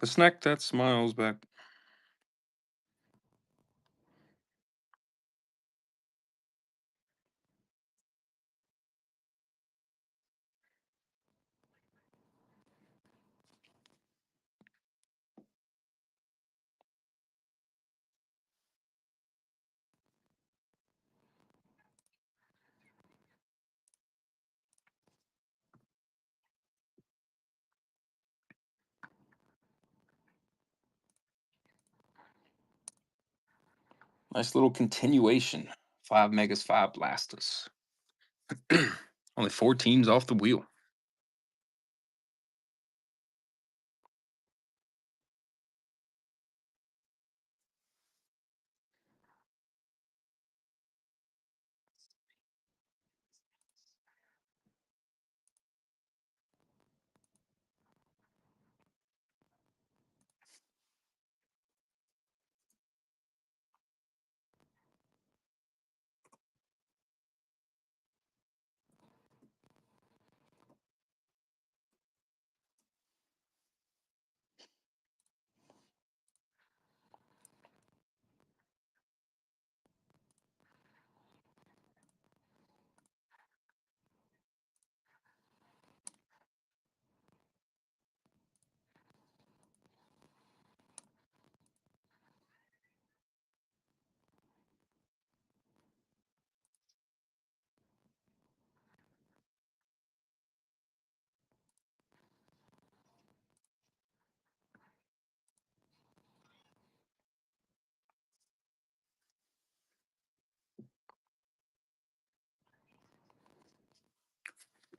The snack that smiles back. Nice little continuation. 5 Megas, 5 Blastus. Only 4 teams off the wheel.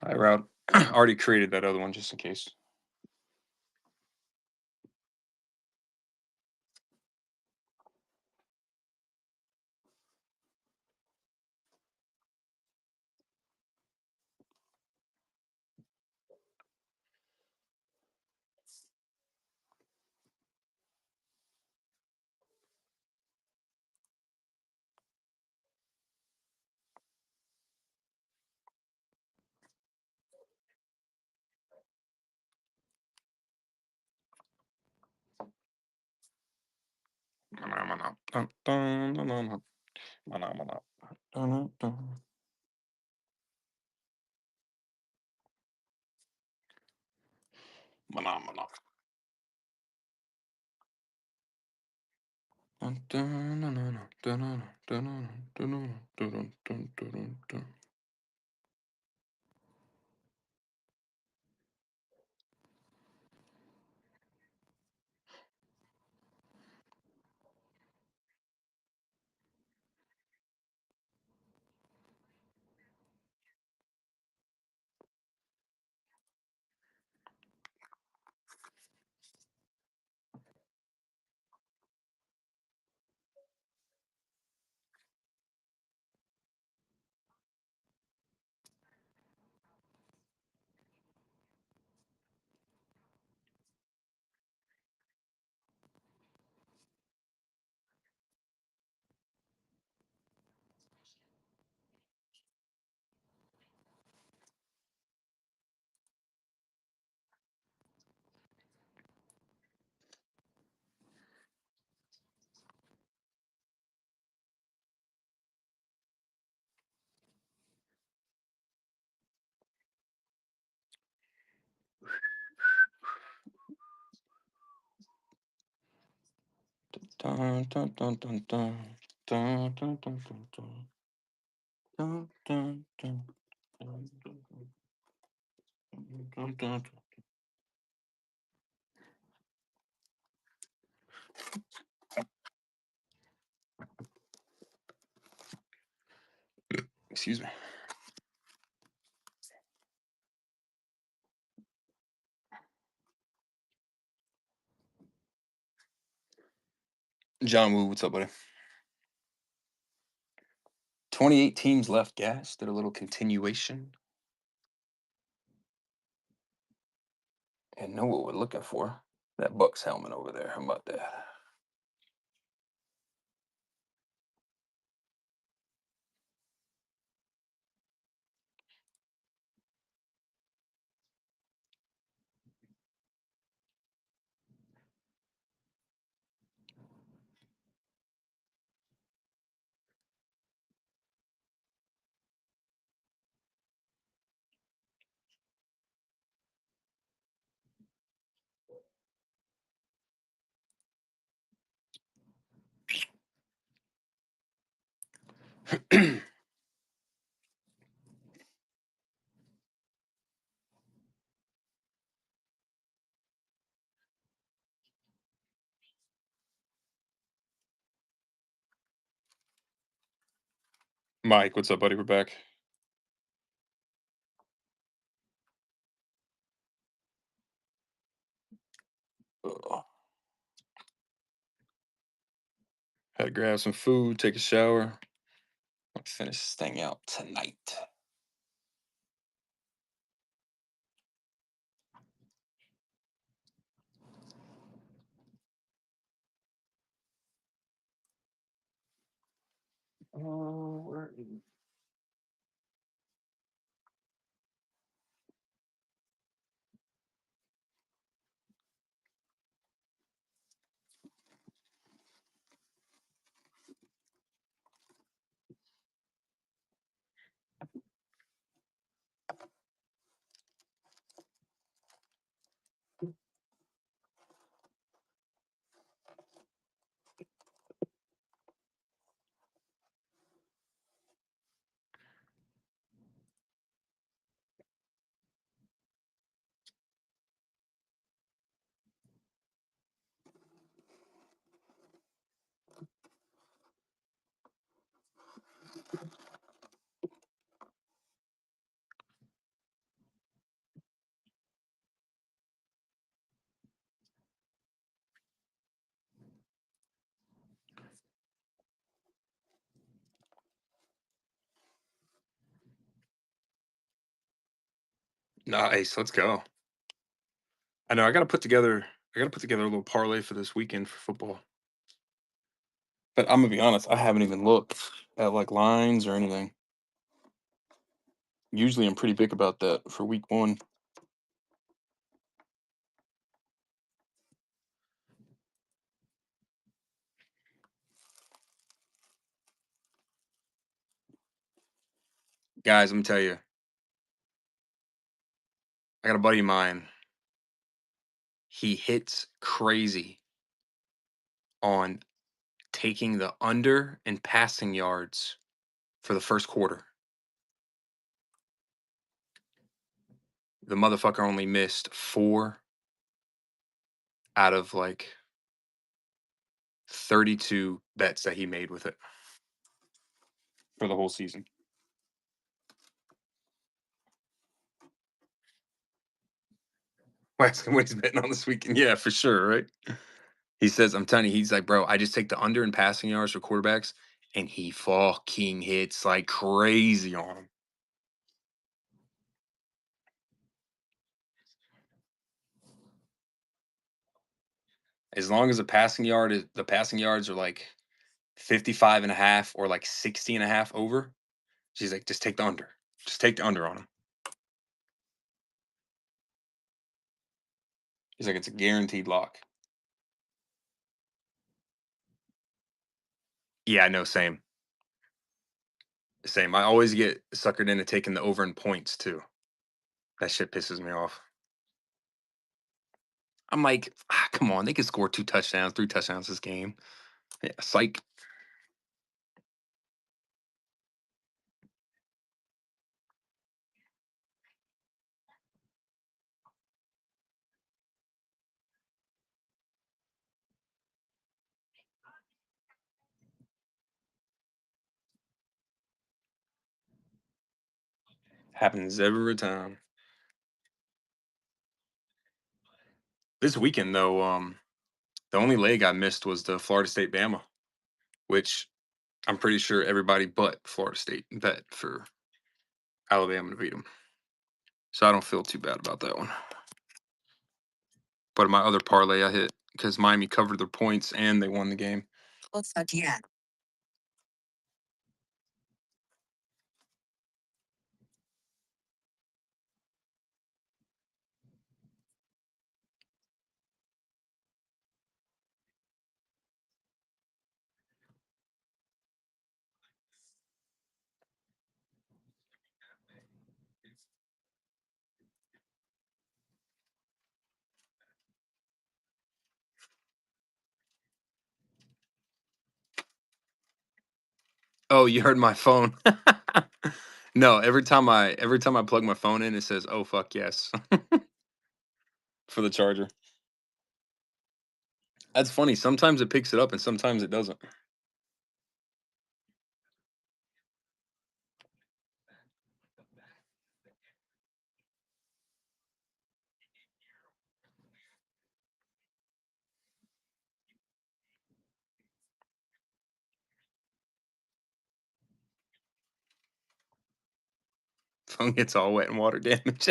I route already created that other one just in case. Dun, dun, dun, dun, dun. Dun, dun, dun, dun, dun. Dun, dun, dun. Dun, dun, dun, dun, dun. Excuse me. John Woo, what's up, buddy? 28 teams left, gas. Did a little continuation. And know what we're looking for. That Bucks helmet over there. How about that? Mike, what's up, buddy? We're back. Ugh. Had to grab some food, take a shower. Let's finish this thing out tonight. Oh, where is it? Nice, let's go. I know I gotta put together a little parlay for this weekend for football. But I'm gonna be honest, I haven't even looked at like lines or anything. Usually I'm pretty big about that for week one. Guys, let me tell you, I got a buddy of mine. He hits crazy on taking the under and passing yards for the first quarter. The motherfucker only missed 4 out of like 32 bets that he made with it for the whole season. Asking what he's betting on this weekend. Yeah, for sure, right? He says, I'm telling you, he's like, bro, I just take the under and passing yards for quarterbacks, and he fucking hits like crazy on them. As long as the passing yards are like 55 and a half or like 60 and a half over, she's like, just take the under. Just take the under on him. He's like, it's a guaranteed lock. Yeah, I know, same. Same. I always get suckered into taking the over in points too. That shit pisses me off. I'm like, come on, they could score 2 touchdowns, 3 touchdowns this game. Yeah, psych. Happens every time. This weekend though, the only leg I missed was the Florida State Bama, which I'm pretty sure everybody but Florida State bet for Alabama to beat them. So I don't feel too bad about that one. But my other parlay I hit because Miami covered their points and they won the game. What's that yet? Oh, you heard my phone. No, every time I plug my phone in, it says, "Oh, fuck yes," for the charger. That's funny. Sometimes it picks it up and sometimes it doesn't. Phone gets all wet and water damage.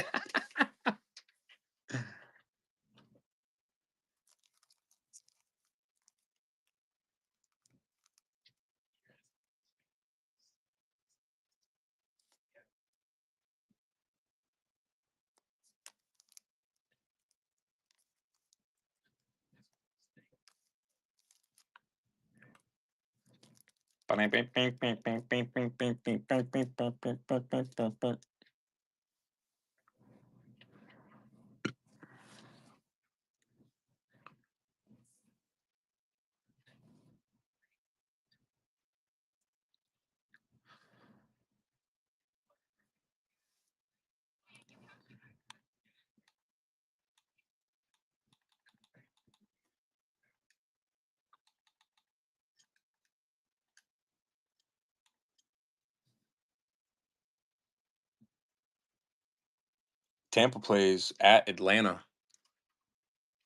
Tampa plays at Atlanta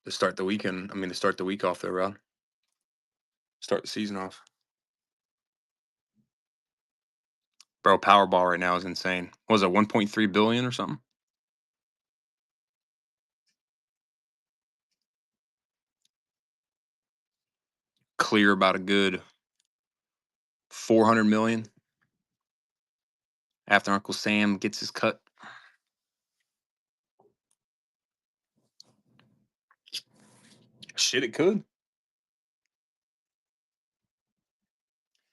to start the weekend. I mean, to start the week off there, Rod. Start the season off. Bro, Powerball right now is insane. What was it 1.3 billion or something? Clear about a good 400 million after Uncle Sam gets his cut. Shit, it could.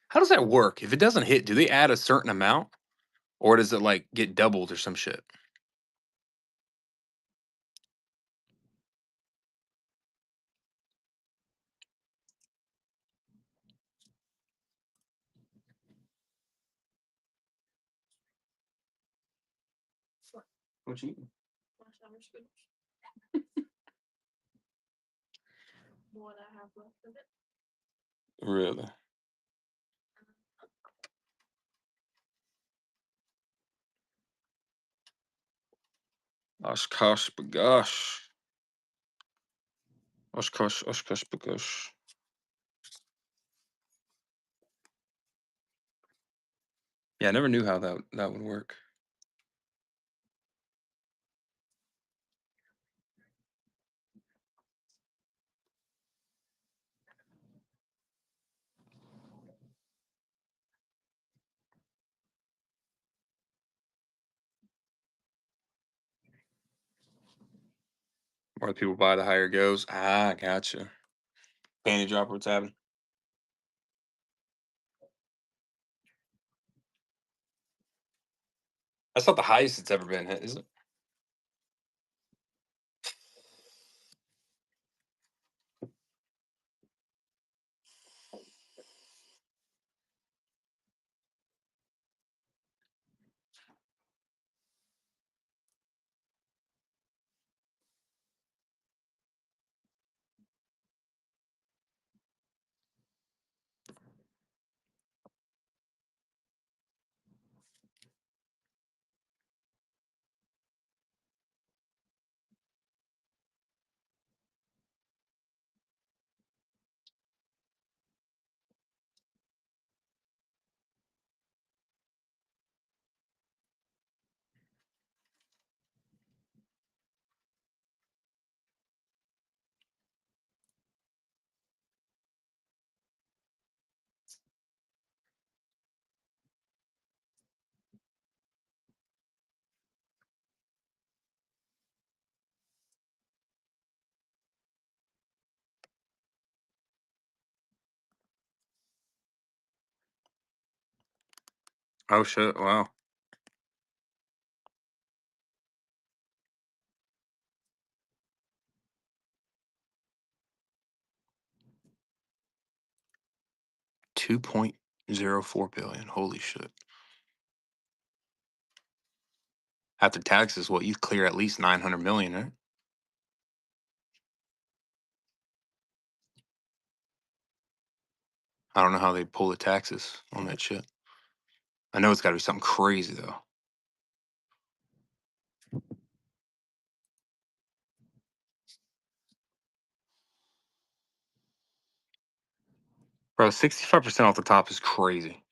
How does that work? If it doesn't hit, do they add a certain amount or does it like get doubled or some shit? What you eating? Really? Oshkosh bagosh. Oshkosh bagosh. Yeah, I never knew how that would work. More the people buy, the higher it goes. Ah, gotcha. Panty dropper, what's happening? That's not the highest it's ever been, is it? Oh shit! Wow. 2.9. 0.04 billion. Holy shit. After taxes, well, you clear at least 900 million, right? I don't know how they pull the taxes on that shit. I know it's got to be something crazy though. Bro, 65% off the top is crazy.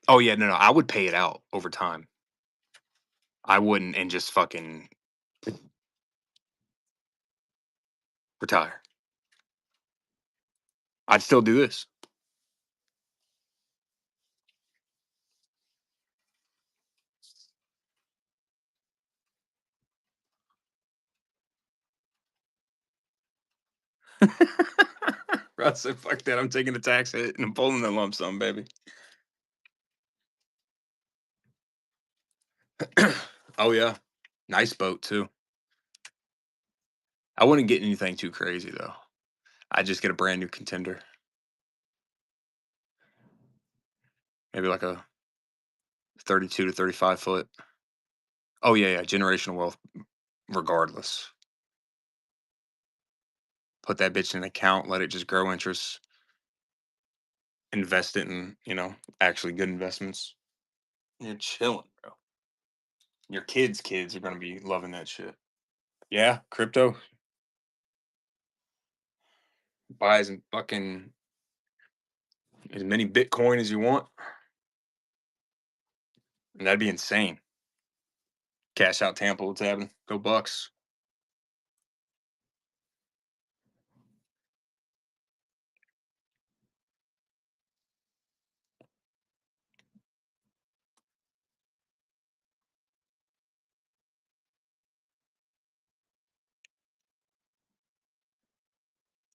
Oh yeah, no, I would pay it out over time. I wouldn't and just fucking retire. I'd still do this. Bro, I said, fuck that. I'm taking the tax hit and I'm pulling the lump sum, baby. Oh yeah. Nice boat too. I wouldn't get anything too crazy though. I'd just get a brand new contender. Maybe like a 32 to 35 foot. Oh yeah, yeah. Generational wealth regardless. Put that bitch in an account, let it just grow interest, invest it in, actually good investments. You're chilling, bro. Your kids are gonna be loving that shit. Yeah, crypto. Buy as fucking as many Bitcoin as you want. And that'd be insane. Cash out Tampa, what's happening? Go Bucks.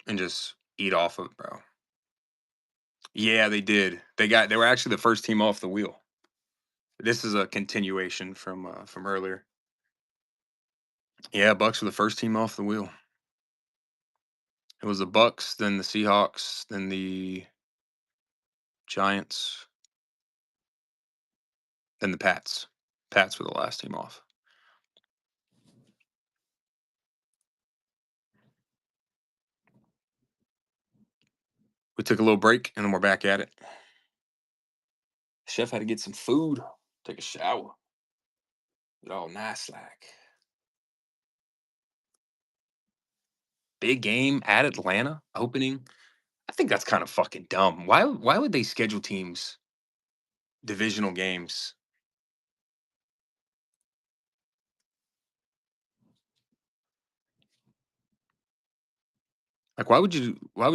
And just eat off of it, bro. Yeah, they did. They were actually the first team off the wheel. This is a continuation from earlier. Yeah, Bucks were the first team off the wheel. It was the Bucks, then the Seahawks, then the Giants, then the Pats. Pats were the last team off. We took a little break and then we're back at it. Chef had to get some food, take a shower. Get all nice like. Big game at Atlanta opening. I think that's kind of fucking dumb. Why would they schedule teams divisional games? Like why would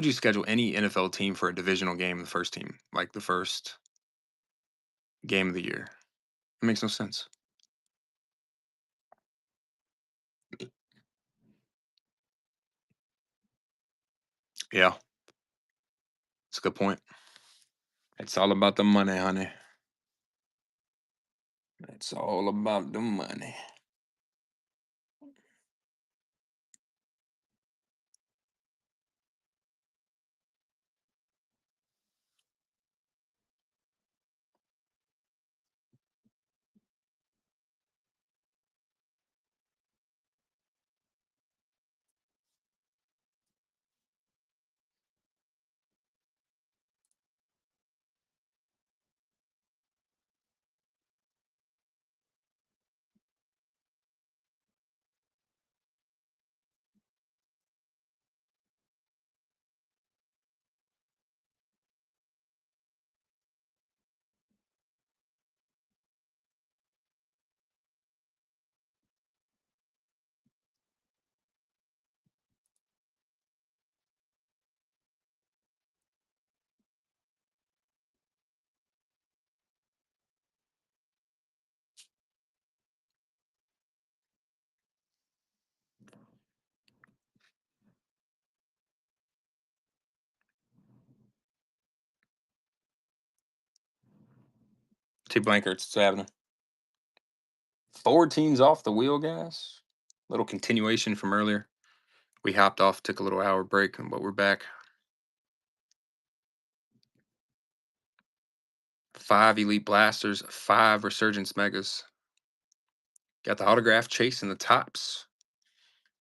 you schedule any NFL team for a divisional game the first team, like the first game of the year? It makes no sense. Yeah, it's a good point. It's all about the money, honey. It's all about the money. T Blankerts, what's happening? Four teams off the wheel, guys. Little continuation from earlier. We hopped off, took a little hour break, but we're back. 5 Elite Blasters, 5 Resurgence Megas. Got the autograph chase in the tops.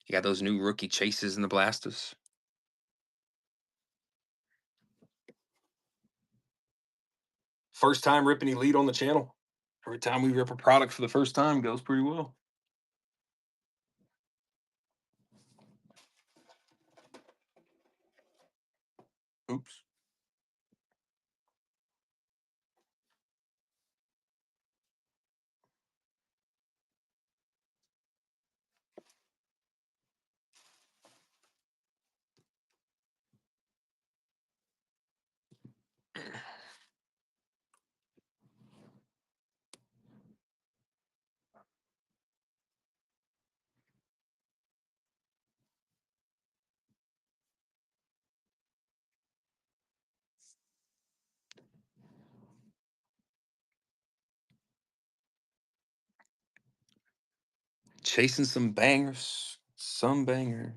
You got those new rookie chases in the blasters. First time ripping Elite on the channel. Every time we rip a product for the first time goes pretty well. Oops. Chasing some bangers. Some bangers.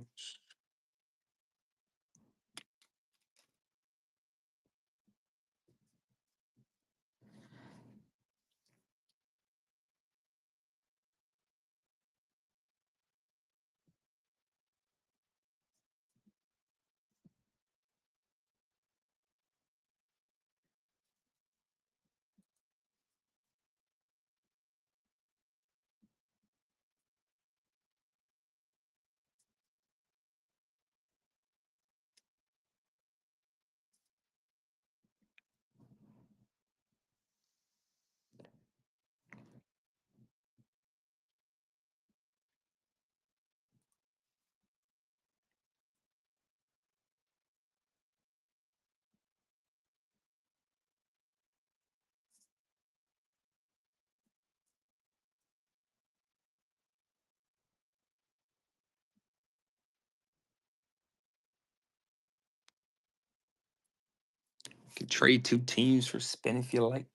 Can trade 2 teams for spin if you like.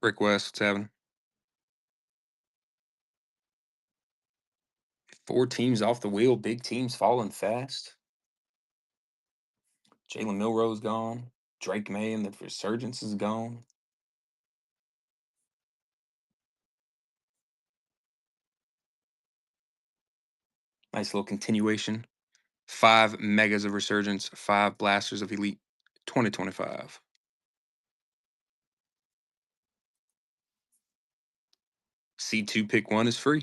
Rick West, what's happening? 4 teams off the wheel. Big teams falling fast. Jalen Milrose gone. Drake May and the Resurgence is gone. Nice little continuation. 5 Megas of Resurgence, 5 Blasters of Elite 2025. C2 pick 1 is free.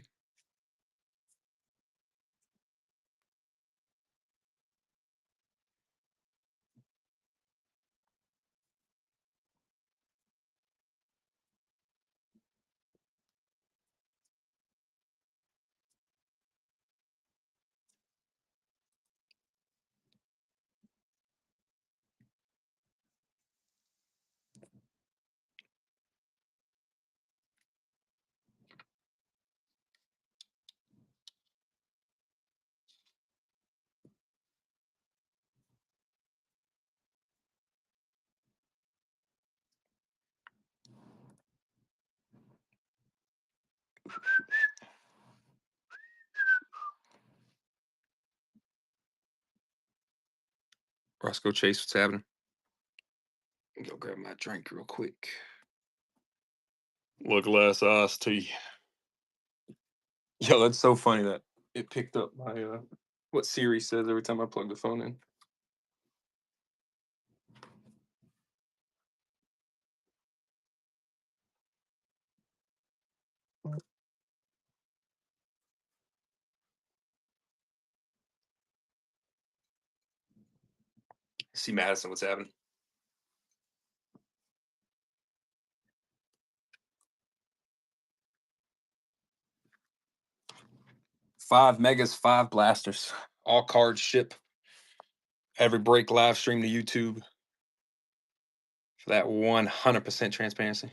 Roscoe Chase, what's happening? Go grab my drink real quick. Look less iced tea. Yo, that's so funny that it picked up my what Siri says every time I plug the phone in. See Madison, what's happening? Five Megas, 5 Blasters. All cards ship. Every break live stream to YouTube for that 100% transparency.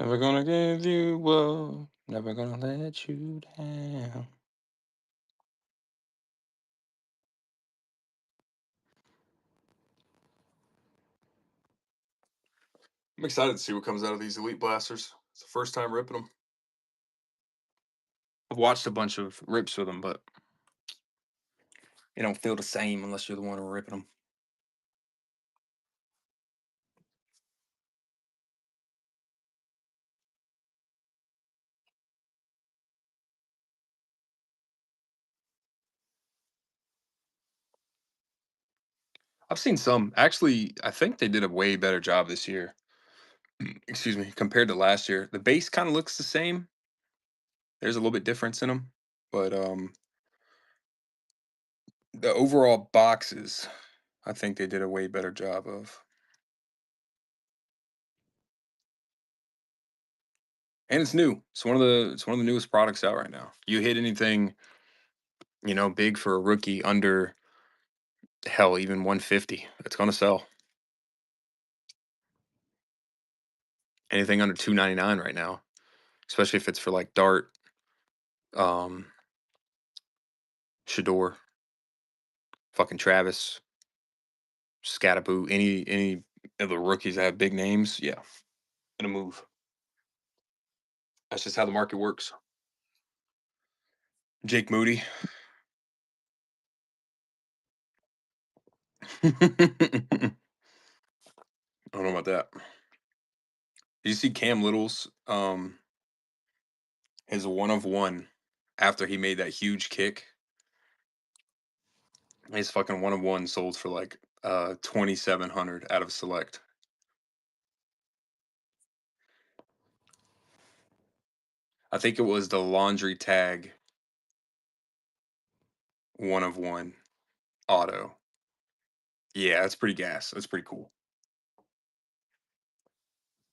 Never gonna give you up. Never gonna let you down. I'm excited to see what comes out of these Elite Blasters. It's the first time ripping them. I've watched a bunch of rips with them, but they don't feel the same unless you're the one who ripping them. I've seen some. Actually, I think they did a way better job this year. Excuse me, compared to last year. The base kind of looks the same. There's a little bit difference in them, but the overall boxes, I think they did a way better job of. And it's new. It's one of the newest products out right now. You hit anything, big for a rookie under hell, even 150, it's gonna sell. Anything under 299 right now, especially if it's for like Dart, um, Shador, fucking Travis, Scatterboo, any of the rookies that have big names, yeah, gonna move. That's just how the market works. Jake Moody. I don't know about that. Did you see Cam Little's his one of one after he made that huge kick? His fucking one of one sold for like 2,700 out of select. I think it was the laundry tag one of one auto. Yeah, that's pretty gas. That's pretty cool.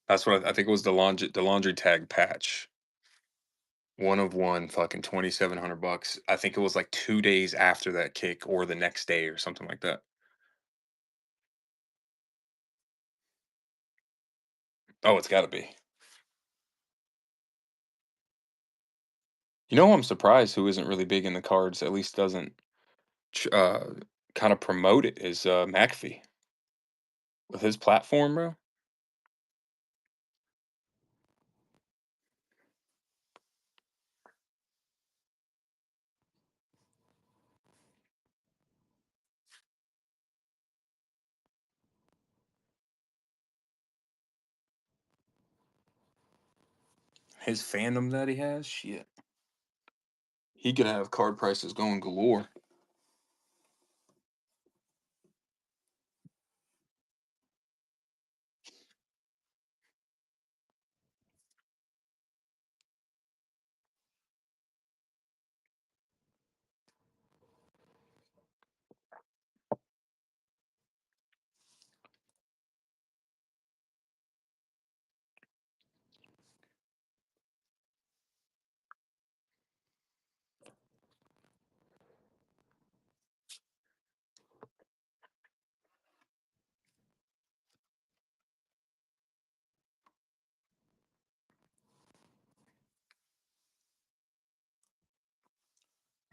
That's what I think it was the laundry tag patch. One of one, fucking 2,700 bucks. I think it was like 2 days after that kick or the next day or something like that. Oh, it's got to be. I'm surprised who isn't really big in the cards, at least doesn't uh, kind of promote it, is McAfee with his platform, bro. His fandom that he has, shit. He could have card prices going galore.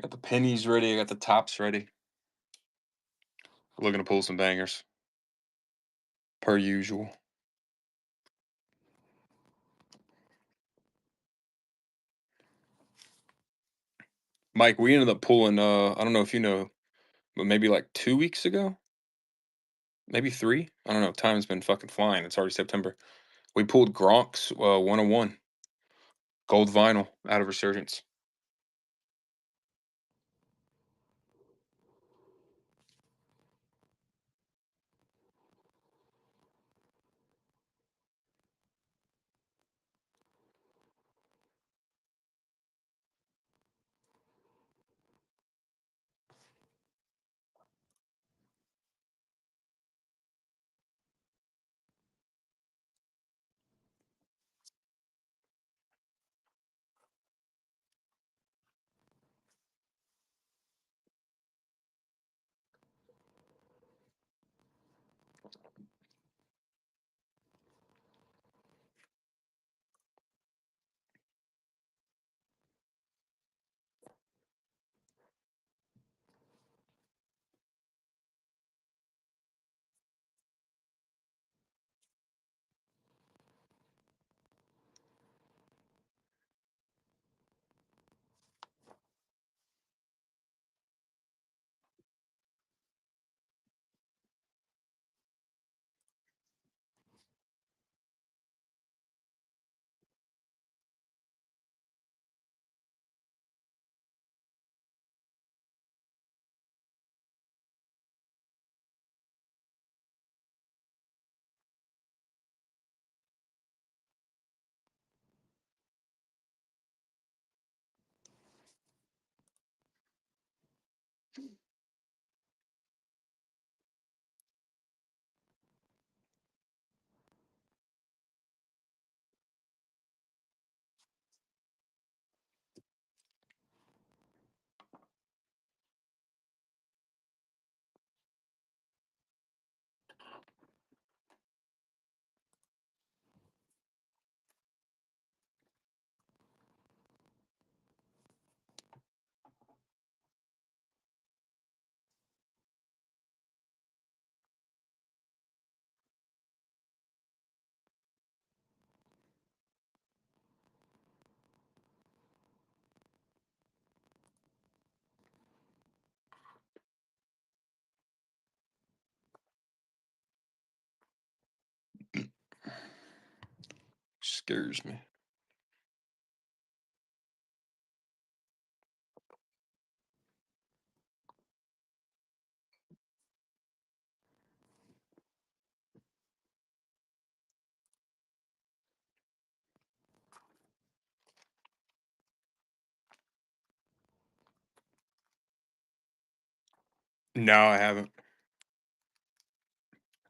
Got the pennies ready. I got the tops ready. We're looking to pull some bangers, per usual. Mike, we ended up pulling. I don't know if you know, but maybe like 2 weeks ago, maybe three. I don't know. Time's been fucking flying. It's already September. We pulled Gronk's 101 gold vinyl out of Resurgence. scares me. No, I haven't.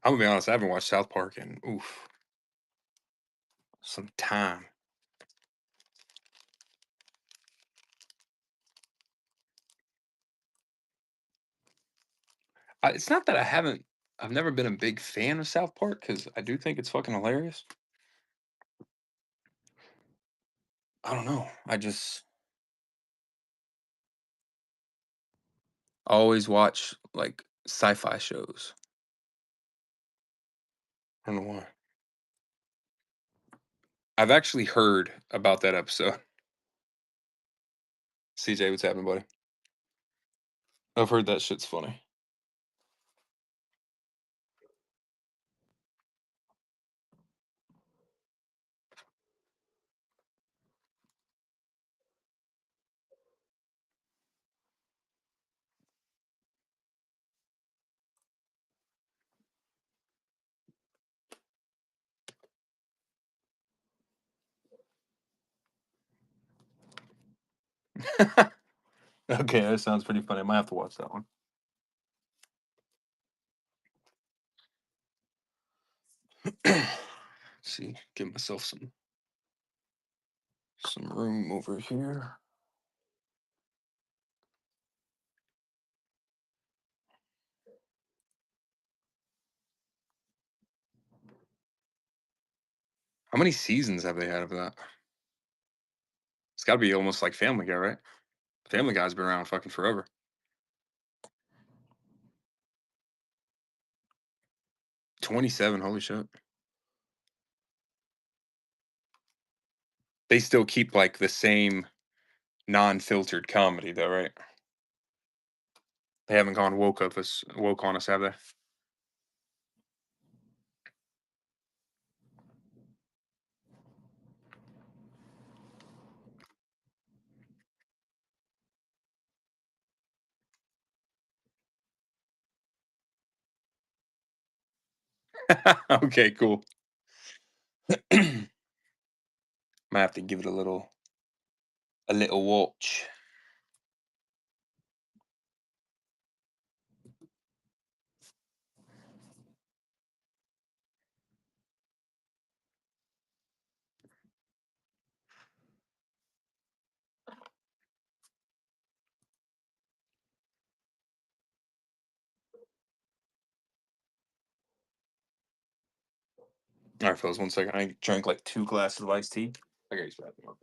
I'm gonna be honest, I haven't watched South Park in oof, some time. It's not that I've never been a big fan of South Park because I do think it's fucking hilarious. I don't know. I just always watch like sci-fi shows. I don't know why. I've actually heard about that episode. CJ, what's happening, buddy? I've heard that shit's funny. Okay, that sounds pretty funny. I might have to watch that one. Let's see, give myself some room over here. How many seasons have they had of that? It's got to be almost like Family Guy, right? Family Guy's been around fucking forever. 27, holy shit. They still keep like the same non-filtered comedy though, right? They haven't gone woke on us, have they? Okay, cool. Might have to give it a little watch. All right, fellas, 1 second. I drank like 2 glasses of iced tea. I gotta use the bathroom.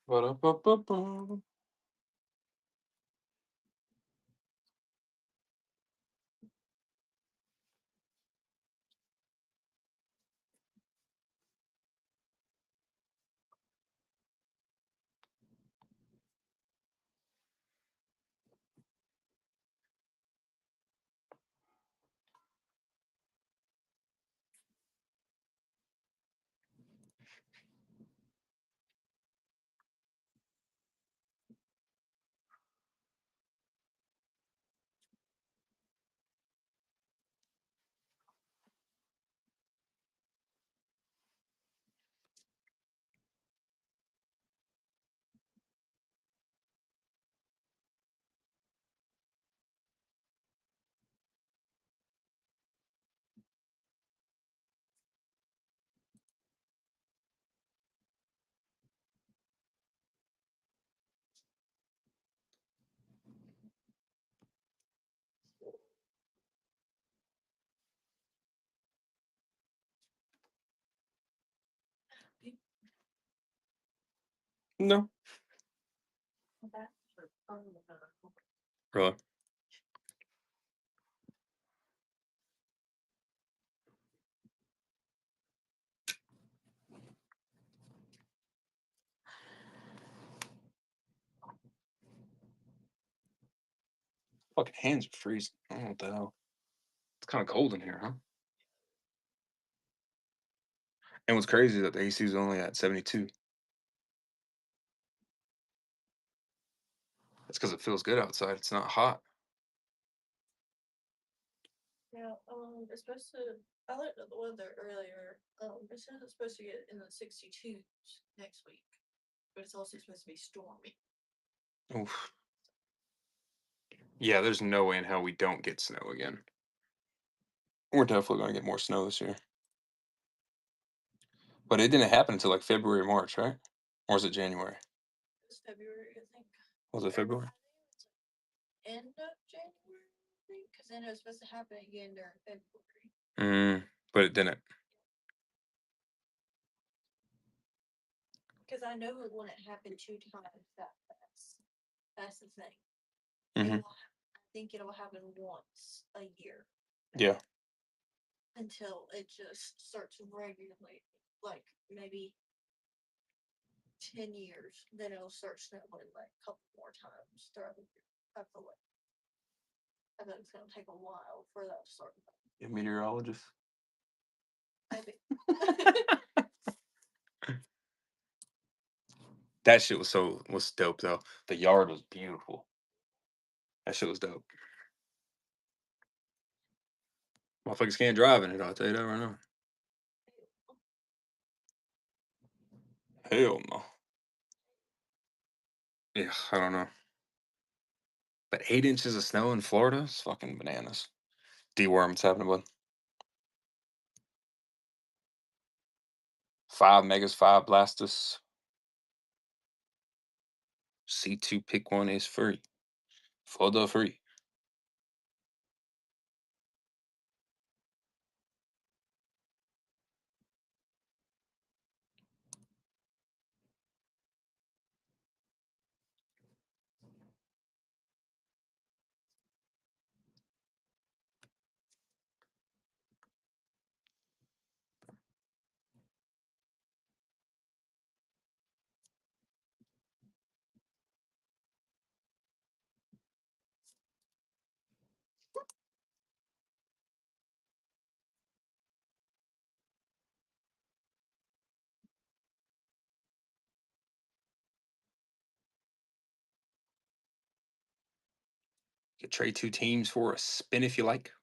Ba-da-ba-ba-ba. No, really. Fucking hands are freezing. I don't know what the hell. It's kind of cold in here, huh? And what's crazy is that the AC is only at 72. That's because it feels good outside. It's not hot. Yeah, it's supposed to. I looked at the weather earlier. It says it's supposed to get in the 62s next week, but it's also supposed to be stormy. Oof. Yeah, there's no way in hell we don't get snow again. We're definitely going to get more snow this year. But it didn't happen until like February, March, right? Or was it January? It's February, I think. Was it February? End of January, I think, because then it was supposed to happen again during February. But it didn't. Because I know it wouldn't happen 2 times that fast. That's the thing. Hmm. I think it'll happen once a year. Yeah. Until it just starts regularly, like maybe 10 years, then it'll start snowing like a couple more times throughout the year. I feel like. I bet it's gonna take a while for that to start. A meteorologist. Maybe. That shit was dope though. The yard was beautiful. That shit was dope. Motherfuckers can't drive in it, I'll tell you that right now. Hell no. Yeah, I don't know. But 8 inches of snow in Florida is fucking bananas. D-worm's happening, bud. 5 megas, 5 blastus. C2 pick one is free. For the free. You can trade two teams for a spin if you like.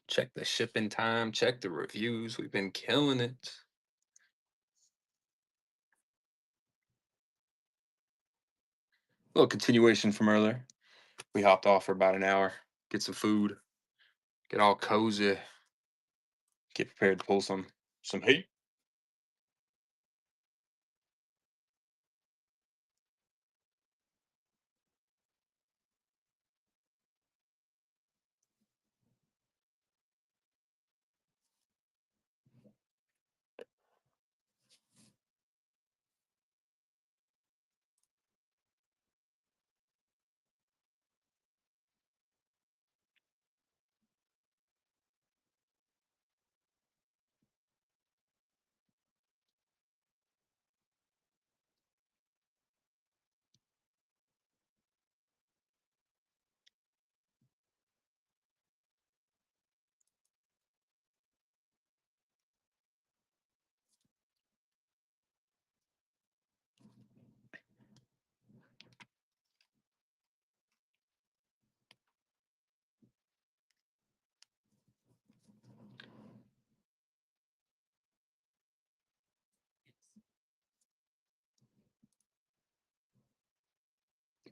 Check the shipping time, check the reviews. We've been killing it. A little continuation from earlier. We hopped off for about an hour, get some food, get all cozy, get prepared to pull some heat.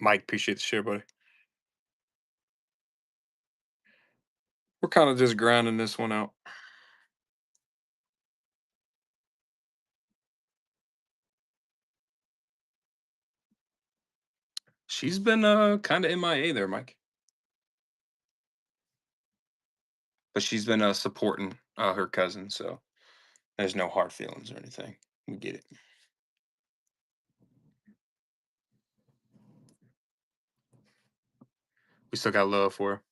Mike, appreciate the share, buddy. We're kind of just grinding this one out. She's been kind of MIA there, Mike, but she's been supporting her cousin, so there's no hard feelings or anything. We get it. We still got love for her.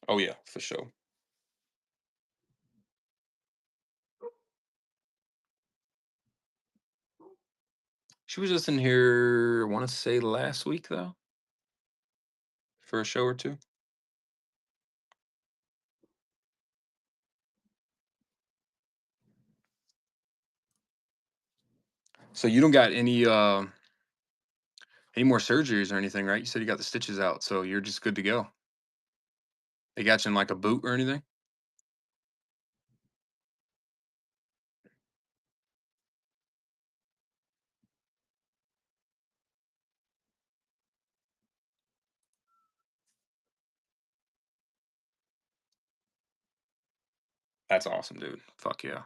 Oh yeah, for sure. She was just in here, I want to say last week though, for a show or two. So you don't got any more surgeries or anything, right? You said you got the stitches out, so you're just good to go. They got you in like a boot or anything? That's awesome, dude. Fuck yeah.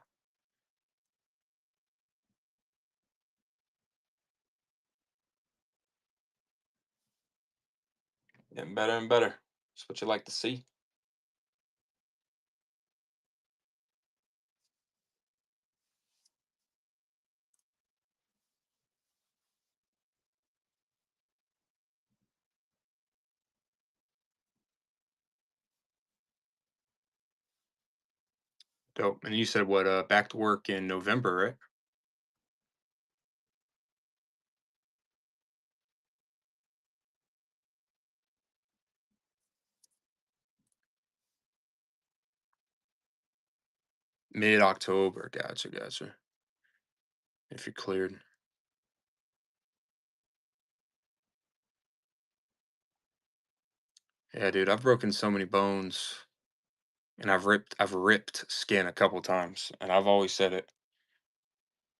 Getting better and better. That's what you like to see. Dope. And you said what? Back to work in November, right? Mid October. Gotcha, gotcha. If you're cleared. Yeah, dude. I've broken so many bones, and I've ripped skin a couple times, and I've always said it.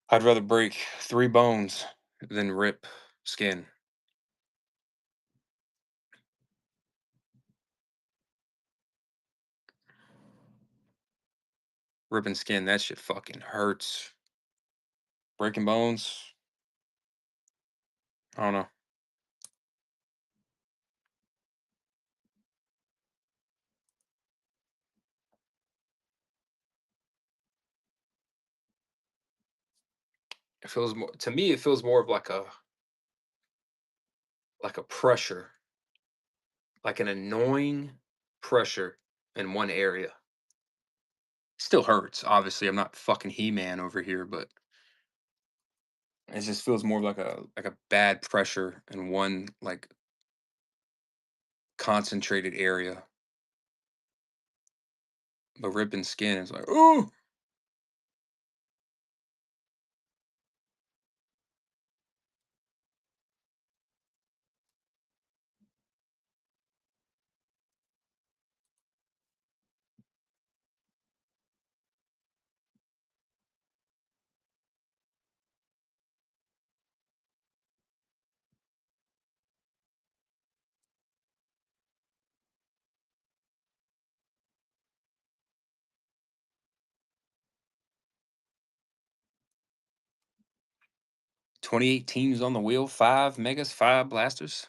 I'd rather break 3 bones than rip skin. Ripping skin, that shit fucking hurts. Breaking bones, I don't know. It feels more to me. It feels more of like a pressure, like an annoying pressure in one area. Still hurts. Obviously, I'm not fucking He-Man over here, but it just feels more like a bad pressure in one like concentrated area. But ripping skin is like, oh, 28 teams on the wheel, 5 megas, 5 blasters.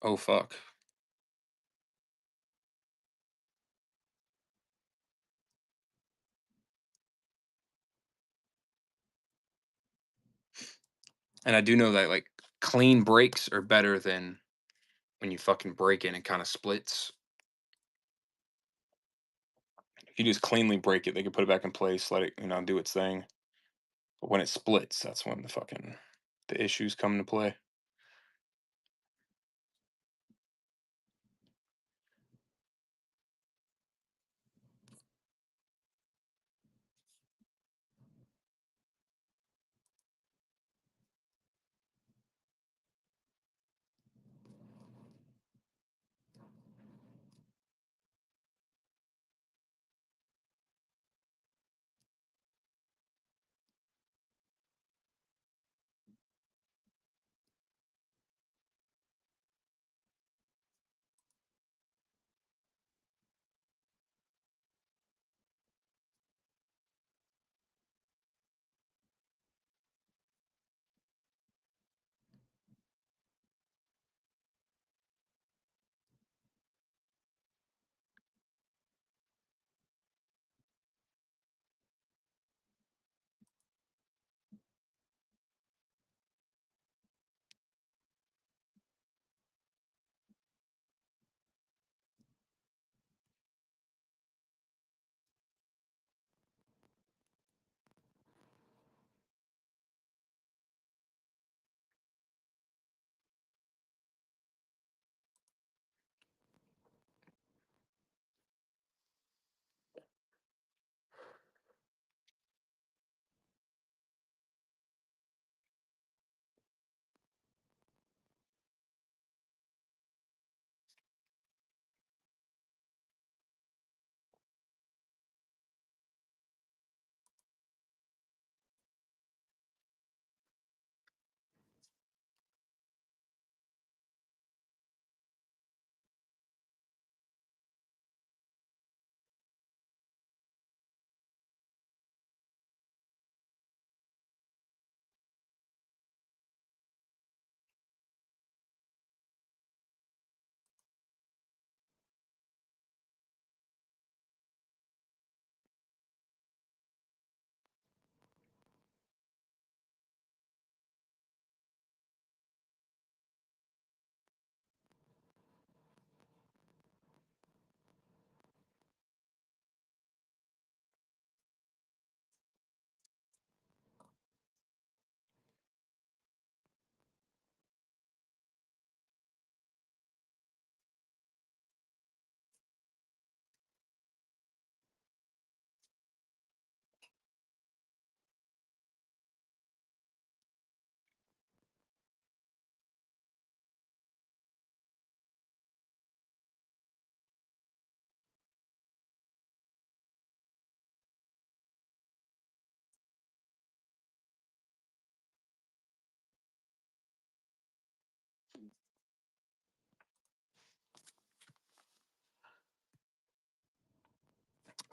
Oh fuck. And I do know that like clean breaks are better than when you fucking break it and it kind of splits. If you just cleanly break it, they can put it back in place, let it, do its thing. But when it splits, that's when the issues come into play.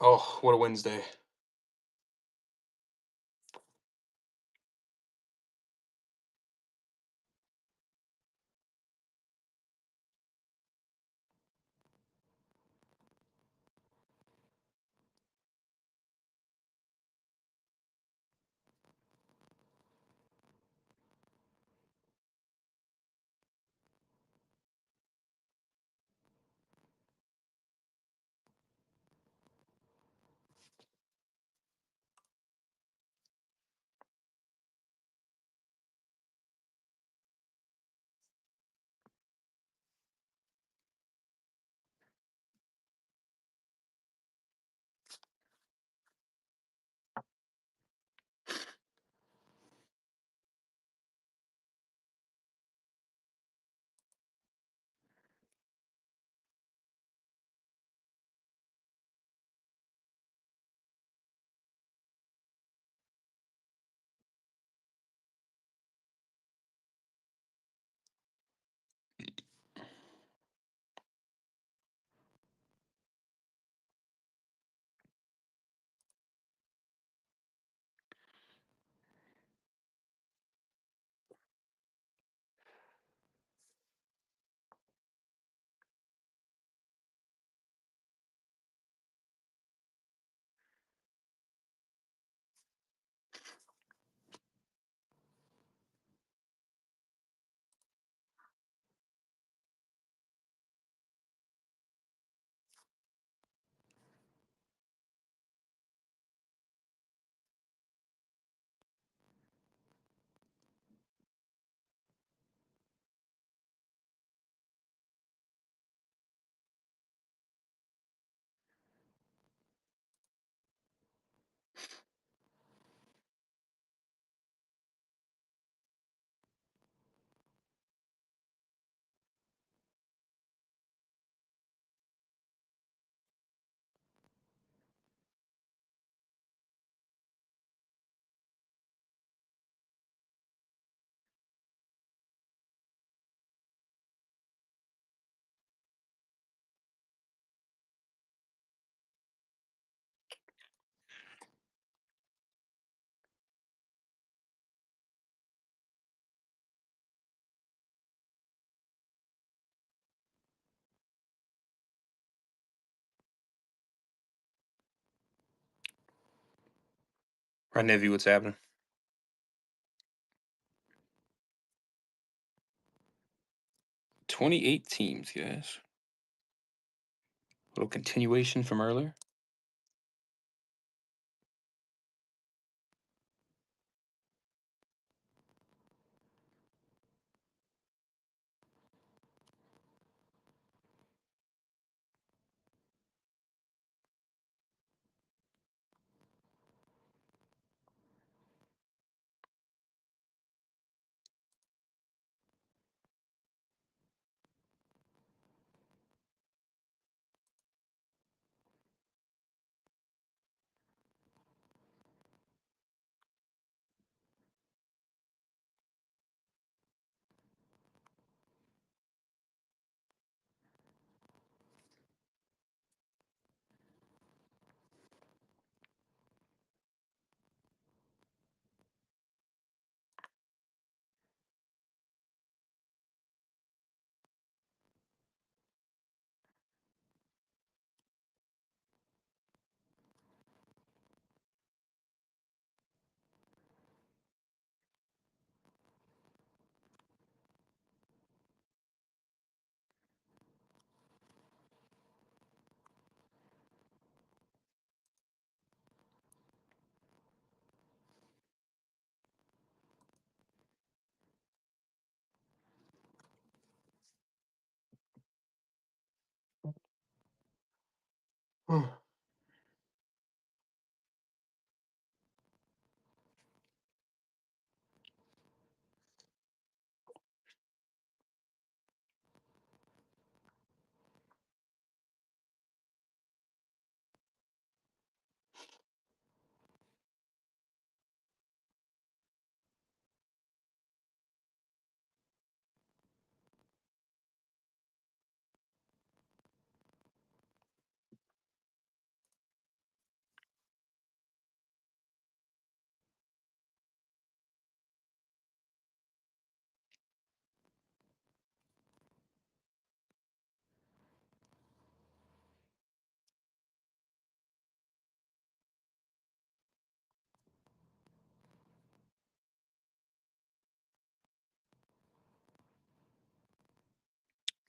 Oh, what a Wednesday. Right, Navy, what's happening? 28 teams, guys. Little continuation from earlier.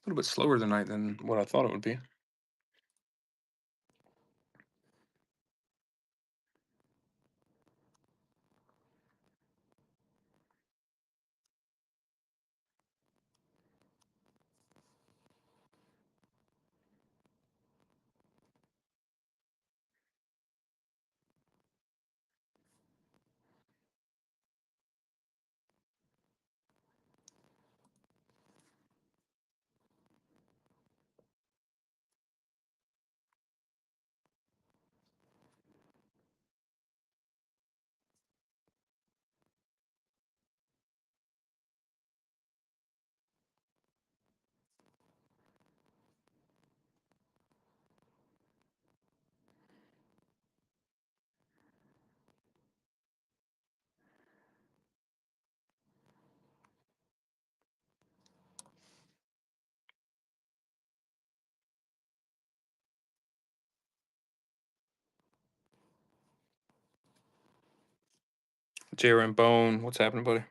little bit slower tonight than what I thought it would be. Jaren Bone, what's happening, buddy?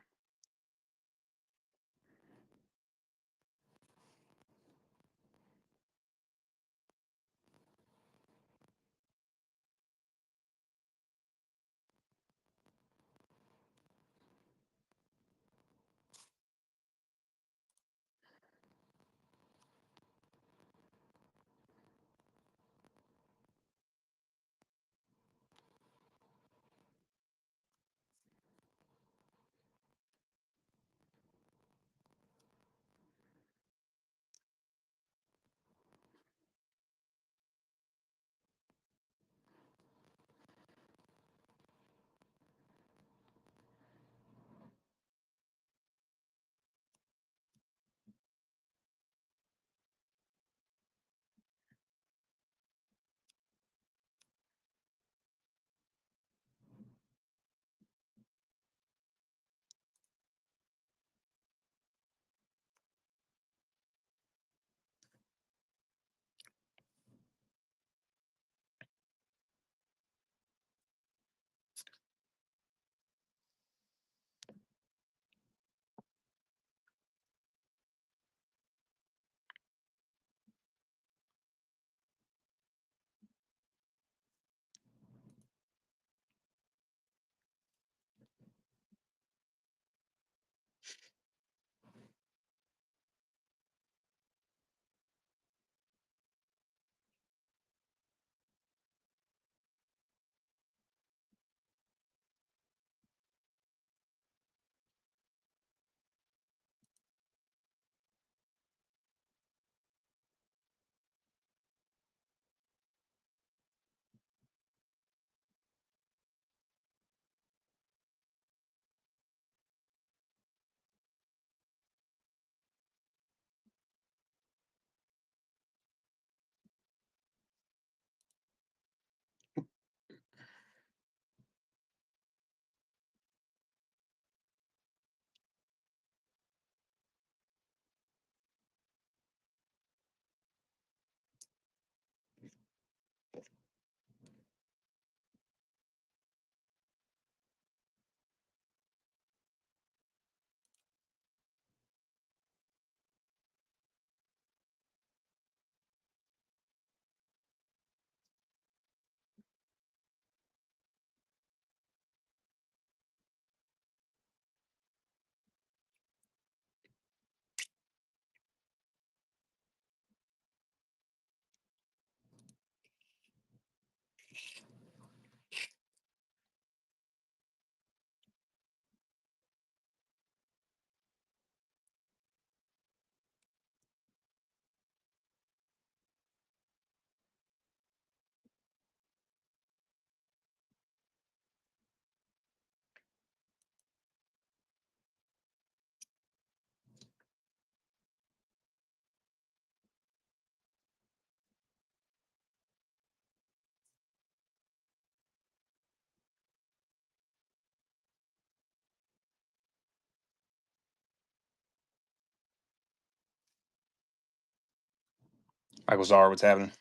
Michael Zar, what's happening?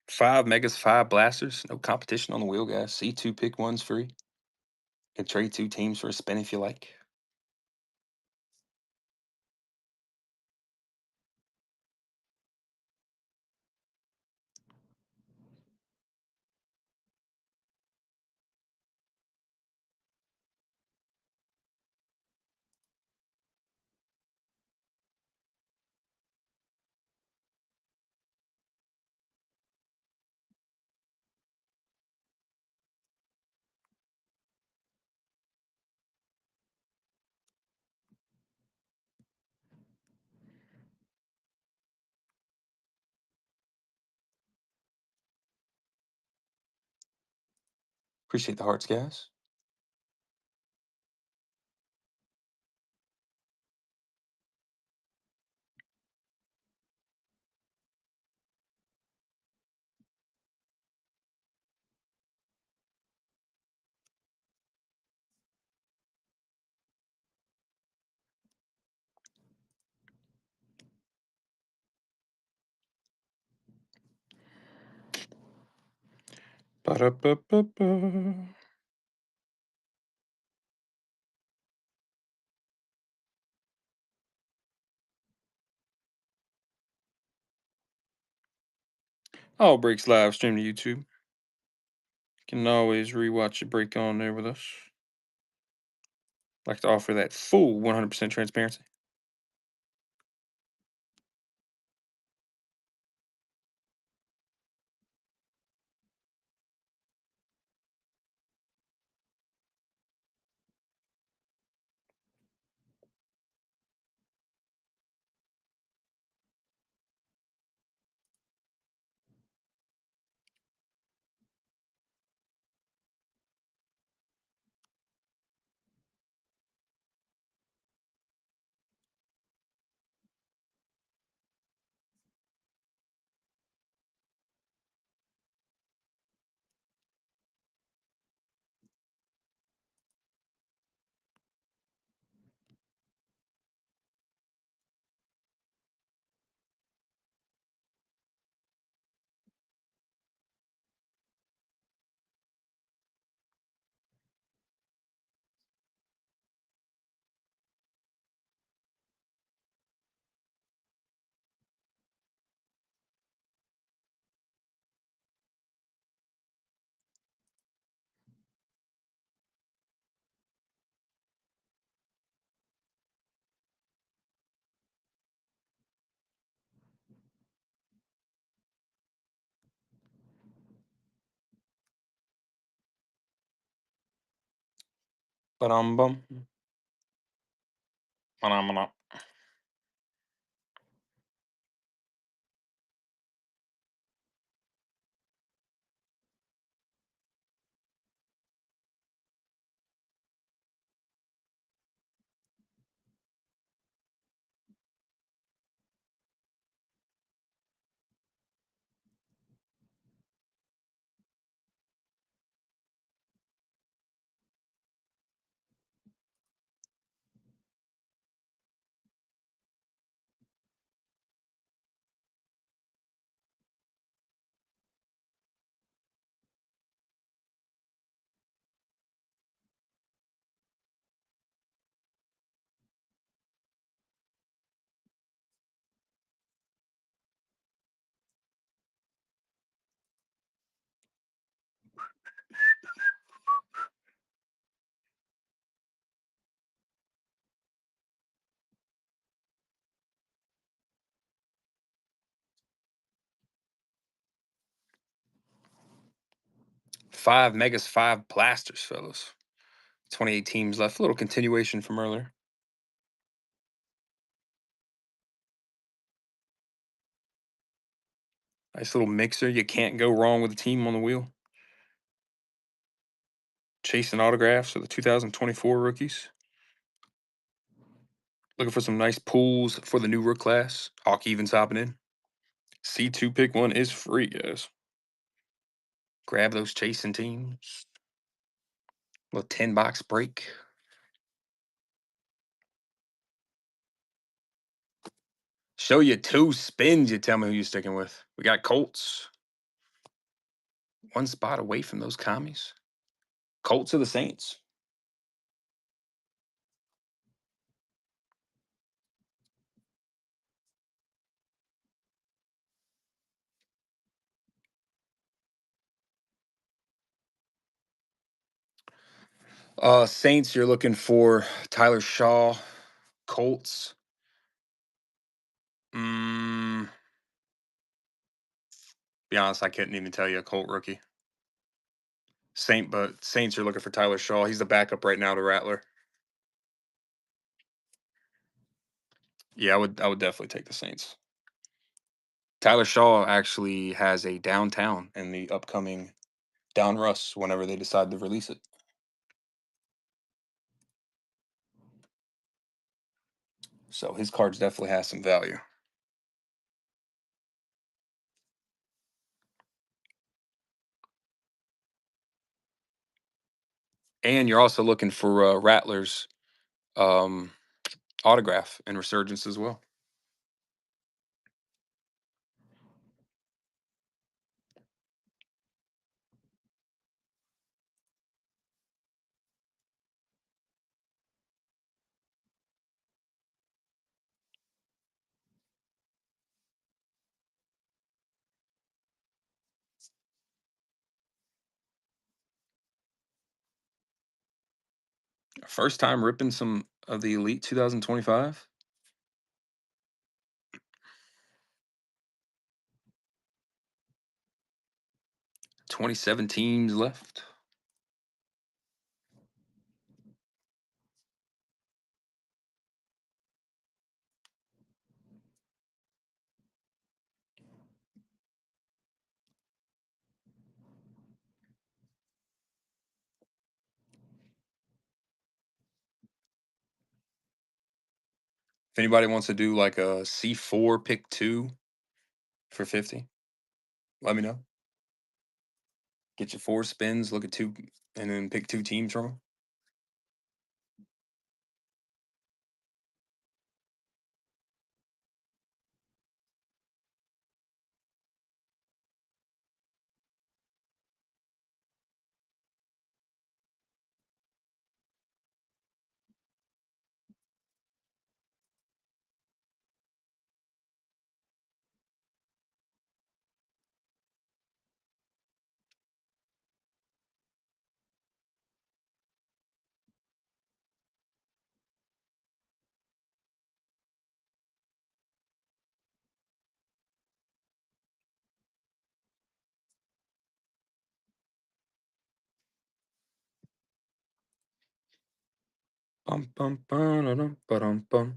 Five Megas, five Blasters. No competition on the wheel, guys. C2 pick one's free. Can trade two teams for a spin if you like. Appreciate the hearts, guys. Ba-da-ba-ba-ba. All breaks live stream to YouTube. Can always rewatch a break on there with us. Like to offer that full 100% transparency. Ba-dum-bum. Ba-dum-ba-dum. 5 megas, 5 blasters, fellas. 28 teams left. A little continuation from earlier. Nice little mixer. You can't go wrong with a team on the wheel. Chasing autographs for the 2024 rookies. Looking for some nice pools for the new rook class. Hawk evens hopping in. C2 pick one is free, guys. Grab those chasing teams. Little 10 box break. Show you 2 spins. You tell me who you're sticking with. We got Colts. One spot away from those commies. Colts or the Saints. Saints, you're looking for Tyler Shaw. Colts. Mm, be honest, I couldn't even tell you a Colt rookie. But Saints are looking for Tyler Shaw. He's the backup right now to Rattler. Yeah, I would definitely take the Saints. Tyler Shaw actually has a downtown in the upcoming Down Russ whenever they decide to release it. So his cards definitely has some value. And you're also looking for Rattler's um, autograph and Resurgence as well. First time ripping some of the Elite 2025. 27 teams left. If anybody wants to do like a C4 pick two for 50, let me know. Get your four spins, look at two, and then pick two teams from them. Bum, bum, ba-dum, ba-dum, bum.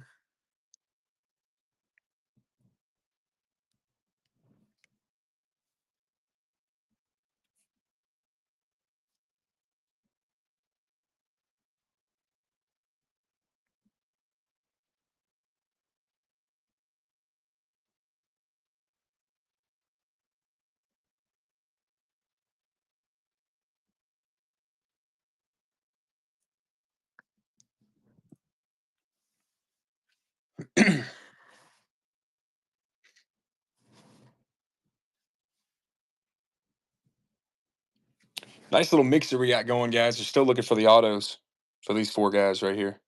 Nice little mixer we got going, guys. We're still looking for the autos for these four guys right here.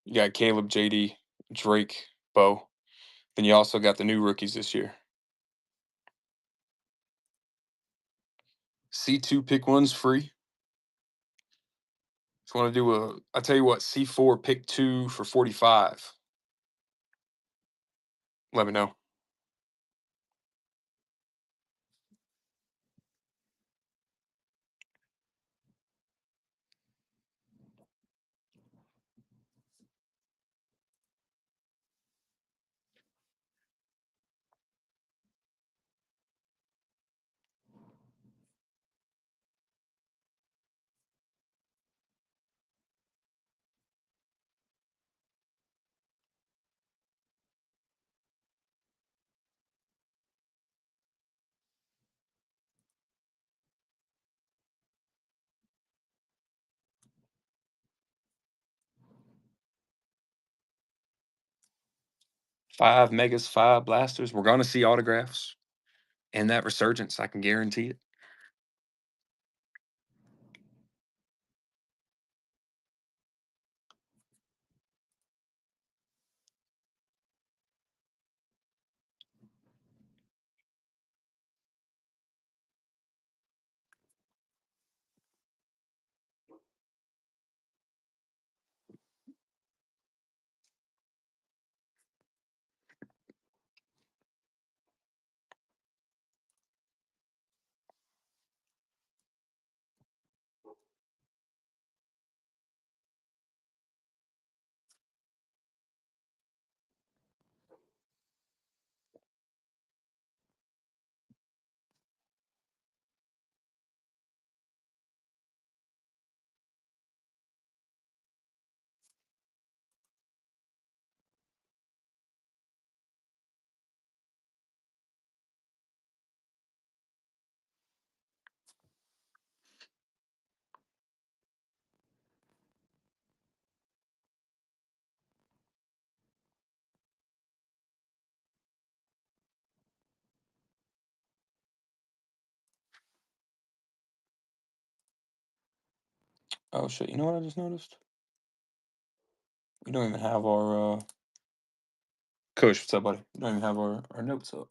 You got Caleb, JD, Drake, Bo. Then you also got the new rookies this year. C2 pick one's free. If you want to do I tell you what, C4 pick two for 45. Let me know. Five megas, five blasters. We're gonna see autographs and that resurgence. I can guarantee it. Oh shit! You know what I just noticed? We don't even have our Kush. What's up, buddy? We don't even have our notes up.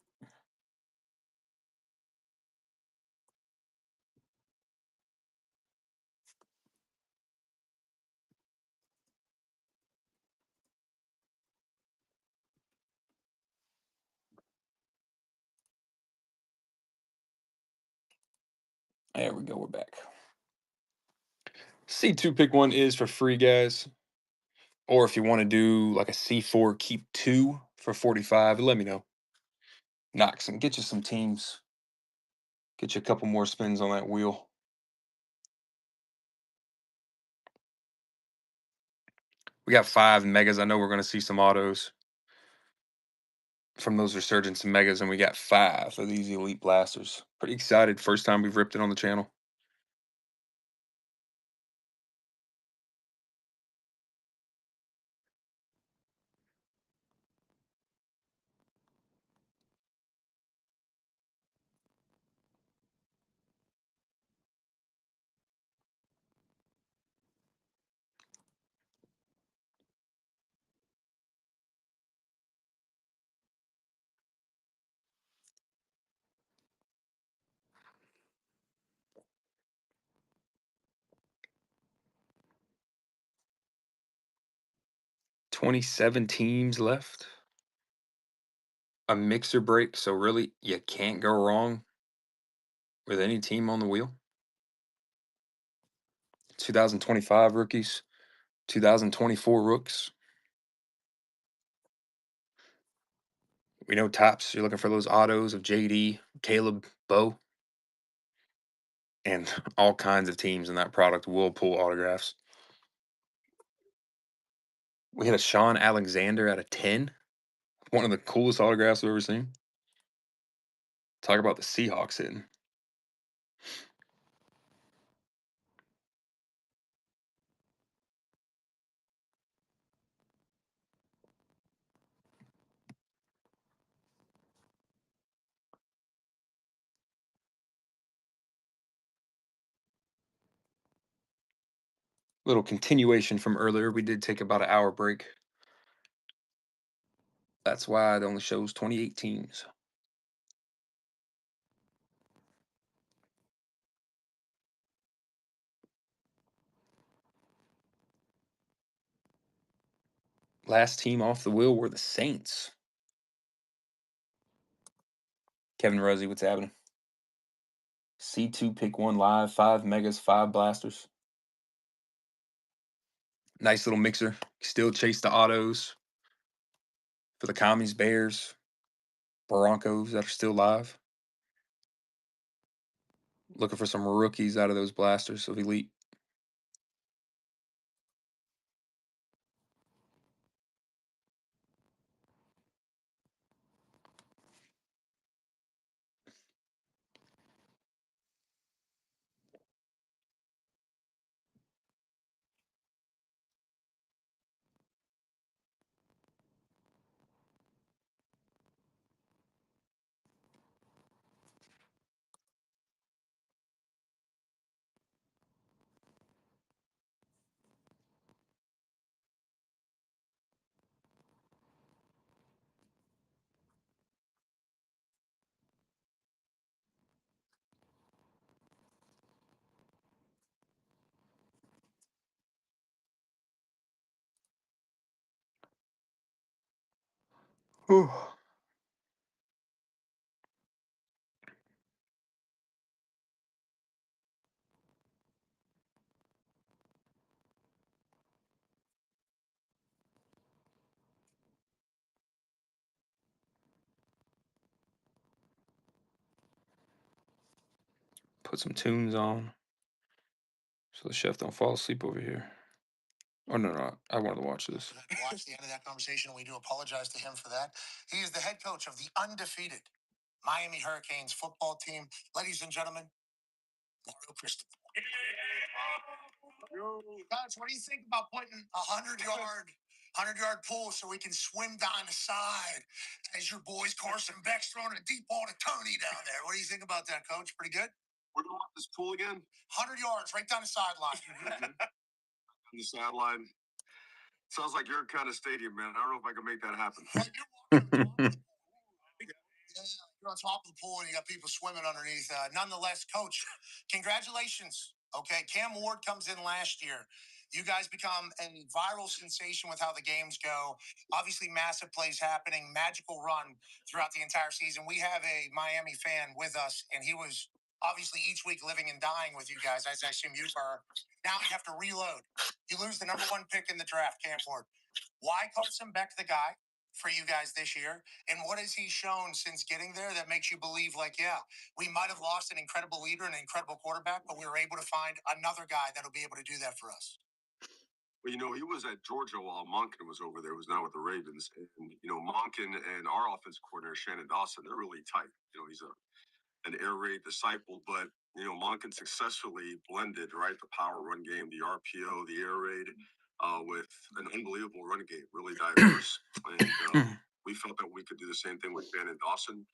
There we go. We're back. C2 pick one is for free, guys. Or if you want to do like a C4 keep two for 45, let me know. Knox and get you some teams. Get you a couple more spins on that wheel. We got 5 megas. I know we're going to see some autos from those Resurgence megas, and we got 5 of these elite blasters. Pretty excited. First time we've ripped it on the channel. $27 teams left. A mixer break, so really you can't go wrong with any team on the wheel. 2025 rookies, 2024 rooks. We know tops. You're looking for those autos of JD, Caleb, Bo, and all kinds of teams in that product will pull autographs. We had a Sean Alexander at a 10. One of the coolest autographs I've ever seen. Talk about the Seahawks hitting. Little continuation from earlier. We did take about an hour break. That's why it only shows 28 teams. Last team off the wheel were the Saints. Kevin Ruzzi, what's happening? C2 pick one live, 5 megas, 5 blasters. Nice little mixer. Still chase the autos for the Commies, Bears, Broncos that are still live. Looking for some rookies out of those blasters of elite. Whew. Put some tunes on so the chef don't fall asleep over here. Oh, no. I wanted to watch this. Watch the end of that conversation. We do apologize to him for that. He is the head coach of the undefeated Miami Hurricanes football team. Ladies and gentlemen, Mario Cristobal. Coach, what do you think about putting a 100-yard pull so we can swim down the side as your boys Carson Beck's throwing a deep ball to Tony down there? What do you think about that, Coach? Pretty good? Where do you want this pool again? 100 yards, right down the sideline. On the sideline. Sounds like your kind of stadium, man. I don't know if I can make that happen. You're on top of the pool and you got people swimming underneath. Nonetheless, coach, congratulations. Okay, Cam Ward comes in last year. You guys become a viral sensation with how the games go. Obviously, massive plays happening, magical run throughout the entire season. We have a Miami fan with us, and he was obviously each week living and dying with you guys. I assume you are. Now you have to reload. You lose the number one pick in the draft, Cam Ward. Why Carson Beck the guy for you guys this year? And what has he shown since getting there that makes you believe, like, yeah, we might have lost an incredible leader and an incredible quarterback, but we were able to find another guy that'll be able to do that for us? Well, he was at Georgia while Monken was over there, who's now with the Ravens. And, Monken and our offense coordinator, Shannon Dawson, they're really tight. He's an air raid disciple, but, Monken successfully blended, right, the power run game, the RPO, the air raid, with an unbelievable run game, really diverse. And we felt that we could do the same thing with Shannon Dawson.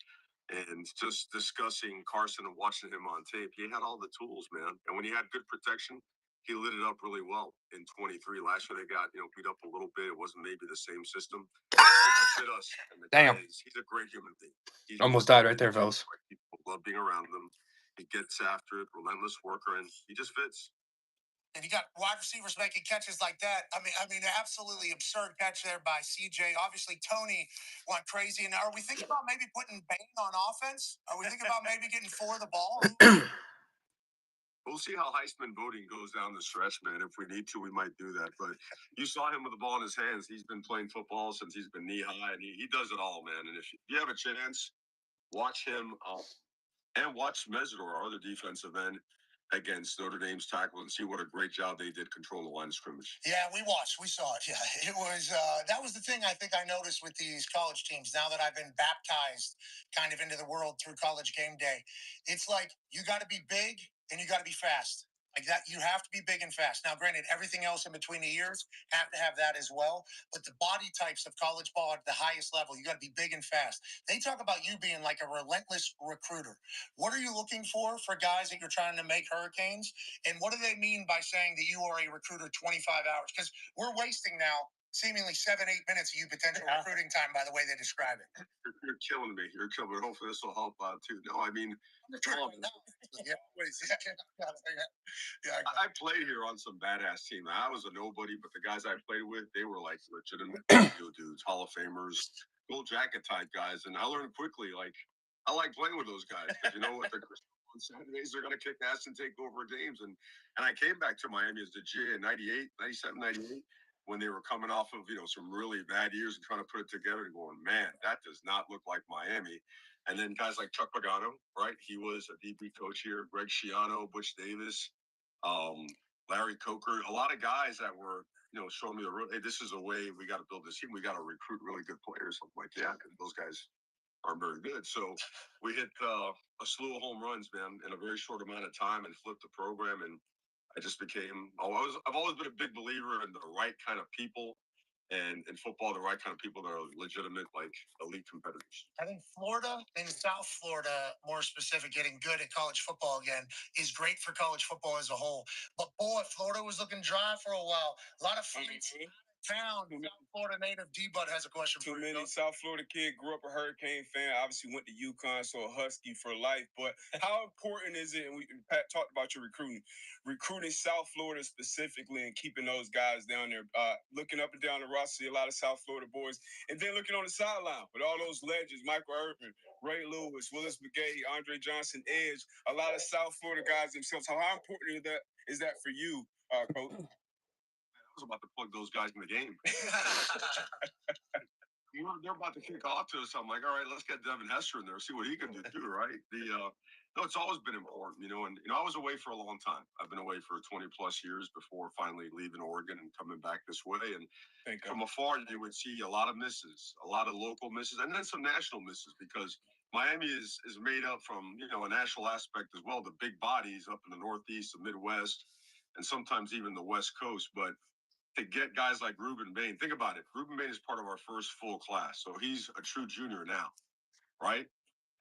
And just discussing Carson and watching him on tape, he had all the tools, man. And when he had good protection, he lit it up really well in 23. Last year they got, beat up a little bit. It wasn't maybe the same system. It fit us. And the Damn. guy he's a great human being. Almost died right there, fellas. People love being around him. He gets after it, relentless worker, and he just fits. And you got wide receivers making catches like that. I mean, absolutely absurd catch there by CJ. Obviously, Tony went crazy. And are we thinking about maybe putting Bain on offense? Are we thinking about maybe getting four of the ball? We'll see how Heisman voting goes down the stretch, man. If we need to, we might do that. But you saw him with the ball in his hands. He's been playing football since he's been knee high, and he does it all, man. And if you have a chance, watch him and watch Mesler, our other defensive end, against Notre Dame's tackle and see what a great job they did controlling the line of scrimmage. Yeah, we watched. We saw it. Yeah, it was. That was the thing I think I noticed with these college teams. Now that I've been baptized kind of into the world through College Game Day, it's like you got to be big and you got to be fast. Like that, you have to be big and fast. Now, granted, everything else in between the ears have to have that as well. But the body types of college ball at the highest level, you got to be big and fast. They talk about you being like a relentless recruiter. What are you looking for guys that you're trying to make Hurricanes? And what do they mean by saying that you are a recruiter 25 hours? Because we're wasting now seemingly 7-8 minutes of you potential recruiting time by the way they describe it. You're killing me. You're killing me. Hopefully this will help out too. No, I mean, yeah, I played here on some badass team. I was a nobody, but the guys I played with, they were like legitimate dudes, Hall of Famers, gold jacket type guys. And I learned quickly, like, I like playing with those guys because you know what? On Saturdays, they're going to kick ass and take over games. And I came back to Miami as the G in 98, 97, 98, when they were coming off of, some really bad years and trying to put it together and going, man, that does not look like Miami. And then guys like Chuck Pagano, right? He was a DB coach here. Greg Schiano, Butch Davis, um, Larry Coker, a lot of guys that were, showing me hey, this is a way we got to build this team. We got to recruit really good players. I'm like, yeah, and those guys aren't very good. So we hit a slew of home runs, man, in a very short amount of time and flipped the program. And I just became, I've always been a big believer in the right kind of people and in football, the right kind of people that are legitimate, like elite competitors. I think Florida and South Florida, more specific, getting good at college football again is great for college football as a whole. But boy, Florida was looking dry for a while. A lot of fights town. South Florida native D-Bud has a question for you. Too many South Florida kid, grew up a Hurricane fan, obviously went to UConn, so a Husky for life. But how important is it, and Pat talked about your recruiting South Florida specifically and keeping those guys down there, looking up and down the roster, see a lot of South Florida boys, and then looking on the sideline with all those legends, Michael Irvin, Ray Lewis, Willis McGahee, Andre Johnson, Edge, a lot of South Florida guys themselves. How important is that for you, Coach? I was about to plug those guys in the game. They're about to kick off to us. I'm like, all right, let's get Devin Hester in there, see what he can do too, right? No, it's always been important, and I was away for a long time. I've been away for 20 plus years before finally leaving Oregon and coming back this way. And from afar, you would see a lot of misses, a lot of local misses, and then some national misses because Miami is made up from, a national aspect as well. The big bodies up in the Northeast, the Midwest, and sometimes even the West Coast. But to get guys like Ruben Bain, think about it. Ruben Bain is part of our first full class. So he's a true junior now, right?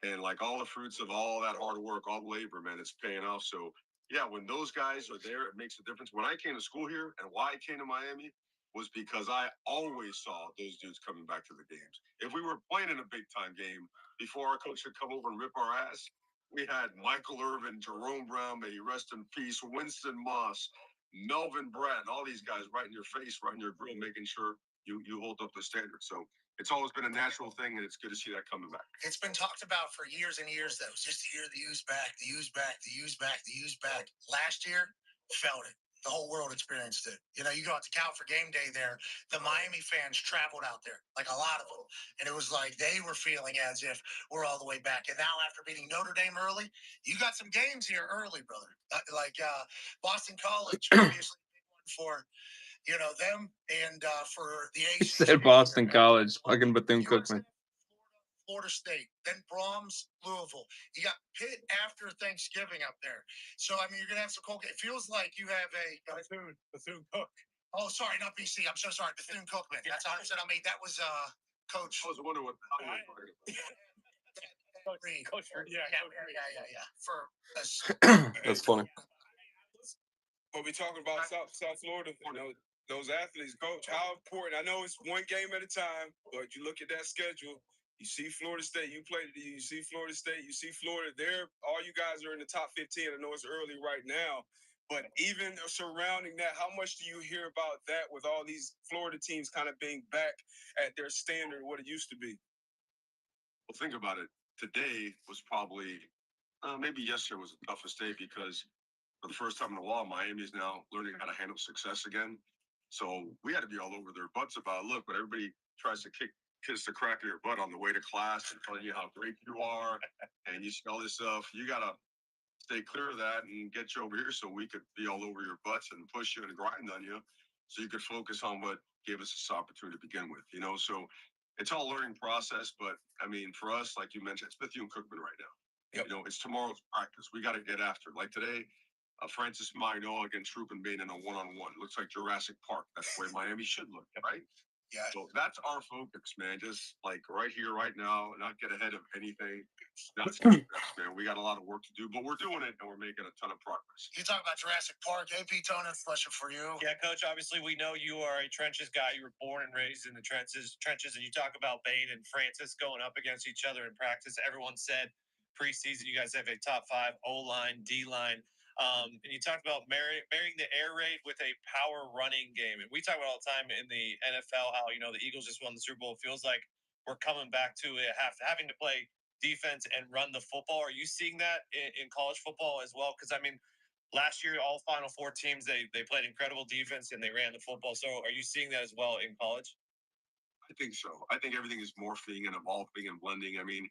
and like all the fruits of all that hard work, all the labor, man, it's paying off. So yeah, when those guys are there, it makes a difference. When I came to school here and why I came to Miami was because I always saw those dudes coming back to the games. If we were playing in a big time game before our coach would come over and rip our ass, we had Michael Irvin, Jerome Brown, may he rest in peace, Winston Moss, Melvin Brett, all these guys right in your face, right in your grill, making sure you hold up the standard. So it's always been a natural thing, and it's good to see that coming back. It's been talked about for years and years, though. It's just the year the use back, the use back, the use back, the use back. Last year, felt it. The whole world experienced it. You know, you go out to Cal for game day there, the Miami fans traveled out there, like a lot of them. And it was like they were feeling as if we're all the way back. And now, after beating Notre Dame early, you got some games here early, brother. Like Boston College, obviously, big one for them and for the He ACC. said Boston College, fucking Bethune USF, Cookman. Florida State, then Brahms, Louisville. You got Pitt after Thanksgiving up there. So I mean, you're gonna have some cold. It feels like you have a Bethune Cook. Oh, sorry, not BC. I'm so sorry, Bethune Cookman. That's how I said. I mean, that was Coach. I was wondering what how you were talking about. Coach Reed. Yeah. For us. That's funny. But we talking about South Florida, those athletes, coach, how important. I know it's one game at a time, but you look at that schedule, you see Florida State, you see Florida State, you see Florida, all you guys are in the top 15. I know it's early right now, but even surrounding that, how much do you hear about that with all these Florida teams kind of being back at their standard, what it used to be? Well, think about it. Today was probably, maybe yesterday was the toughest day because for the first time in a while, Miami is now learning how to handle success again. So we had to be all over their butts about, look, but everybody tries to kiss the crack of your butt on the way to class and telling you how great you are and you see all this stuff. You got to stay clear of that and get you over here so we could be all over your butts and push you and grind on you so you could focus on what gave us this opportunity to begin with, So it's all a learning process. But I mean, for us, like you mentioned, it's Bethune Cookman right now. Yep. It's tomorrow's practice. We got to get after it. Like today, Francis Magno against Ruben Bain in a one-on-one. Looks like Jurassic Park. That's the way Miami should look, right? Yeah. So that's our focus, man. Just like right here, right now, not get ahead of anything. That's the best, man. We got a lot of work to do, but we're doing it and we're making a ton of progress. You talk about Jurassic Park, AP Tona, pleasure for you. Yeah, Coach. Obviously, we know you are a trenches guy. You were born and raised in the trenches, and you talk about Bain and Francis going up against each other in practice. Everyone said preseason you guys have a top 5 O line, D line. And you talked about marrying the air raid with a power running game. And we talk about all the time in the NFL how, the Eagles just won the Super Bowl. It feels like we're coming back to it, having to play defense and run the football. Are you seeing that in college football as well? Because, I mean, last year, all Final Four teams, they played incredible defense and they ran the football. So are you seeing that as well in college? I think so. I think everything is morphing and evolving and blending. I mean,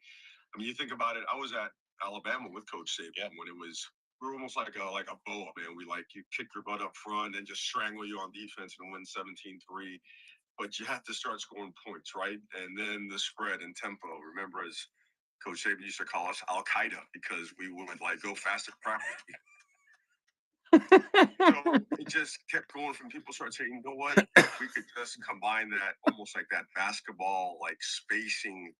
you think about it. I was at Alabama with Coach Saban when it was we were almost like a boa, man. We you kick your butt up front and just strangle you on defense and win 17-3. But you have to start scoring points, right? And then the spread and tempo. Remember, as Coach Saban used to call us Al Qaeda because we would go fast at practice. So we just kept going from people started saying, you know what? We could just combine that almost like that basketball, spacing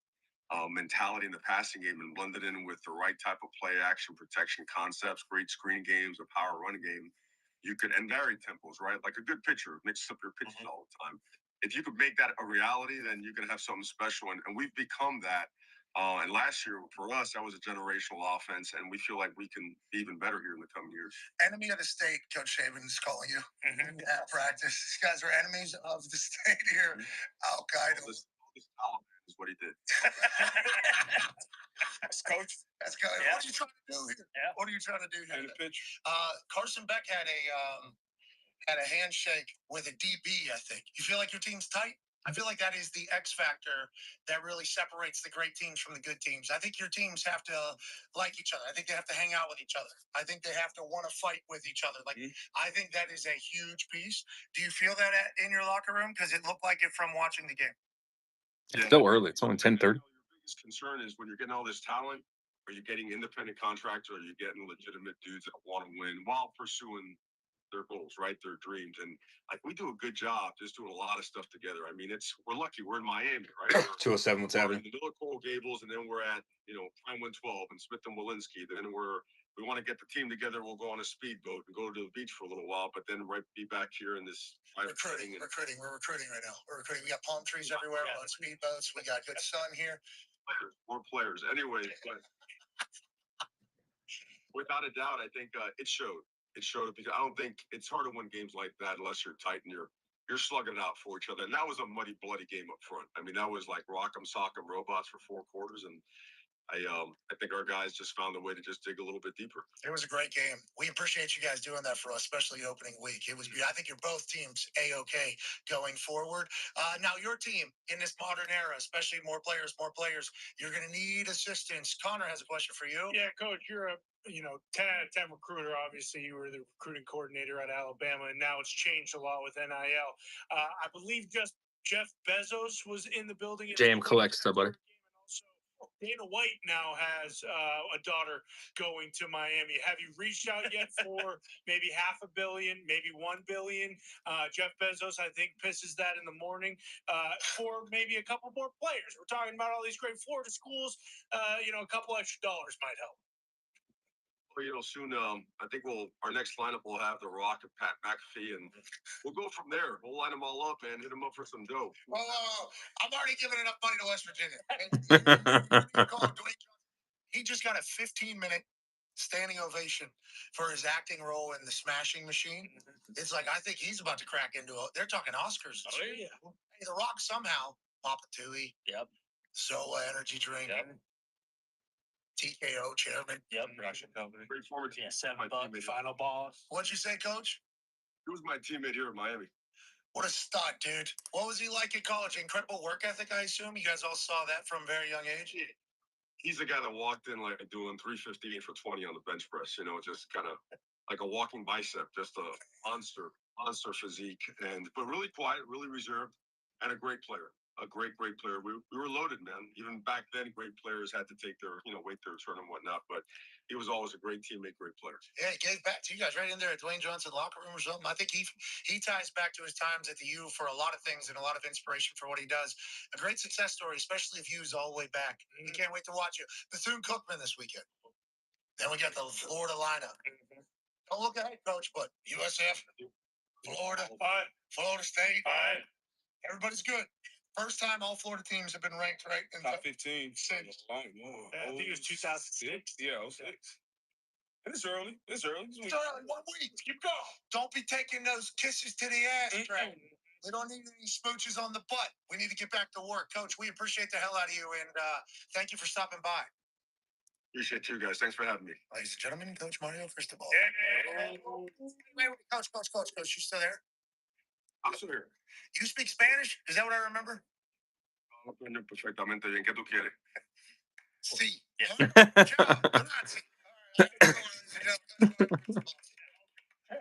mentality in the passing game and blend it in with the right type of play action protection concepts, great screen games, a power run game. You could, and vary tempos, right? Like a good pitcher mixes up your pitches all the time. If you could make that a reality, then you're going to have something special. And we've become that. And last year, for us, that was a generational offense, and we feel like we can be even better here in the coming years. Enemy of the state, Coach Saban is calling you at practice. These guys are enemies of the state here. Al Qaeda. This Taliban is what he did. That's Coach. That's good. Yeah. What are you trying to do here? Yeah. What are you trying to do here? And the pitch. Carson Beck had a handshake with a DB, I think. You feel like your team's tight? I feel like that is the X factor that really separates the great teams from the good teams. I think your teams have to like each other. I think they have to hang out with each other. I think they have to want to fight with each other. I think that is a huge piece. Do you feel that in your locker room? Because it looked like it from watching the game. It's still early. It's only 10:30. Your biggest concern is when you're getting all this talent, are you getting independent contractors, or are you getting legitimate dudes that want to win while pursuing their goals, right? Their dreams. And like we do a good job just doing a lot of stuff together. I mean, we're lucky we're in Miami, right? 207, what's We're happening? in the middle of Coral Gables, and then we're at Prime 112 and Smith and Walensky. Then we want to get the team together. We'll go on a speedboat and go to the beach for a little while, but then be back here in this recruiting. We're recruiting right now. We're recruiting. We got palm trees everywhere. We're on speedboats. We got good sun here. More players. Anyway, but without a doubt, I think it showed. It showed because I don't think it's hard to win games like that unless you're tight and you're slugging it out for each other. And that was a muddy, bloody game up front. I mean, that was like rock'em sock'em robots for 4 quarters, and I think our guys just found a way to just dig a little bit deeper. It was a great game. We appreciate you guys doing that for us, especially opening week. It was. I think you're both teams a-okay going forward. Now your team in this modern era, especially more players, you're going to need assistance. Connor has a question for you. Yeah, coach, you're a 10 out of 10 recruiter. Obviously, you were the recruiting coordinator at Alabama, and now it's changed a lot with NIL. I believe just Jeff Bezos was in the building. JM collects stuff, buddy. Dana White now has a daughter going to Miami. Have you reached out yet for maybe $500 million, maybe $1 billion? Jeff Bezos, I think, pisses that in the morning for maybe a couple more players. We're talking about all these great Florida schools. A couple extra dollars might help. Well, soon, I think our next lineup will have The Rock and Pat McAfee, and we'll go from there. We'll line them all up and hit them up for some dough. I'm already giving enough money to West Virginia. He just got a 15-minute standing ovation for his acting role in The Smashing Machine. It's like, I think he's about to crack into they're talking Oscars. Oh, yeah. Hey, The Rock somehow, Papa Tui. Yep. Zola energy drink. Yep. TKO chairman. Yep. Production company. Great former Yeah, $7 final boss. What'd you say, Coach? He was my teammate here in Miami. What a stud, dude. What was he like at college? Incredible work ethic, I assume. You guys all saw that from a very young age. He's the guy that walked in like doing 315 for 20 on the bench press, just kind of like a walking bicep, just a monster physique, but really quiet, really reserved, and a great player. A great player. We were loaded, man. Even back then, great players had to take their, wait their turn and whatnot. But he was always a great teammate, great player. Yeah, he gave back to you guys right in there at Dwayne Johnson locker room or something. I think he ties back to his times at the U for a lot of things and a lot of inspiration for what he does. A great success story, especially if U's all the way back. We can't wait to watch you. Bethune-Cookman this weekend. Then we got the Florida lineup. Don't look ahead, Coach, but USF, Florida, Florida State. Everybody's good. First time all Florida teams have been ranked right in top 15. Since. I think it was 2006. Yeah, 06. It's early. It's early. It's early. 1 week. Keep going. Don't be taking those kisses to the ass track. We don't need any smooches on the butt. We need to get back to work. Coach, we appreciate the hell out of you, and thank you for stopping by. Appreciate you guys. Thanks for having me. Ladies and gentlemen, Coach Mario Cristobal. Yeah. Wait, Coach, you still there? I'm still here. You speak Spanish? Is that what I remember? Aprendo perfectamente bien. ¿Qué tú quieres? Sí. Yeah. Ciao. Grazie.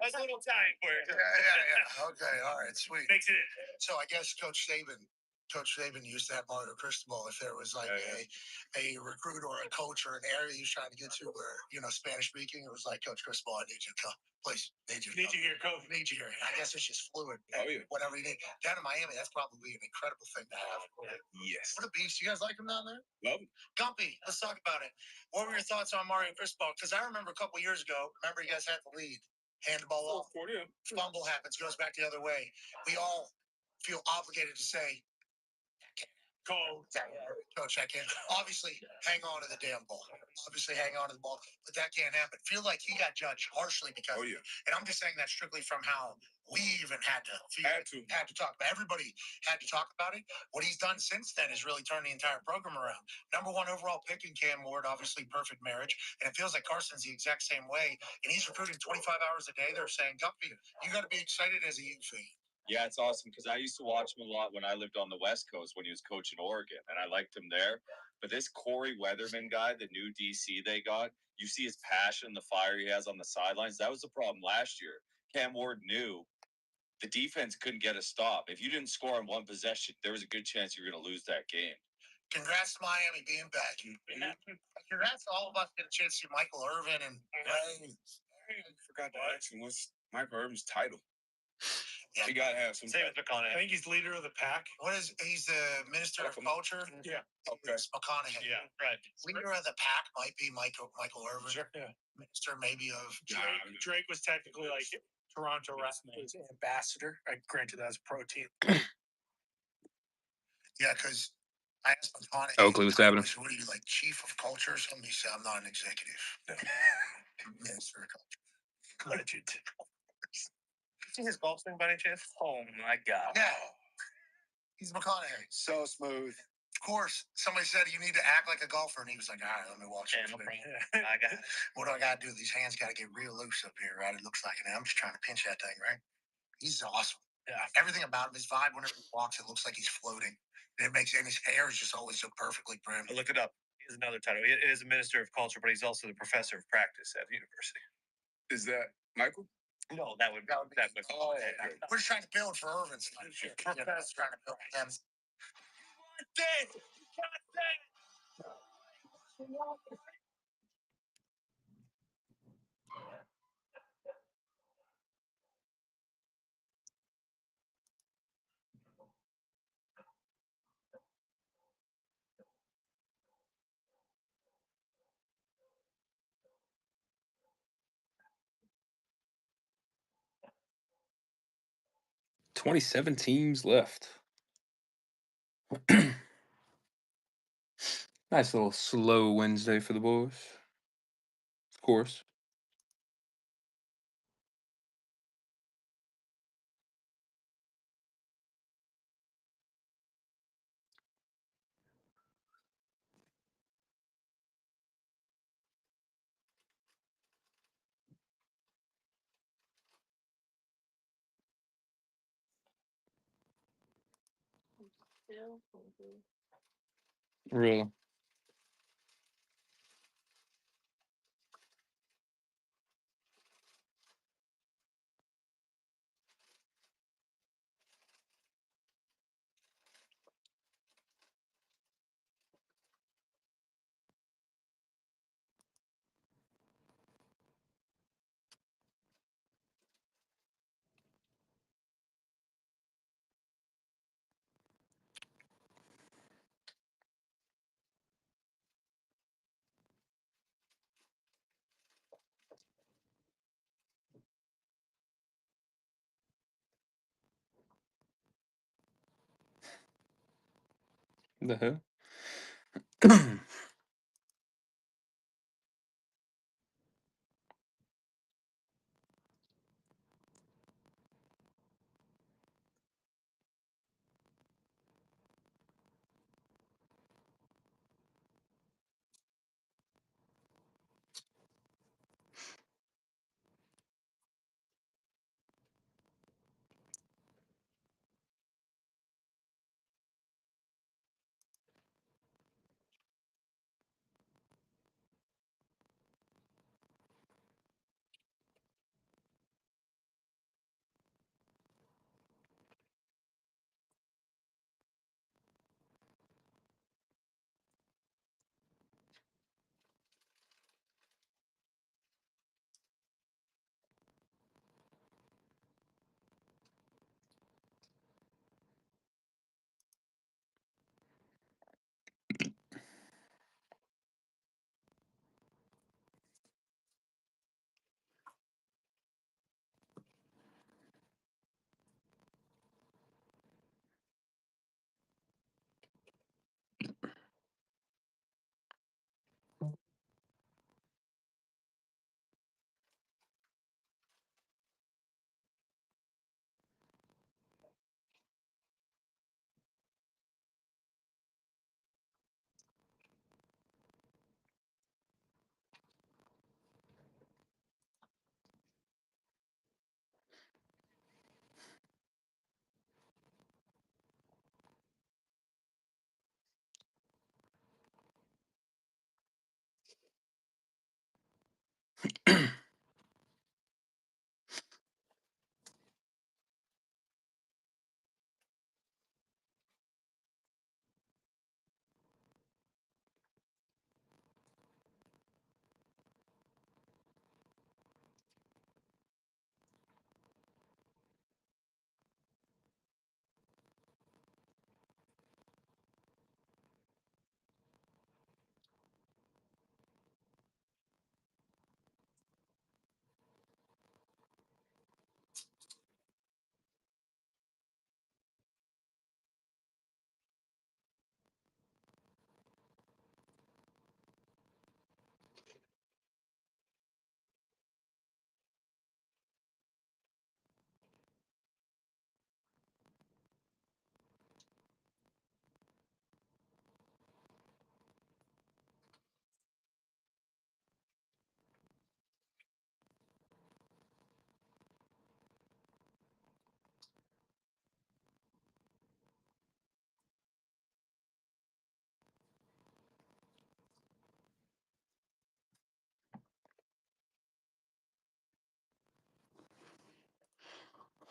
That's a little time for it. Yeah. Okay, all right, sweet. Makes it. So I guess Coach Saban used to have Mario Cristobal if there was like a recruit or a coach or an area he was trying to get to where, Spanish speaking, it was like, Coach Cristobal, I need you to come. Please, need you here, Coach. Need you here. I guess it's just fluid. Oh, yeah. Whatever you need. Down in Miami, that's probably an incredible thing to have. Yes. What a beast. You guys like him down there? Love him. Gumpy, let's talk about it. What were your thoughts on Mario Cristobal? Because I remember a couple years ago, you guys had the lead. Hand the ball off. Fumble happens, goes back the other way. We all feel obligated to say, Coach, I can't. Obviously, hang on to the damn ball. But that can't happen. Feel like he got judged harshly because. Oh, yeah. And I'm just saying that strictly from how we even had to talk about. Everybody had to talk about it. What he's done since then is really turned the entire program around. Number 1 overall pick in Cam Ward, obviously perfect marriage. And it feels like Carson's the exact same way. And he's recruiting 25 hours a day. They're saying, Gumpy, you got to be excited as a U fan. Yeah, it's awesome because I used to watch him a lot when I lived on the West Coast when he was coaching Oregon, and I liked him there. But this Corey Weatherman guy, the new DC they got, you see his passion, the fire he has on the sidelines. That was the problem last year. Cam Ward knew the defense couldn't get a stop. If you didn't score on one possession, there was a good chance you were going to lose that game. Congrats to Miami being back. Congrats to all of us getting a chance to see Michael Irvin and Ray. I forgot to ask him, what's Michael Irvin's title. Yeah. You gotta have some. Same with I McConaughey. think he's leader of the pack. He's the minister of culture? Yeah. Okay. It's McConaughey. Yeah, right. Leader of the pack might be Michael Irvin. Sure. Yeah. Minister maybe of Drake was technically like Toronto Raptors ambassador. I granted that's pro team. Yeah, because I asked McConaughey. Oakley, what's happening? What are you, like, chief of culture or something? He said, I'm not an executive. Minister of culture. Legend. See his golf swing by any chance? Oh my god. Yeah. He's McConaughey. So smooth. Of course, somebody said you need to act like a golfer, and he was like, all right, let me watch Yeah, it. no problem. I got it. What do I got to do? These hands got to get real loose up here, right? It looks like it. I'm just trying to pinch that thing, right? He's awesome. Yeah. Everything about him, his vibe, whenever he walks, it looks like he's floating. And his hair is just always so perfectly I trimmed. looked it up. He has another title. He is a minister of culture, but he's also the professor of practice at the university. Is that Michael? No, that would be. Oh, yeah. We're just trying to build for Irvin. Trying to build for them. $27 teams left. Nice little slow Wednesday for the boys. Of course. Really. The hell?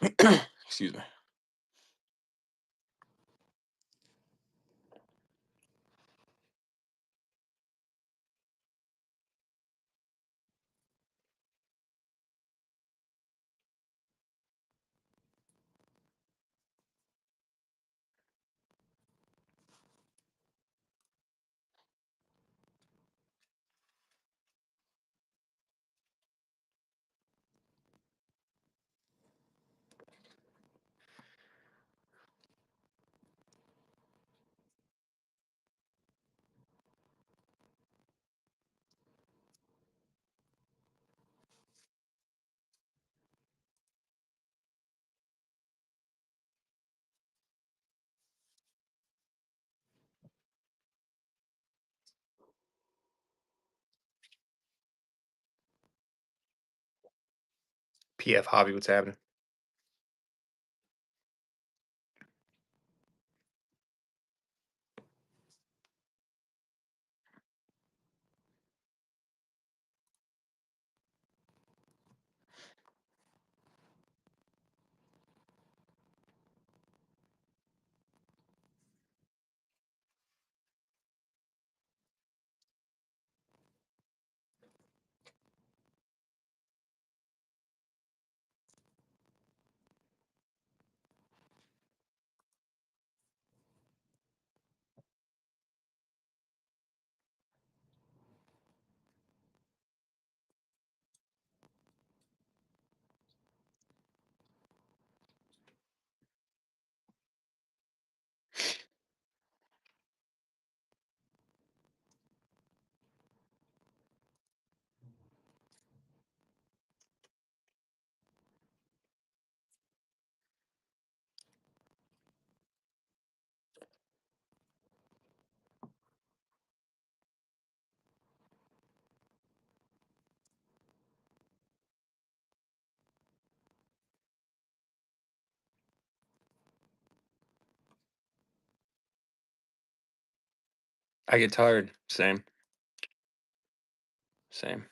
Excuse me. PF Hobby, what's happening? I get tired. Same. Same.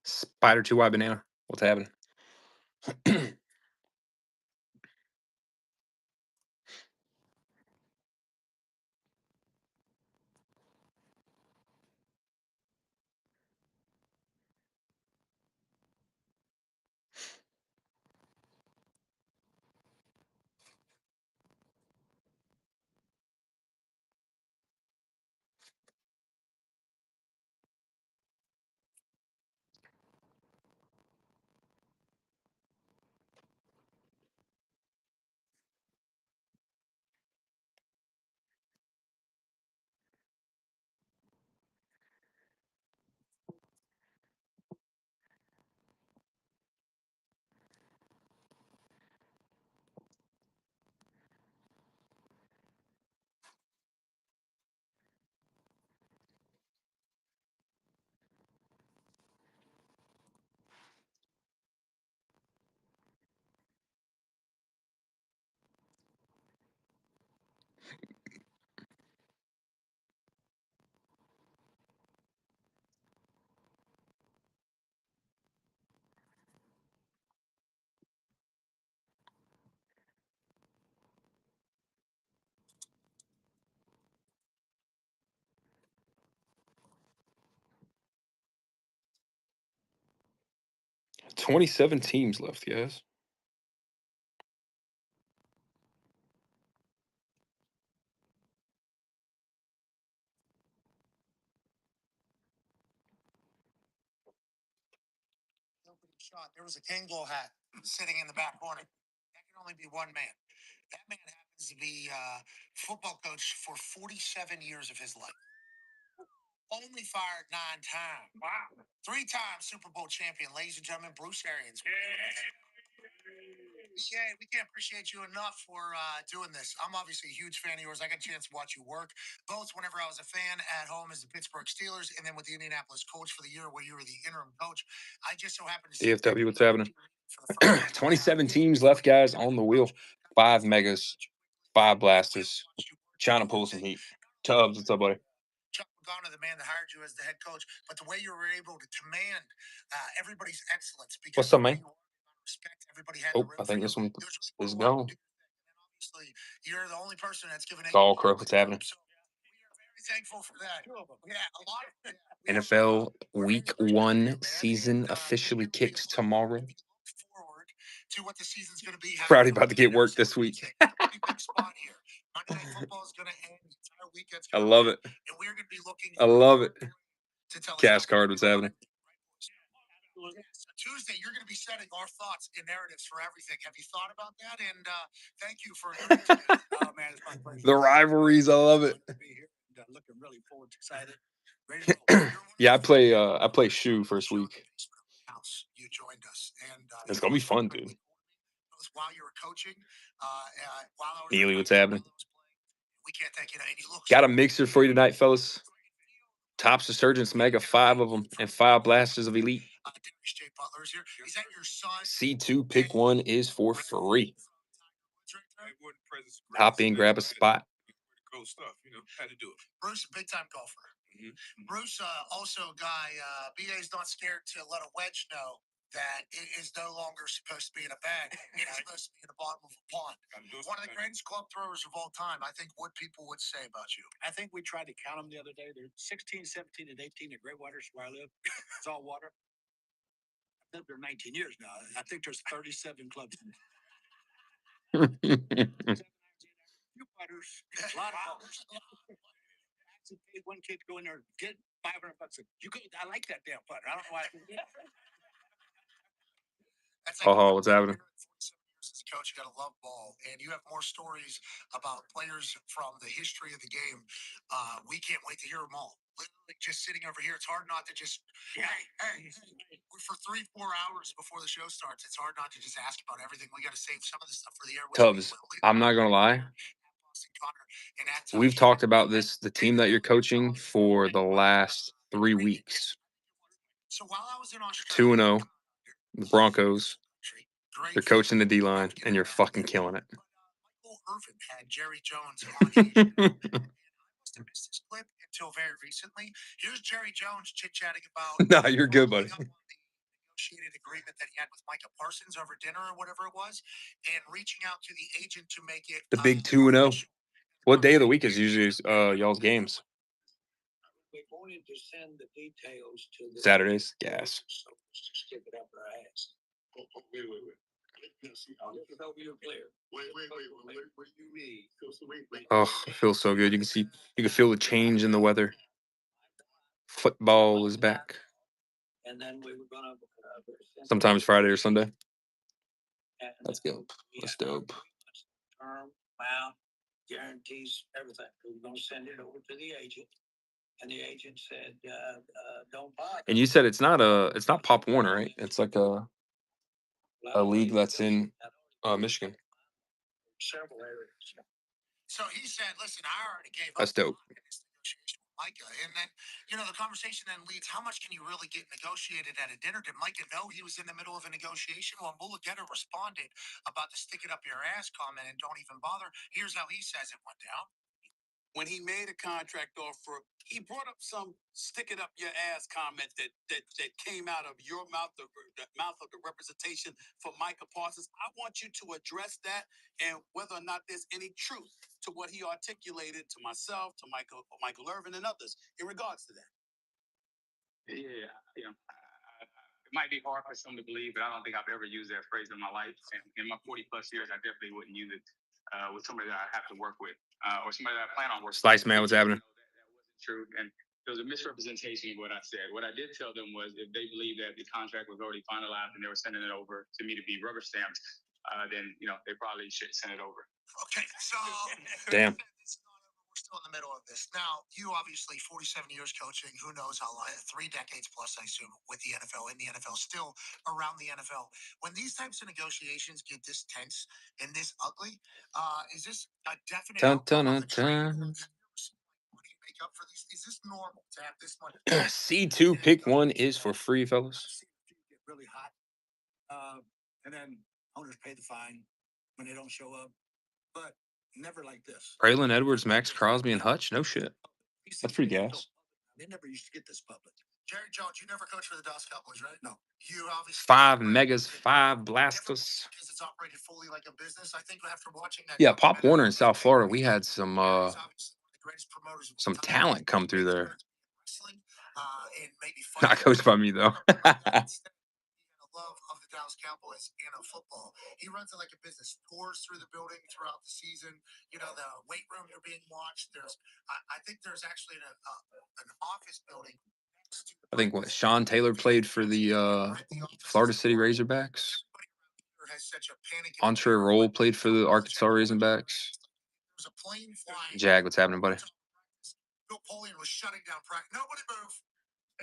Spider 2 White Banana, what's happening? 27 teams left, guys. shot. There was a king glow hat sitting in the back corner. That can only be one man. That man happens to be football coach for 47 years of his life. Only fired 9 times. Wow. 3 times Super Bowl champion, ladies and gentlemen, Bruce Arians. Yeah, we can't appreciate you enough for doing this. I'm obviously a huge fan of yours. I got a chance to watch you work, both whenever I was a fan at home as the Pittsburgh Steelers and then with the Indianapolis Colts for the year where you were the interim coach. I just so happened to see AFW, what's happening? 27 teams left, guys, on the wheel. 5 megas, 5 blasters. Trying to pull some heat. Tubbs, what's up, buddy? Chuck Pagano, the man that hired you as the head coach, but the way you were able to command everybody's excellence because What's up, man? respect everybody had. Oh, I think this one is And gone. then obviously, you're the only person that's given. It's all crow. What's happening? So we are very thankful for that. Yeah, a lot of NFL Week 1 season officially kicks tomorrow. forward to what the season's going to be. Friday about to get work this week. Pretty big spot here. Monday Night Football is going to end. The entire weekend's I gonna love end, it. and we're going to be looking. I love it. To tell us Cash how- card, what's happening? So Tuesday, you're going to be setting our thoughts and narratives for everything. Have you thought about that? And thank you for. Oh man, it's my pleasure. The rivalries, I love it. To be here. Looking really forward, excited. Ready to go. Yeah, I play shoe first week. House, you joined us, and It's gonna be fun, dude. While you were coaching, while I was Neely, what's happening? we can't thank you. And you look Got a mixer for you tonight, fellas. Topps Resurgence Mega, 5 of them, and 5 blasters of Elite. J. Butler's here. Is that your son? C2 pick 1 is for free. Hop in, grab a spot. Cool stuff, had to do it. Bruce, a big time golfer. Bruce, also a guy. BA's not scared to let a wedge know that it is no longer supposed to be in a bag. It is supposed to be in the bottom of a pond. One of the greatest club throwers of all time. I think what people would say about you. I think we tried to count them the other day. They're 16, 17, and 18 at Great Waters where I live. It's all water. I've lived there 19 years now. I think there's 37 clubs. Few putters, a lot of putters. I actually paid one kid to go in there and get $500. You go, I like that damn putter. I don't know why. That's What's happening? 47 years as a coach, you got to love ball, and you have more stories about players from the history of the game. We can't wait to hear them all. Literally, just sitting over here, it's hard not to just hey. For 3-4 hours before the show starts, it's hard not to just ask about everything. We got to save some of the stuff for the air. Tubbs, I'm not gonna lie. We've talked about this, the team that you're coaching, for the last 3 weeks. So while I was in Australia, 2-0, the Broncos. You're coaching the D-line, and you're fucking killing it. Michael Irvin had Jerry Jones on Asian. I must have missed this clip until very recently. Here's Jerry Jones chit-chatting about. Nah, you're good, buddy. The negotiated agreement that he had with Micah Parsons over dinner or whatever it was, and reaching out to the agent to make it The big 2-0. What day of the week is usually y'all's games? We wanted to send the details to the Saturdays, gas. So stick it up our ass. Wait. Help you clear. Wait. What do you mean? Wait. Oh, it feels so good. You can feel the change in the weather. Football is back. And then we were gonna Sometimes Friday or Sunday. That's dope. That's dope. Term, amount, guarantees, everything. We were gonna send it over to the agent. And the agent said, don't buy. And you said it's not Pop Warner, right? It's like a league that's in Michigan. Several areas. So he said, listen, I already gave up. That's dope. Micah. And then, the conversation then leads, how much can you really get negotiated at a dinner? Did Micah know he was in the middle of a negotiation? Well, Mulugeta responded about the stick it up your ass comment and don't even bother. Here's how he says it went down. When he made a contract offer, he brought up some stick it up your ass comment that came out of your mouth, the mouth of the representation for Micah Parsons. I want you to address that and whether or not there's any truth to what he articulated to myself, to Michael Irvin and others in regards to that. Yeah, it might be hard for some to believe, but I don't think I've ever used that phrase in my life. And in my 40 plus years, I definitely wouldn't use it with somebody that I have to work with or somebody that I plan on working with. Slice, man, what's happening? That wasn't true. And there was a misrepresentation of what I said. What I did tell them was if they believed that the contract was already finalized and they were sending it over to me to be rubber stamped, then they probably should send it over. Okay, so Damn. it's not over. We're still in the middle of this. Now, you obviously 47 years coaching, who knows how long, 3 decades plus, I assume, with the NFL, in the NFL, still around the NFL. When these types of negotiations get this tense and this ugly, is this a definite Dun, outcome dun, of the trade? dun, What do you make up for these? Is this normal to have this much? dun. C2 pick 1 is for free, I've fellas. seen a few get really hot, and then owners pay the fine when they don't show up, but never like this. Braylon Edwards, Max Crosby, and Hutch. No shit. That's pretty gas. They never used to get this public. Jerry Jones, you never coached for the Dallas Cowboys, right? No. You obviously 5 megas, 5 blasters. because it's operated fully like a business. I think after watching that, Yeah, Pop Warner in South Florida. We had some Jerry's obviously one of the greatest promoters of all time. talent come through there. Wrestling, and maybe Not coached by me though. a love of the Dallas Cowboys and of football. He runs it like a business. Tours through the building throughout the season. You know, the weight room you're being watched. I think there's actually an office building. I think what Sean Taylor played for the Florida City Razorbacks. Has such a panic. Entre Roll played for the Arkansas Razorbacks. There's a plane flying. Jag, what's happening, buddy? Bill Polian was shutting down practice. Nobody move.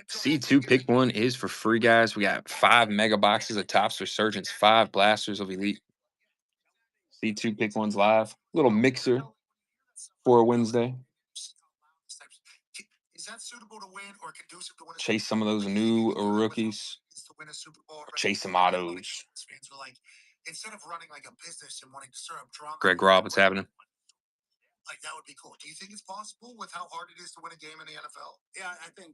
C2 pick 1 is for free, guys. We got 5 mega boxes of Topps Resurgence, 5 blasters of Elite. C2 pick 1's live. Little mixer for a Wednesday. Is that suitable to win or conducive to win? Chase some of those new rookies. To win a Super Bowl. Or chase some autos. Fans are like, instead of running like a business and wanting to stir up drama. Greg Robb, what's happening? Like that would be cool. Do you think it's possible with how hard it is to win a game in the NFL? Yeah, I think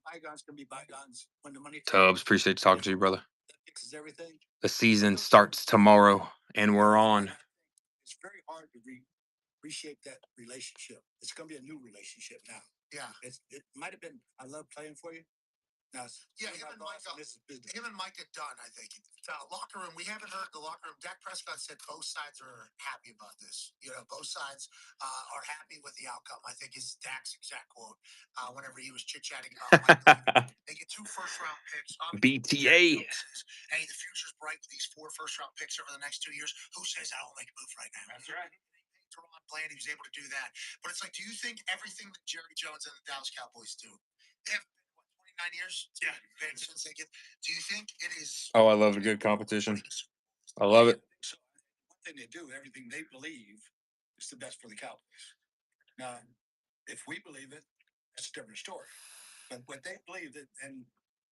bygones can be bygones when the money. Tubbs, appreciate talking to you, brother. That fixes everything. The season starts tomorrow, and we're on. It's very hard to reshape that relationship. It's going to be a new relationship now. Yeah, it might have been. I love playing for you. Now, yeah, him and Mike are done. I think locker room. We haven't heard the locker room. Dak Prescott said both sides are happy about this. You know, both sides are happy with the outcome. I think is Dak's exact quote. Whenever he was chit chatting, they get 2 first-round picks. BTA. Hey, the future's bright with these 4 first-round picks over the next 2 years. Who says I don't make a move right now? That's right. Plan, he was able to do that. But it's like, do you think everything that Jerry Jones and the Dallas Cowboys do? They have 29 years. Yeah. Do you think it is? Oh, I love a good competition. I love it. So one thing they do, everything they believe is the best for the Cowboys. Now, if we believe it, that's a different story. But what they believe that, and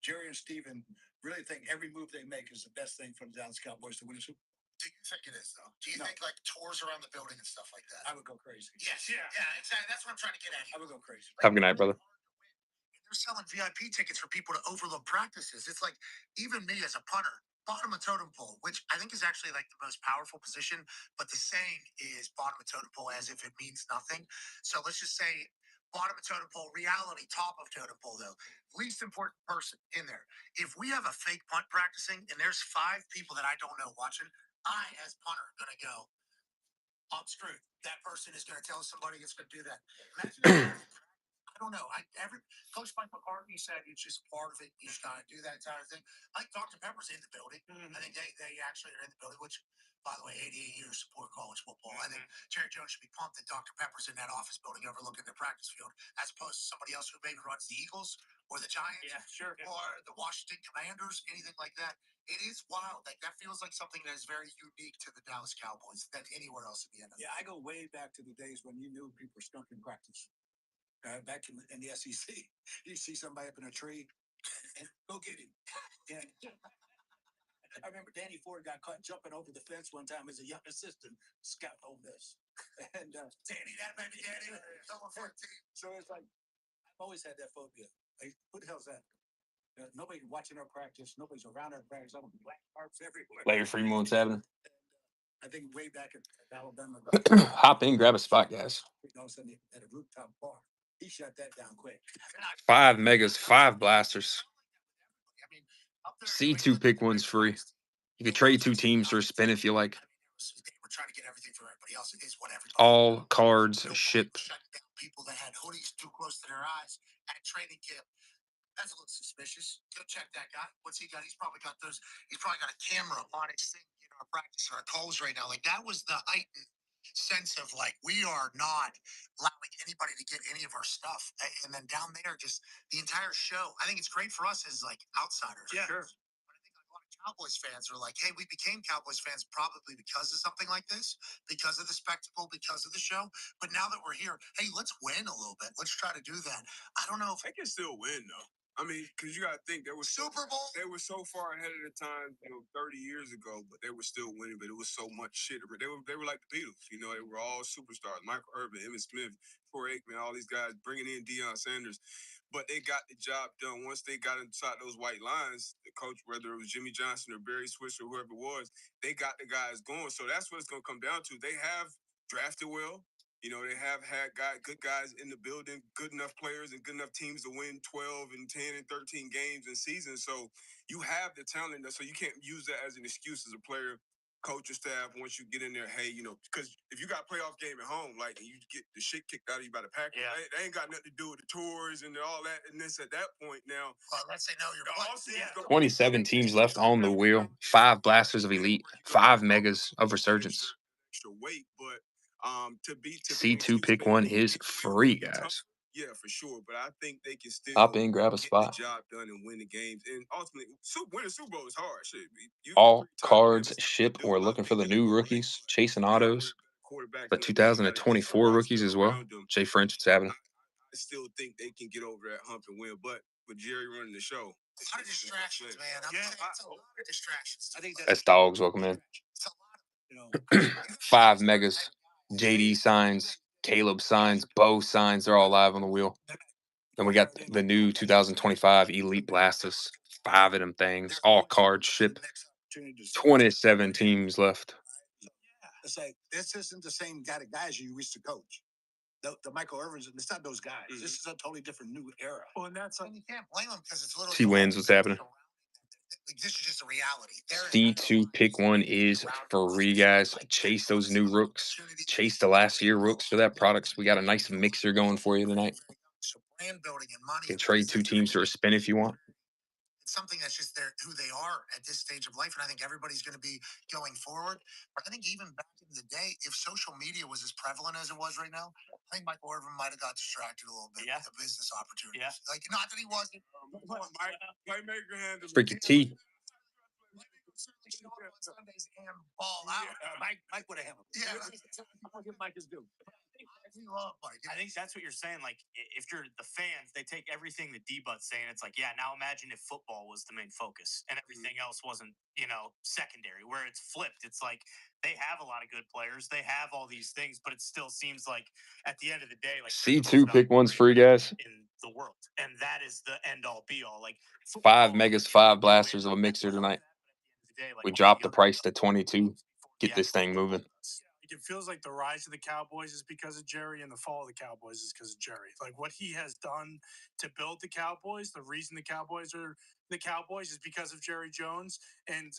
Jerry and Steven really think every move they make is the best thing for the Dallas Cowboys to win a Super Bowl. Do you think it is though? Do you think like tours around the building and stuff like that? I would go crazy. Yes. Yeah. Exactly. That's what I'm trying to get at. I would go crazy. Have a good night, brother. They're selling VIP tickets for people to overlook practices. It's like even me as a punter, bottom of totem pole, which I think is actually like the most powerful position. But the saying is bottom of totem pole as if it means nothing. So let's just say bottom of totem pole, reality top of totem pole though. Least important person in there. If we have a fake punt practicing and there's 5 people that I don't know watching, I, as punter, gonna go, I'm screwed. That person is gonna tell somebody it's gonna do that. Imagine I don't know. Coach Mike McCartney said it's just part of it. You just gotta do that entire thing. Like Dr. Pepper's in the building. I think they actually are in the building, which, by the way, 88 years support college football. I think Jerry Jones should be pumped that Dr. Pepper's in that office building overlooking the practice field, as opposed to somebody else who maybe runs the Eagles or the Giants, or the Washington Commanders, anything like that. It is wild. Like that feels like something that is very unique to the Dallas Cowboys than anywhere else in the NFL. Yeah, I go way back to the days when you knew people were stunk in practice. Back in the SEC, you see somebody up in a tree, and go get him. And I remember Danny Ford got caught jumping over the fence one time as a young assistant scout on this. And Danny, that baby Danny, number 14. So it's like I've always had that phobia. Like, who the hell's that? Nobody watching our practice. Nobody's around our practice. I'm black marks everywhere. Larry Freeman, what's happening? I think way back at Alabama. Hop in, grab a spot, guys. All of a sudden, at a rooftop bar. He shut that down quick. 5 megas, 5 blasters. C2 pick 1's free. You could trade 2 teams for a spin if you like. We're trying to get everything for everybody else is what everybody. All cards shipped. Shutting down people that had hoodies too close to their eyes at training camp. That's a little suspicious. Go check that guy. What's he got? He's probably got those. He's probably got a camera on his thing in our practice or our calls right now. Like that was the heightened sense of like we are not allowing anybody to get any of our stuff. And then down there, just the entire show. I think it's great for us as like outsiders. Yeah. Sure. But I think like a lot of Cowboys fans are like, hey, we became Cowboys fans probably because of something like this, because of the spectacle, because of the show. But now that we're here, hey, let's win a little bit. Let's try to do that. I don't know if They can still win though. I mean, because you got to think they were Super Bowl. They were so far ahead of the time, 30 years ago, but they were still winning. But it was so much shit. They were like the Beatles. They were all superstars. Michael Irvin, Emmitt Smith, Troy Aikman, all these guys bringing in Deion Sanders. But they got the job done. Once they got inside those white lines, the coach, whether it was Jimmy Johnson or Barry Switzer or whoever it was, they got the guys going. So that's what it's going to come down to. They have drafted well. They have had good guys in the building, good enough players and good enough teams to win 12 and 10 and 13 games in season. So you have the talent. So you can't use that as an excuse as a player, coach, or staff once you get in there. Hey, because if you got a playoff game at home, like, and you get the shit kicked out of you by the Packers, they ain't got nothing to do with the tours and all that. And this at that point now. Let's say no, you're playing. 27 teams left on the wheel. 5 blasters of elite. 5 megas of resurgence. Extra weight, but C2 pick one is free, guys. Yeah, for sure. But I think they can still Hop in, grab a get spot. the job done and win the games. And ultimately, winning Super Bowl is hard. Shit. All cards shipped. We're looking for the new rookies, chasing autos, but 2024 rookies as well. Jay French, what's happening? I still think they can get over that hump and win. But with Jerry running the show, a lot of distractions, man. It's a lot of distractions. I think that's dogs. Welcome in. It's a lot of, 5 megas. JD signs, Caleb signs, Bo signs. They're all live on the wheel. Then we got the new 2025 Elite Blasters. 5 of them things. All cards shipped. 27 teams left. It's like this isn't the same guys you used to coach. The Michael Irvins, it's not those guys. This is a totally different new era. Well, and that's you can't blame them because it's literally He wins. What's happening? like, this is just a reality. C2 pick one is free, guys. Chase those new rooks. Chase the last year rooks for that products. We got a nice mixer going for you tonight. So brand building and money. You can trade 2 teams for a spin if you want. It's something that's just who they are at this stage of life, and I think everybody's going to be going forward. But I think even back in the day, if social media was as prevalent as it was right now, I think Michael Irvin might have got distracted a little bit with the business opportunities. Yeah. Like, not that he wasn't. Playmaker handle. Freaking T. Certainly show up on Sundays and ball out. Mike would have handled it. Yeah, what Mike is doing. We love Mike. I think that's what you're saying. Like, if you're the fans, they take everything that D-But's saying. It's like, yeah, now imagine if football was the main focus and everything else wasn't, secondary, where it's flipped. It's like they have a lot of good players. They have all these things, but it still seems like at the end of the day, like C2 pick one's free, guys. in the world. And that is the end all be all. Like 5 megas, 5 blasters of a mixer tonight. We dropped the price to 22. Get this thing moving. It feels like the rise of the Cowboys is because of Jerry and the fall of the Cowboys is because of Jerry. Like what he has done to build the Cowboys, the reason the Cowboys are the Cowboys is because of Jerry Jones. And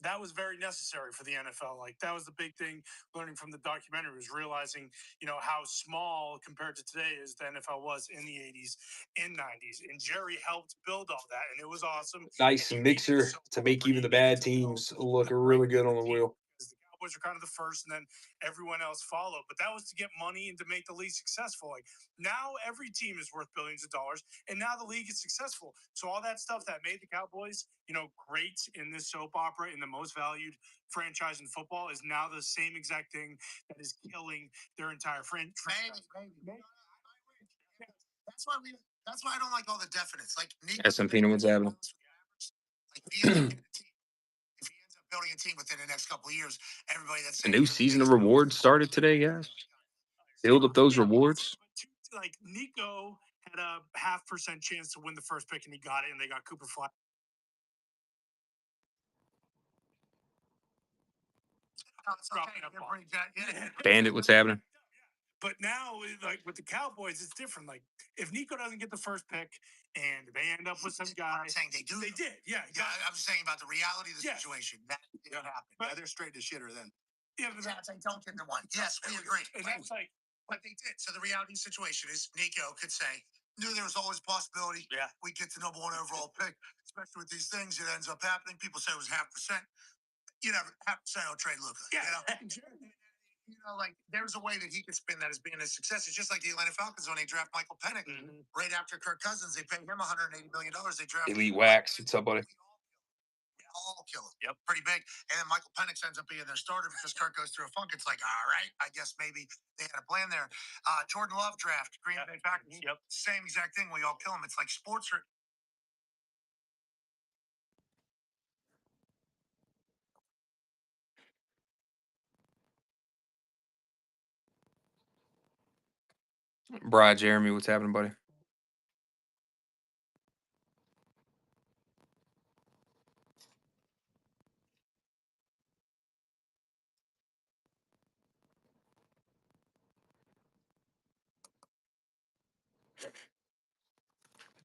that was very necessary for the NFL. Like that was the big thing learning from the documentary was realizing, how small compared to today as the NFL was in the 80s and 90s. And Jerry helped build all that. And it was awesome. Nice mixer to make even the bad teams look really good on the wheel. The Cowboys are kind of the first, and then everyone else followed. But that was to get money and to make the league successful. Like now, every team is worth billions of dollars, and now the league is successful. So all that stuff that made the Cowboys, great in this soap opera, in the most valued franchise in football, is now the same exact thing that is killing their entire franchise. Maybe. That's why I don't like all the definites. Like S&P what's happening. Like if he ends up building a team within the next couple of years, everybody that's A new season of rewards started today, guys. Build up those rewards. Like Nico had a 0.5% chance to win the first pick, and he got it, and they got Cooper Fly. Bandit, what's happening? But now, like with the Cowboys, it's different. Like if Nico doesn't get the first pick and they end up with some guy, I'm saying they do. They did, yeah. I'm just saying about the reality of the situation. That didn't happen. But they're straight to shitter then. Yeah, but that's a token to one. Yes, we agree. And that's like, But they did. So the reality situation is Nico could say, knew there was always a possibility. Yeah. We get the number one overall pick, especially with these things. It ends up happening. People say it was 0.5%. You know, 0.5% will trade Luca. yeah, Like there's a way that he could spin that as being a success. It's just like the Atlanta Falcons when they draft Michael Penix right after Kirk Cousins. They pay him $180 million. They draft Elite Wax. What's up, buddy? all kill him. Yep. Pretty big. And then Michael Penix ends up being their starter because Kirk goes through a funk. It's like, all right, I guess maybe they had a plan there. Jordan Love draft, Green Bay Packers. Yep. Same exact thing. We all kill him. It's like sports are. Brad, Jeremy, what's happening, buddy?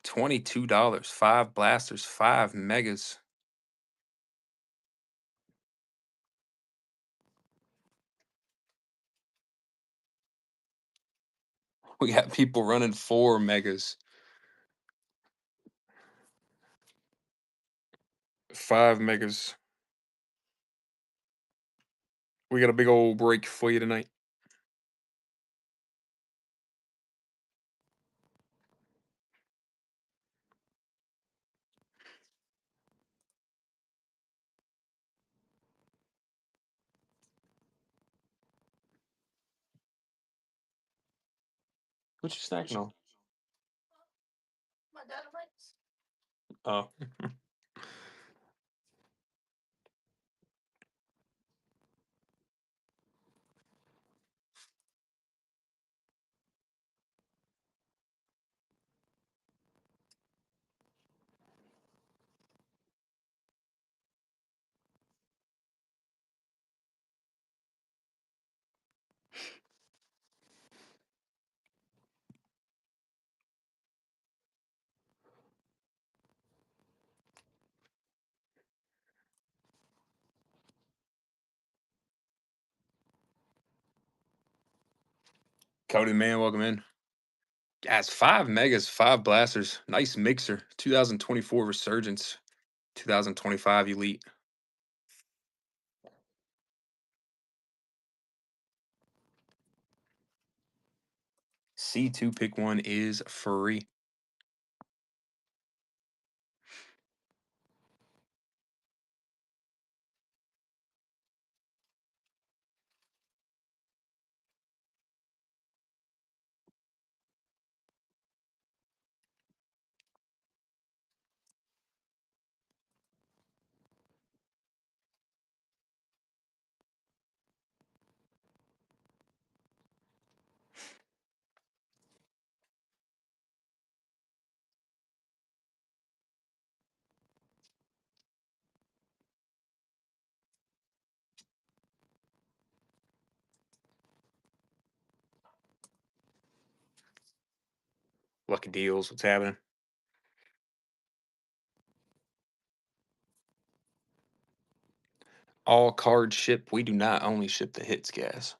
$22, 5 blasters, 5 megas. We got people running 4 megas. 5 megas. We got a big old break for you tonight. What you snacking on? My dynamites. Oh. Cody, man, welcome in. Guys, 5 megas, 5 blasters. Nice mixer. 2024 Resurgence. 2025 Elite. C2 pick 1 is free. Lucky deals. What's happening? All cards ship. We do not only ship the hits, guys.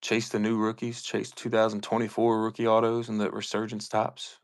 Chase the new rookies. Chase 2024 rookie autos and the Resurgence tops.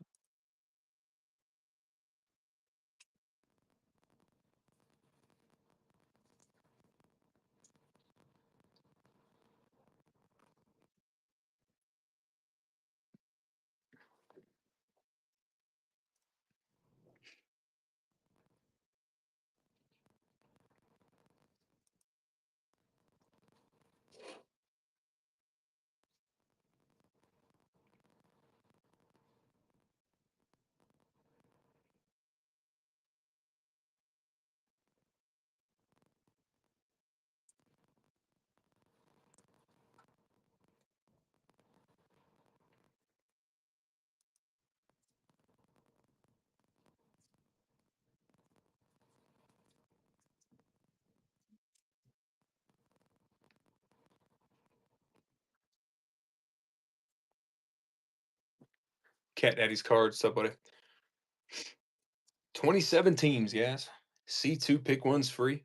Cat Daddy's cards. What's up, buddy? 27 teams, guys. C2 pick one's free.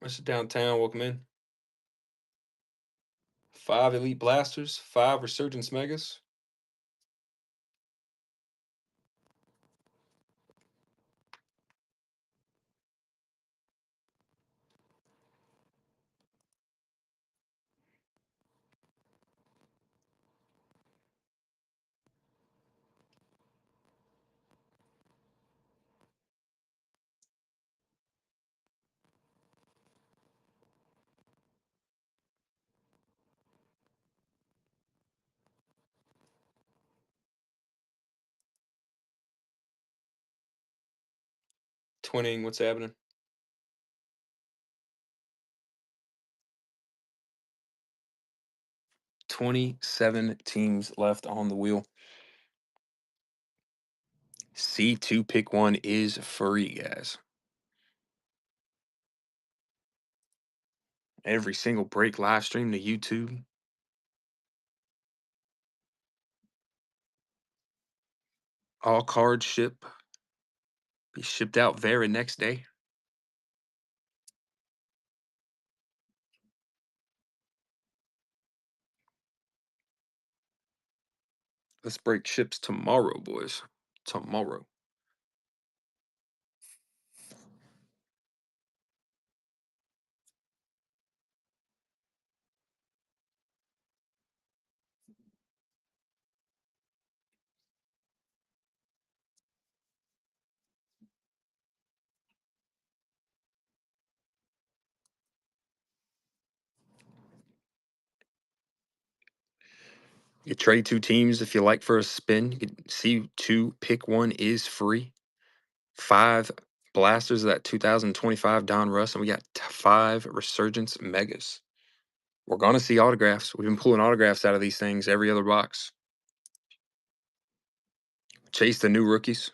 Mr. Downtown, welcome in. 5 Elite Blasters, 5 Resurgence Megas. Twinning, what's happening? $27 teams left on the wheel. C2 pick one is free, guys. Every single break live stream to YouTube. All cards ship. Be shipped out very next day. Let's break ships tomorrow, boys. Tomorrow. You trade 2 teams if you like for a spin. You can see 2 pick one is free. 5 blasters of that 2025 Don Russ, and we got 5 Resurgence Megas. We're gonna see autographs. We've been pulling autographs out of these things every other box. Chase the new rookies.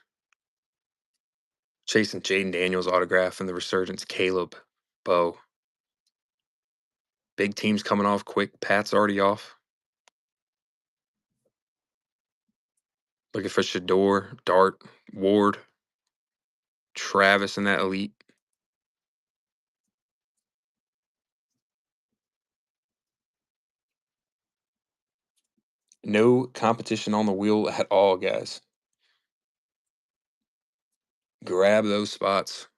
Chasing Jaden Daniels autograph and the Resurgence. Caleb, Bo. Big teams coming off quick. Pat's already off. Looking for Shador, Dart, Ward, Travis in that elite. No competition on the wheel at all, guys. Grab those spots.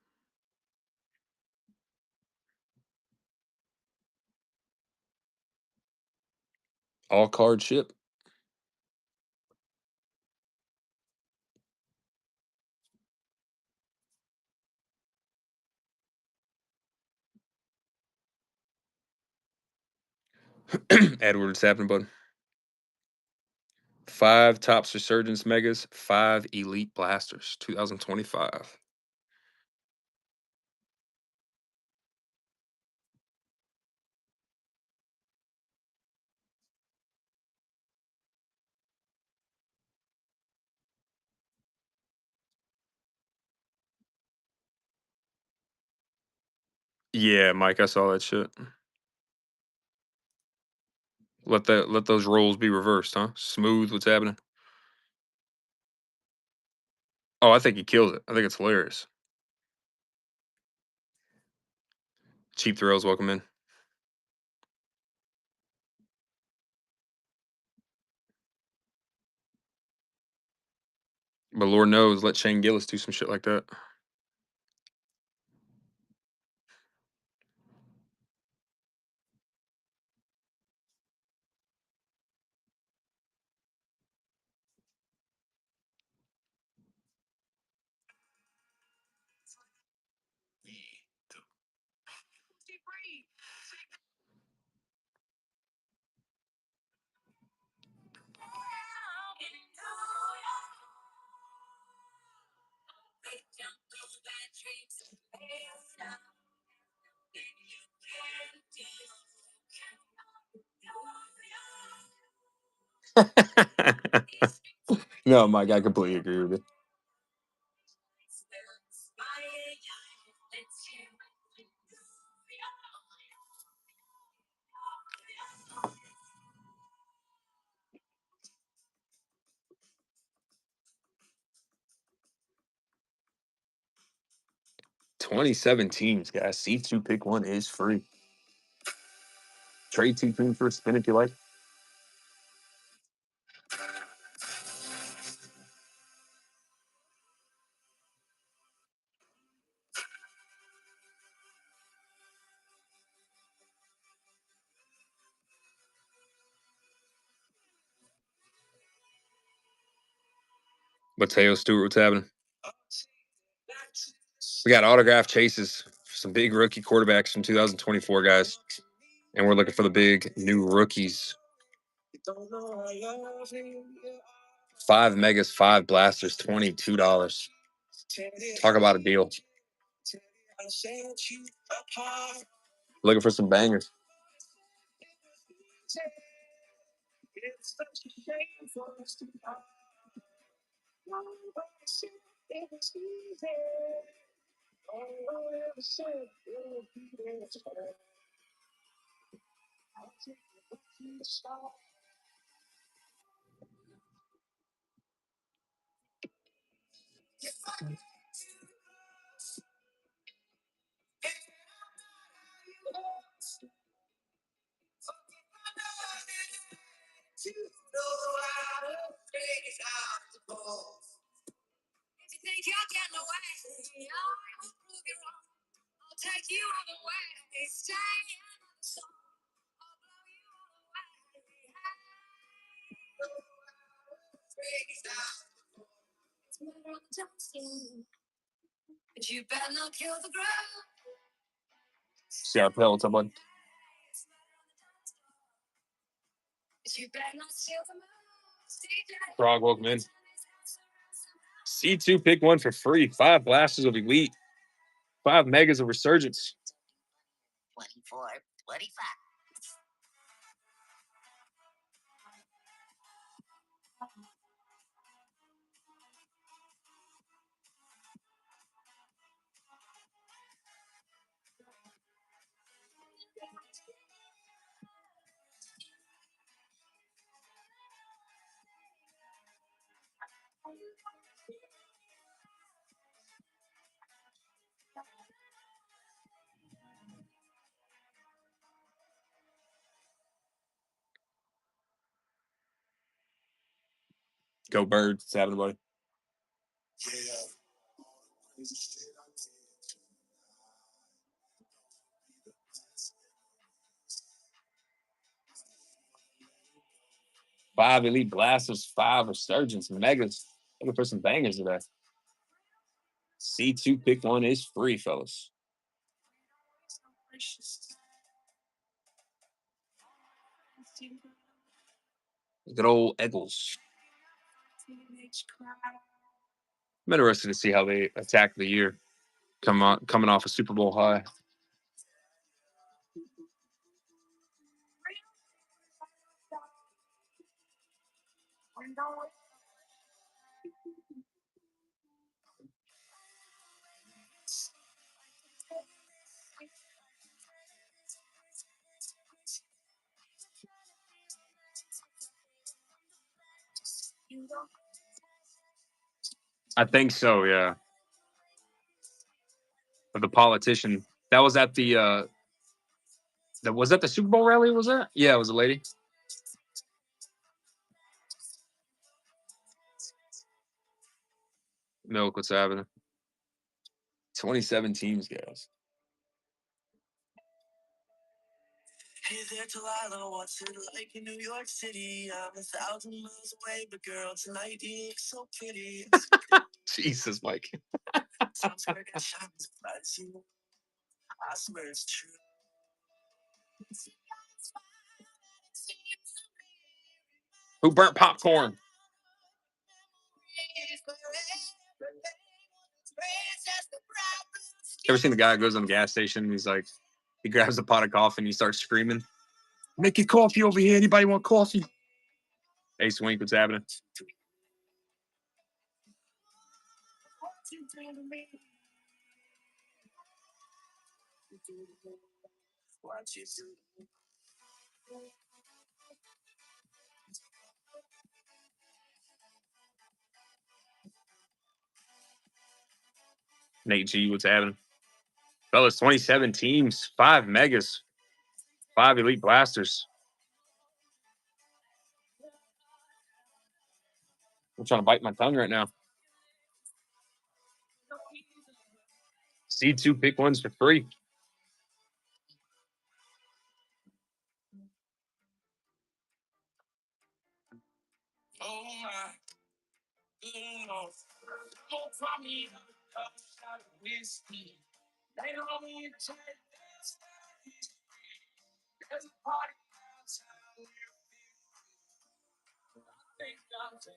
All card ship. Edward, what's happening, bud? 5 Tops Resurgence Megas, 5 Elite Blasters, 2025. Yeah, Mike, I saw that shit. Let those rolls be reversed, huh? Smooth, what's happening? Oh, I think he kills it. I think it's hilarious. Cheap Thrills, welcome in. But Lord knows, let Shane Gillis do some shit like that. No, Mike, I completely agree with you. $27, guys. C2 pick 1 is free. Trade 2 teams for a spin if you like. Mateo Stewart, what's happening? We got autograph chases for some big rookie quarterbacks from 2024, guys. And we're looking for the big new rookies. 5 Megas, 5 Blasters, $22. Talk about a deal. Looking for some bangers. CRPL, what's up, bud? Frog, welcome in. C2 pick 1 for free. 5 Blasters of Elite. 5 Megas of Resurgence. 24, 25. Go Birds. What's happening, buddy? 5 Elite Blasters, 5 Resurgence Megas. Looking for some bangers today. C2 pick 1 is free, fellas. Good old Eagles. I'm interested to see how they attack the year. Coming off a Super Bowl high. I think so, yeah. But the politician that was at the was that the Super Bowl rally? Was that? Yeah, it was a lady. Milk, what's happening? 27 teams, guys. Hey there, Delilah, what's it like in New York City? I'm 1,000 miles away, but girl, tonight you look so pretty. Jesus, Mike. Sounds like a shot surprise you. I swear it's true. Who burnt popcorn? Ever seen the guy who goes on the gas station and he's like, he grabs a pot of coffee and he starts screaming, "Make your coffee over here. Anybody want coffee?" Ace Wink, what's happening? Nate G, what's happening? Fellas, 27 teams, 5 megas, 5 elite blasters. I'm trying to bite my tongue right now. Seed 2 pick ones for free. Oh my goodness. Don't try me a shot of whiskey. Later on we take this. There's a party outside where I think I'll take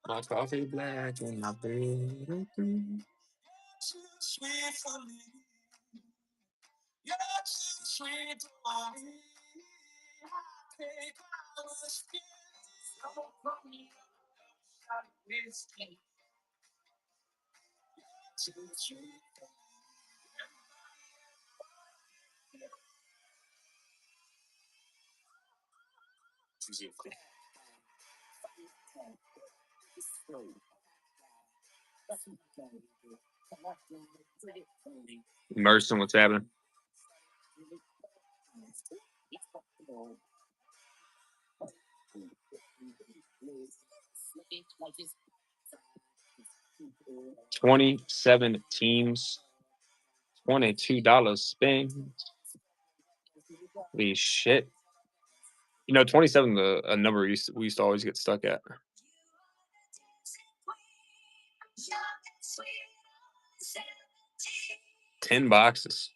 My coffee black and my bed. too sweet for me. You're too sweet for me. I take my whiskey. Don't try me a shot of whiskey. Too sweet for me. Merson, what's happening? $27 teams, $22 spend. Holy shit. You know, 27 a number we used to always get stuck at. 10 boxes.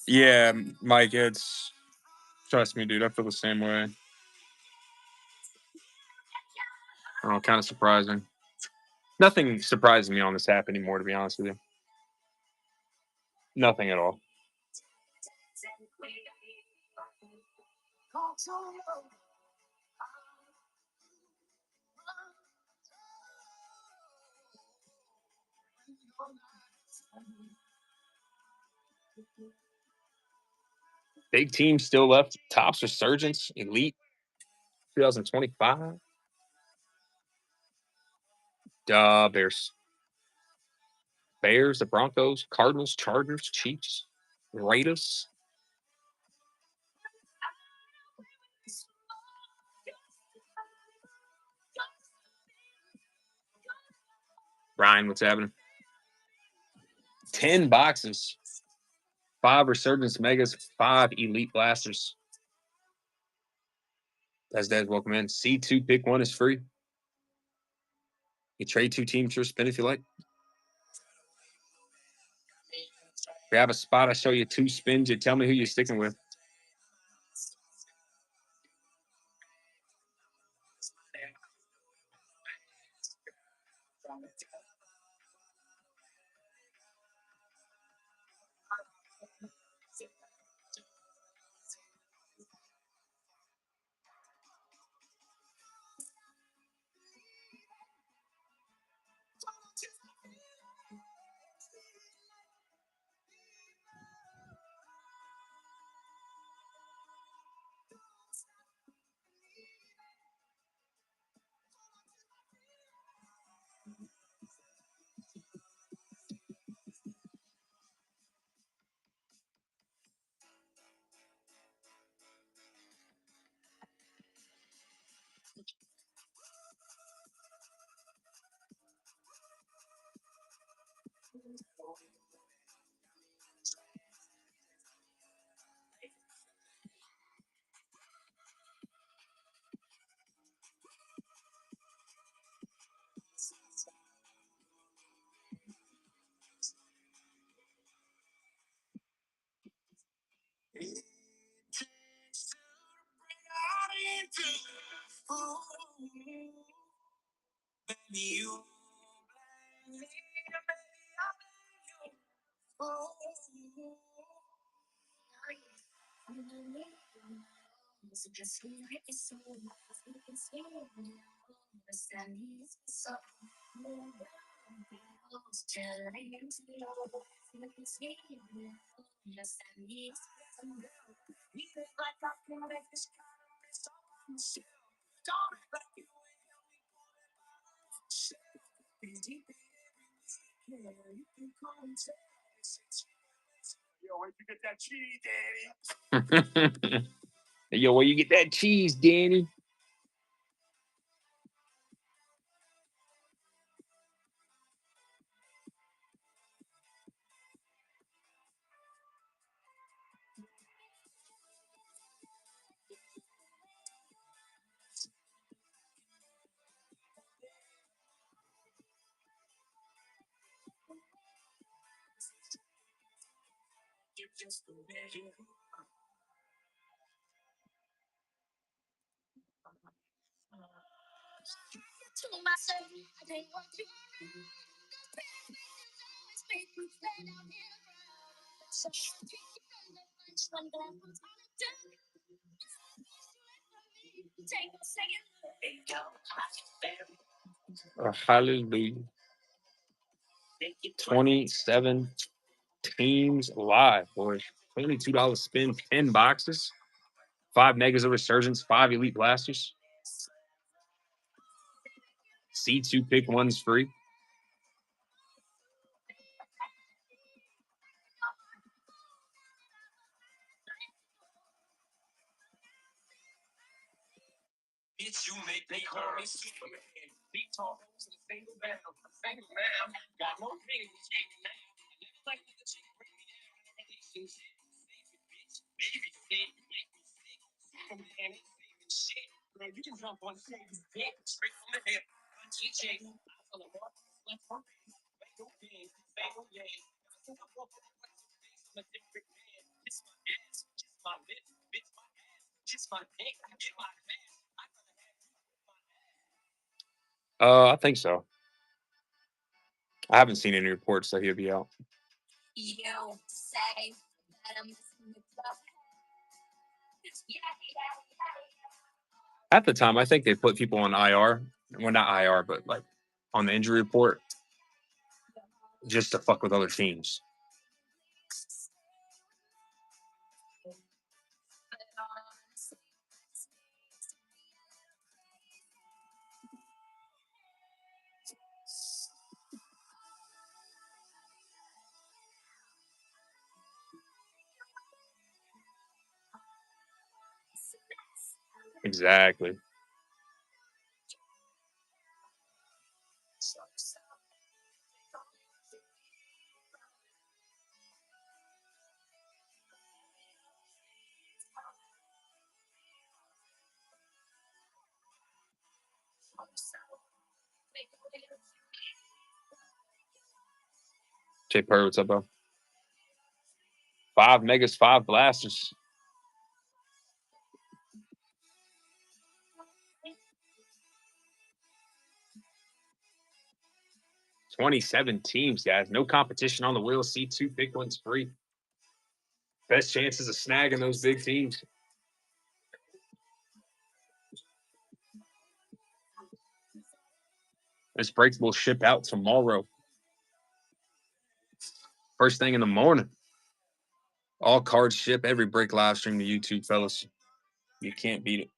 Yeah, Mike, it's trust me, dude. I feel the same way. Oh, kind of surprising. Nothing surprises me on this app anymore, to be honest with you. Nothing at all. Big team still left. Tops Resurgence, Elite, 2025. Bears. Bears, the Broncos, Cardinals, Chargers, Chiefs, Raiders. Ryan, what's happening? 10 boxes, 5 Resurgence Megas, 5 Elite Blasters. As Dad's welcome in. C2 pick 1 is free. You trade 2 teams for a spin if you like. Grab a spot. I show you 2 spins. You tell me who you're sticking with. Yo, where'd you get that cheese, Danny? Yo, where you get that cheese, Danny? Hallelujah. 27 teams live, boys. $22 spin, 10 boxes, 5 Megas of Resurgence, 5 Elite Blasters. C2 pick 1's free. Bitch, you make me call me Superman. Beat tall hoes in a single man. Single man. Got no fingers. Like the chick bring me down in a relationship. Save it, bitch. Baby, say you make me sick. Superman ain't saving shit. Bro, you can jump on stage, dick straight from the hip. Punch your chick. I feel a mark. Left her face. Make no pain. Say no game. Ever since I woke up, I took face on a different man. Kiss my ass. Kiss my lips. Bitch, my ass. Kiss my dick. Get my ass. I think so. I haven't seen any reports that he'll be out. You say that I'm missing the club. At the time, I think they put people on IR. Well, not IR, but like on the injury report just to fuck with other teams. Exactly. Jay Perry, what's up, bro? 5 megas, 5 blasters. $27 teams, guys. No competition on the wheel. C2 big ones free. Best chances of snagging those big teams. This breaks will ship out tomorrow. First thing in the morning. All cards ship. Every break live stream to YouTube, fellas. You can't beat it.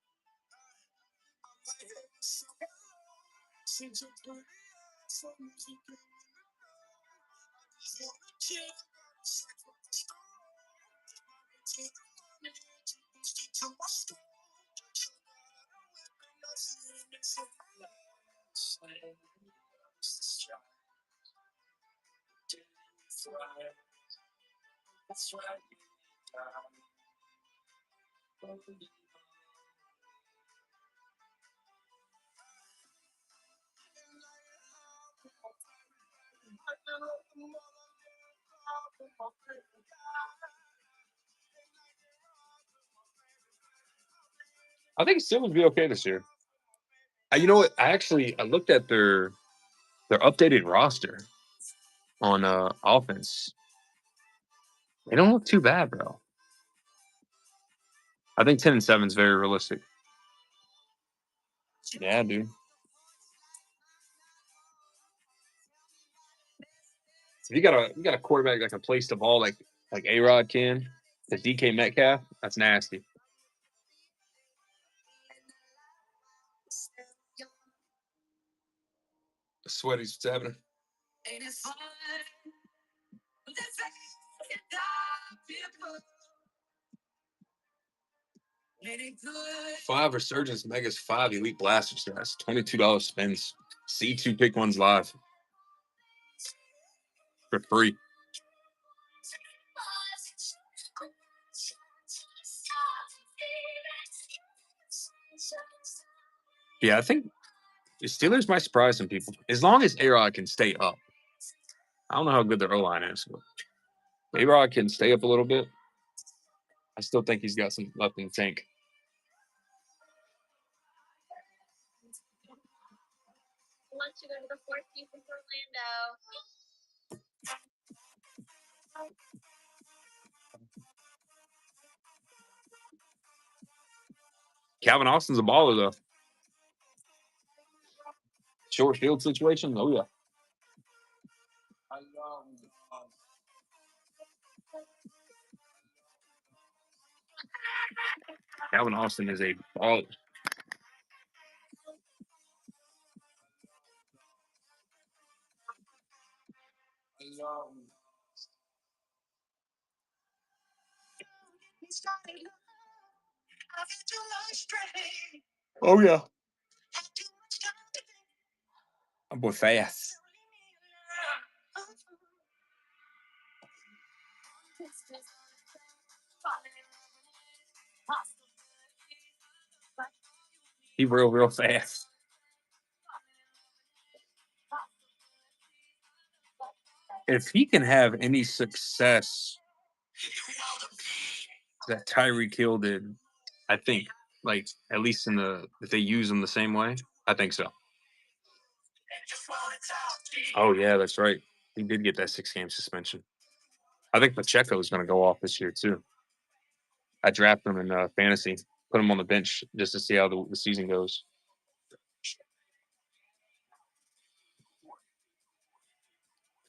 I think Steelers will be okay this year. You know what? I looked at their updated roster on offense. They don't look too bad, bro. I think 10-7 is very realistic. Yeah, dude. If you got a quarterback that can place the ball like A-Rod can, the DK Metcalf, that's nasty. Sweaty's what's happening. Five Resurgence Megas, 5 Elite Blasters. That's $22 spins. C2 pick ones live for free. Yeah, I think the Steelers might surprise some people as long as A-Rod can stay up. I don't know how good their O-line is, but A-Rod can stay up a little bit. I still think he's got some left in the tank. Want to go to the Four Seasons Orlando. Calvin Austin's a baller, though. Short field situation? Oh, yeah. Calvin Austin is a baller. Oh, yeah. My boy fast. He real fast. If he can have any success that Tyreek Hill did, I think, like, at least if they use him the same way, I think so. Oh, yeah, that's right. He did get that 6-game suspension. I think Pacheco is going to go off this year, too. I drafted him in fantasy, put him on the bench just to see how the season goes.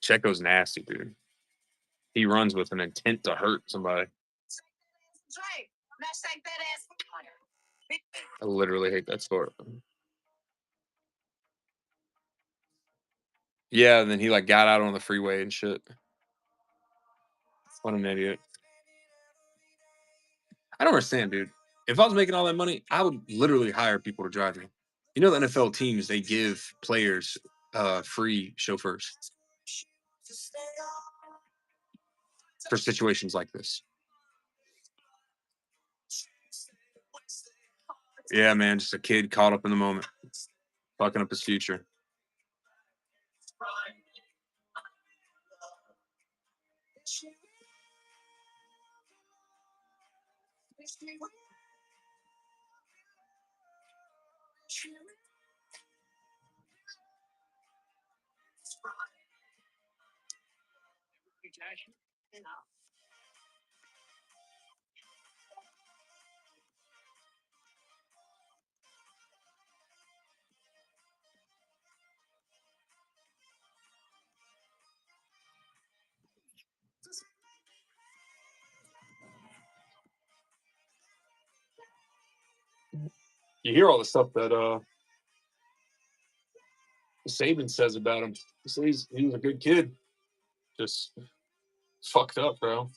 Pacheco's nasty, dude. He runs with an intent to hurt somebody. I literally hate that sport. Yeah, and then he got out on the freeway and shit. What an idiot. I don't understand, dude. If I was making all that money, I would literally hire people to drive me. You know, the NFL teams, they give players free chauffeurs for situations like this. Yeah, man, just a kid caught up in the moment. fucking up his future. You hear all the stuff that Saban says about him. He says he was a good kid, just fucked up, bro.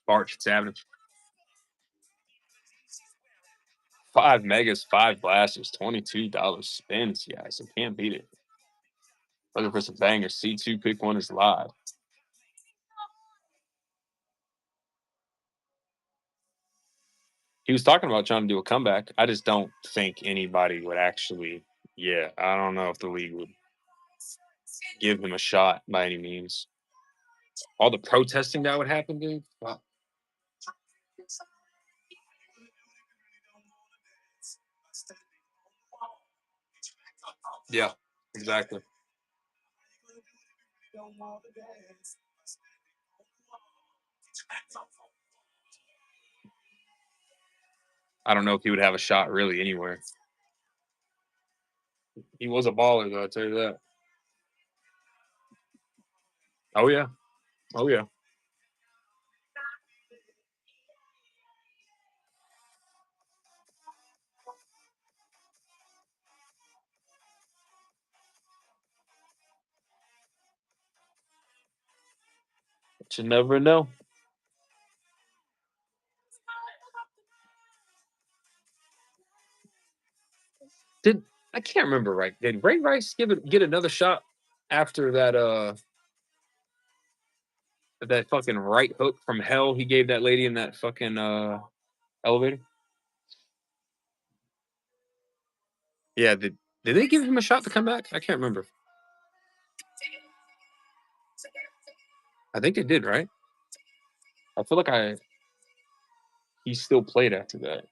March Savage. 5 megas, 5 blasters, $22 spins, guys. I can't beat it. Looking for some bangers. C2 pick one is live. He was talking about trying to do a comeback. I just don't think anybody would actually. Yeah, I don't know if the league would give him a shot by any means. All the protesting that would happen, dude. Wow. Yeah, exactly. I don't know if he would have a shot really anywhere. He was a baller, though, I'll tell you that. Oh, yeah. Oh, yeah. But you never know. I can't remember right. Did Ray Rice get another shot after that fucking right hook from hell he gave that lady in that fucking elevator? Yeah, did they give him a shot to come back? I can't remember. I think they did, right? I feel like he still played after that.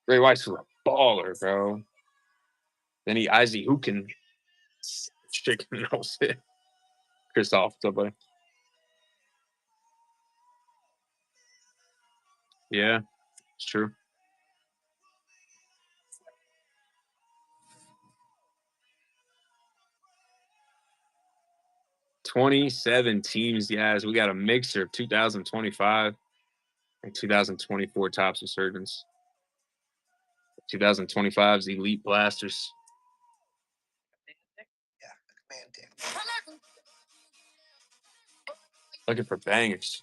Ray Rice was a baller, bro. Then he Izzy Hookin chicken nose it. Christoph, what's up, buddy? Yeah, it's true. "27 teams, guys. We got a mixture of 2025 and 2024 Tops Resurgence. 2025's Elite Blasters. Looking for bangers.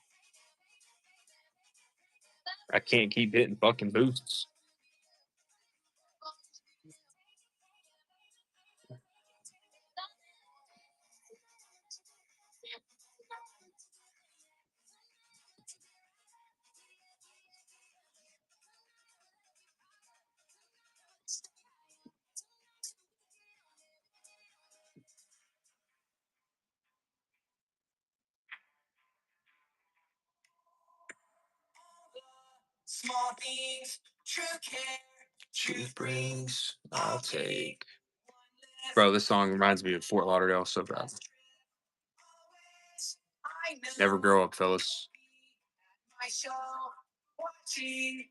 I can't keep hitting fucking boosts. Small things, true care. Truth brings, I'll take. Bro, this song reminds me of Fort Lauderdale so bad. Never grow up, fellas. My show, watching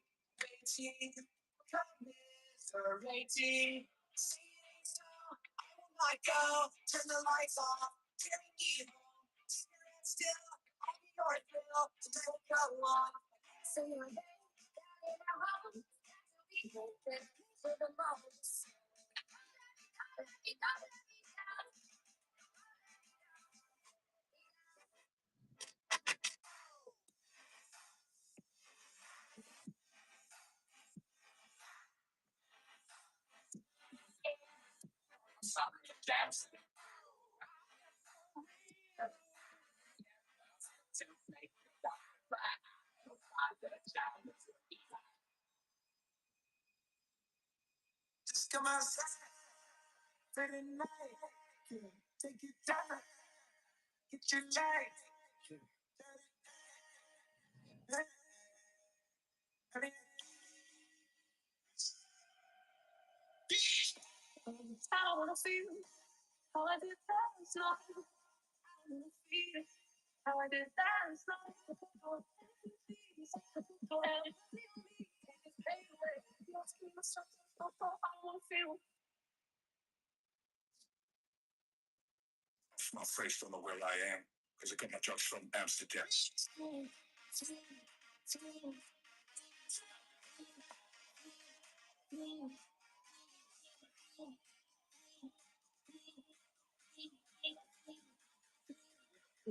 My face don't know where I am because I got my drugs from Amsterdam.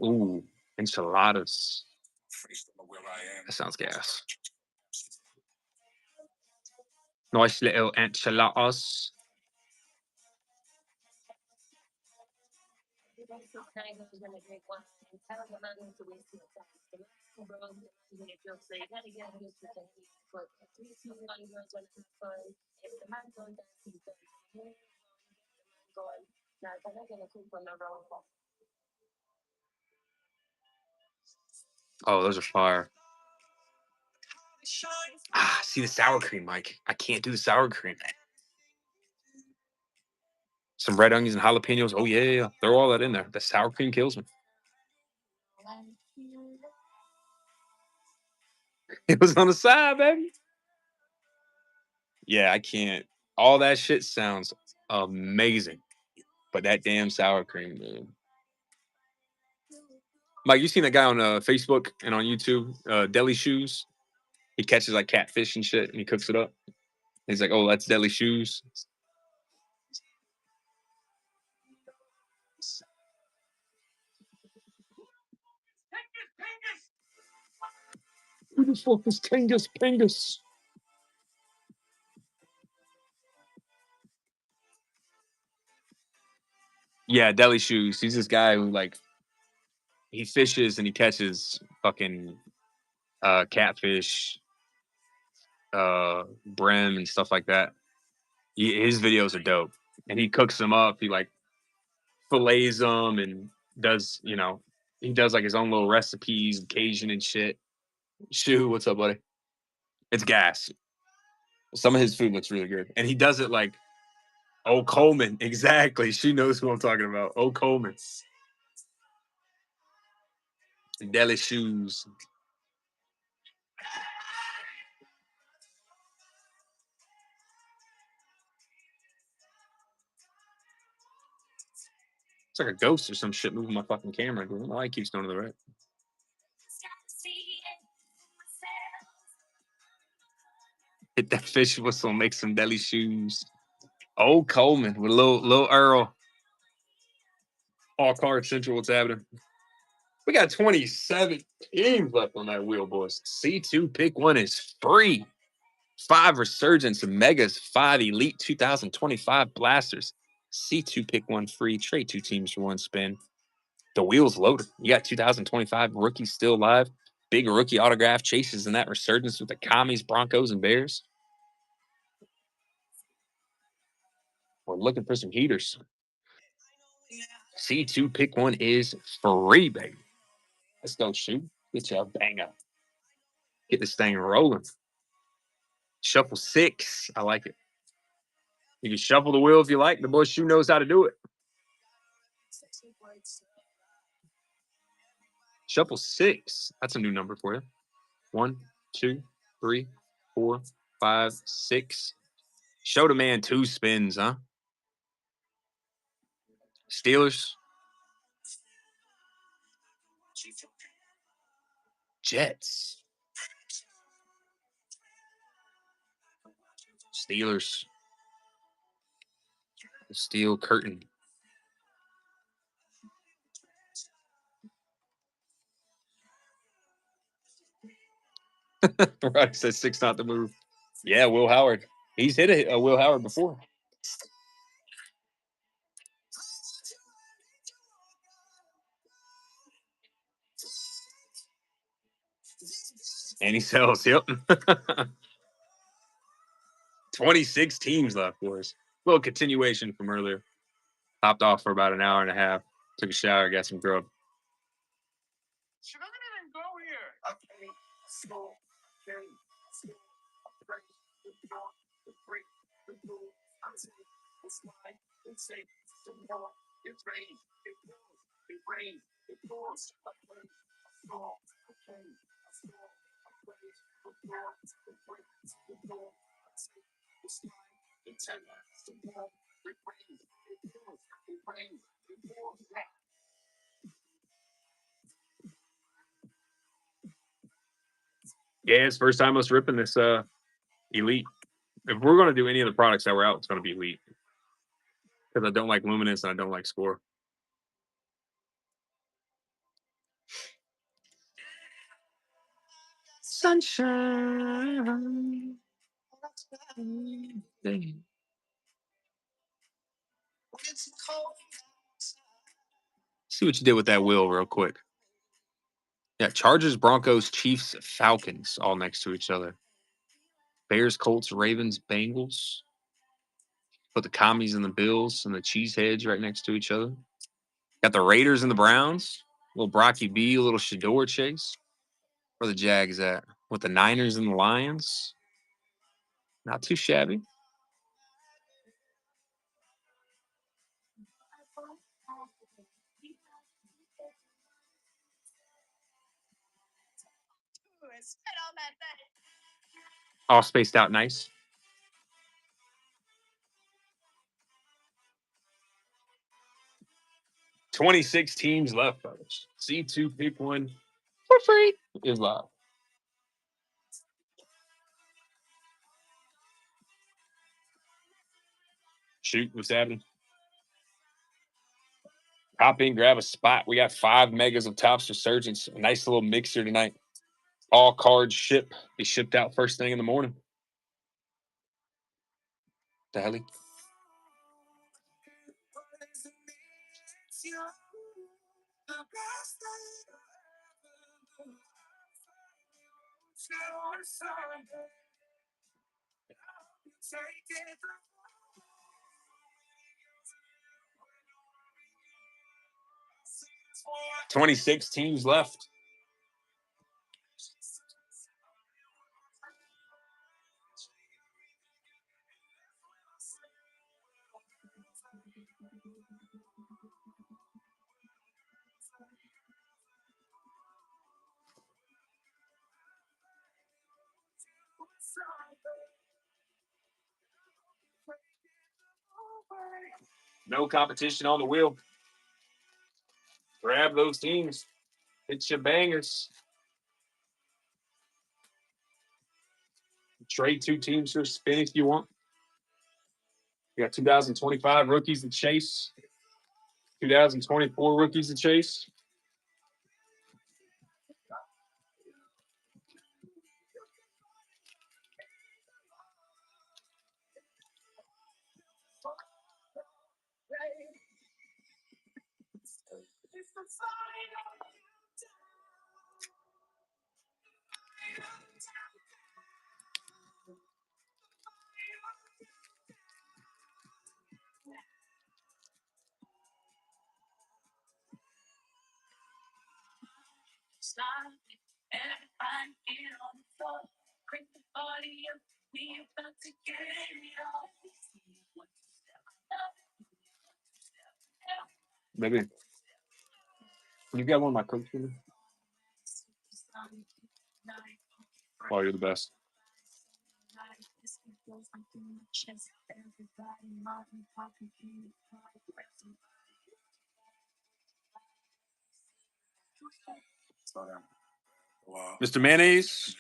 Ooh, enchiladas. Face don't know where I am. That sounds gas. Nice little enchiladas. Oh, those are fire. Ah, see the sour cream, Mike. I can't do the sour cream. Some red onions and jalapenos. Oh, yeah, yeah, yeah. Throw all that in there. The sour cream kills me. It was on the side, baby. Yeah, I can't. All that shit sounds amazing. But that damn sour cream, man. Mike, you seen that guy on Facebook and on YouTube, Deli Shoes? He catches like catfish and shit and he cooks it up. He's like, oh, that's Deli Shoes. Who the fuck is Tingus Pingus? Yeah, Deli Shoes. He's this guy who like he fishes and he catches fucking catfish, brim and stuff like that. His videos are dope, and he cooks them up. He like fillets them and does he does like his own little recipes, Cajun and shit. Shoe, what's up, buddy? It's gas. Some of his food looks really good, and he does it like Oh Coleman. Exactly, she knows who I'm talking about. Oh Coleman, Deli Shoes. It's like a ghost or some shit moving my fucking camera. I don't know why it keeps going to the right. Hit that fish whistle, make some Deli Shoes. Old Coleman with little Earl. All card central. What's happening? We got 27 teams left on that wheel, boys. C2 pick one is free. 5 Resurgence Megas, 5 Elite 2025 Blasters. C2 pick one free. Trade 2 teams for 1 spin. The wheel's loaded. You got 2025 rookies still live. Big rookie autograph chases in that Resurgence with the Commies, Broncos, and Bears. We're looking for some heaters. C2 pick one is free, baby. Let's go shoot. Get you a banger. Get this thing rolling. Shuffle 6. I like it. You can shuffle the wheel if you like. The boy Shoe knows how to do it. Shuffle 6. That's a new number for you. 1, 2, 3, 4, 5, 6. Show the man 2 spins, huh? Steelers. Jets. Steelers. Steel curtain. Right, says 6 not to move. Yeah, Will Howard. He's hit a Will Howard before. And he sells. Yep. 26 teams left, boys. A little continuation from earlier. Hopped off for about an hour and a half. Took a shower, got some grub. Should I even go here? Yeah, it's first time us ripping this Elite. If we're gonna do any of the products that were out, it's gonna be Elite. Because I don't like Luminance and I don't like Score. Sunshine. See what you did with that wheel real quick. Yeah, Chargers, Broncos, Chiefs, Falcons, all next to each other. Bears, Colts, Ravens, Bengals. Put the Commies and the Bills and the Cheeseheads right next to each other. Got the Raiders and the Browns. Little Brocky B, a little Shador chase. Where the Jags at? With the Niners and the Lions. Not too shabby. All spaced out nice. $26 teams left, fellas. C2 pick one for free is live. Shoot, what's happening? Hop in, grab a spot. We got 5 megas of Topps Resurgence. A nice little mixer tonight. All cards ship. Be shipped out first thing in the morning. The hell? $26 teams left. No competition on the wheel. Grab those teams. Hit your bangers. Trade 2 teams for a spin if you want. You got 2025 rookies to chase. 2024 rookies to chase. Maybe. You got one of my cooks for me? Oh, you're the best. Mr. Mayonnaise.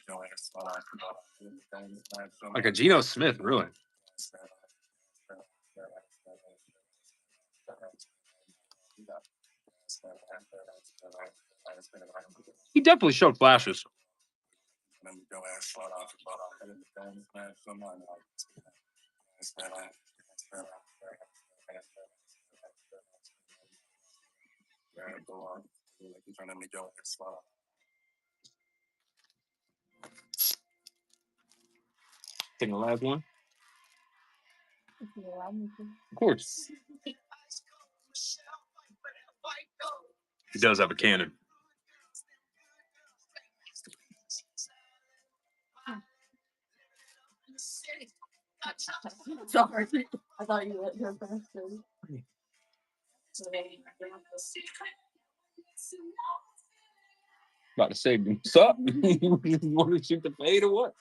Like a Geno Smith, really. He definitely showed flashes. Taking the last one. Of course. He does have a cannon. Sorry. I thought you let her finish. About to say, what's up? You want to shoot the fade or what?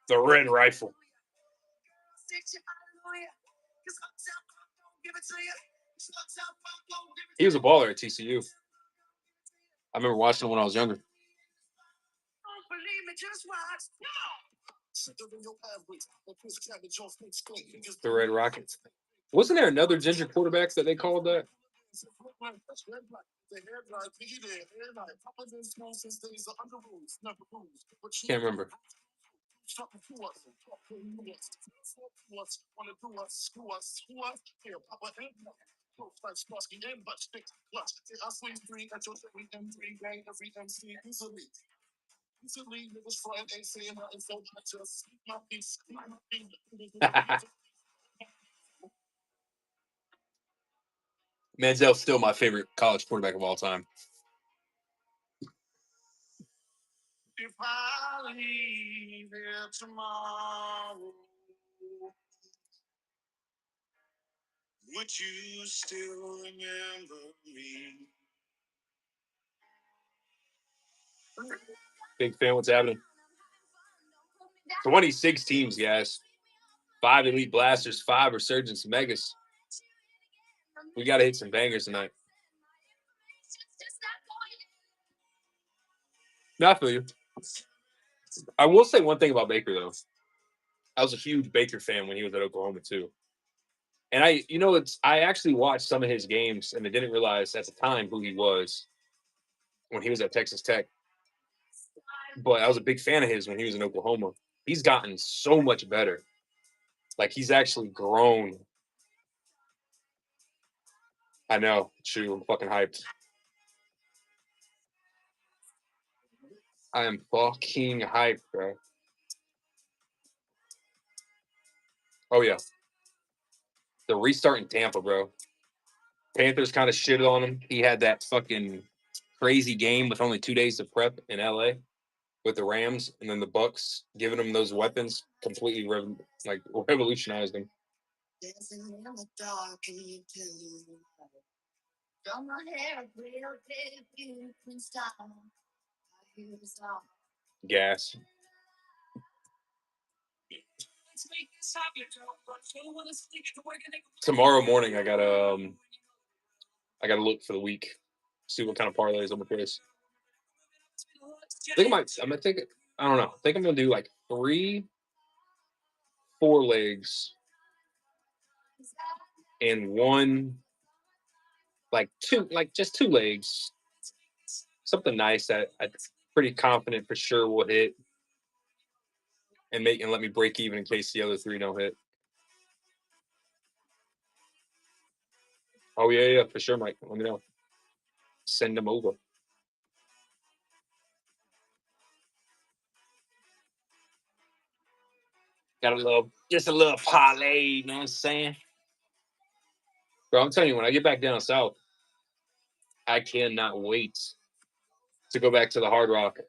The red rifle. He was a baller at TCU. I remember watching him when I was younger. The Red Rockets. Wasn't there another ginger quarterback that they called that? Can't remember. Manziel's still my favorite college quarterback of all time. If I leave here tomorrow, would you still remember me? Big fan. What's happening? 26 teams, guys. 5 Elite Blasters, 5 Resurgence Megas. We got to hit some bangers tonight. No, I feel you. I will say one thing about Baker, though. I was a huge Baker fan when he was at Oklahoma, too. And I actually watched some of his games, and I didn't realize at the time who he was when he was at Texas Tech. But I was a big fan of his when he was in Oklahoma. He's gotten so much better. Like, he's actually grown. I know. True. I'm fucking hyped. I am fucking hyped, bro. Oh, yeah. The restart in Tampa, bro. Panthers kind of shitted on him. He had that fucking crazy game with only 2 days of prep in LA with the Rams, and then the Bucks giving him those weapons completely revolutionized him. Gas. Tomorrow morning, I gotta look for the week, see what kind of parlays I'm gonna place. I think I don't know. I think I'm gonna do like 3 4-legs and 1 just 2 legs. Something nice that I'm pretty confident for sure will hit and let me break even in case the other 3 don't hit. Oh yeah, for sure, Mike. Let me know. Send them over. Just a little parlay, you know what I'm saying? Bro, I'm telling you, when I get back down south, I cannot wait to go back to the Hard Rock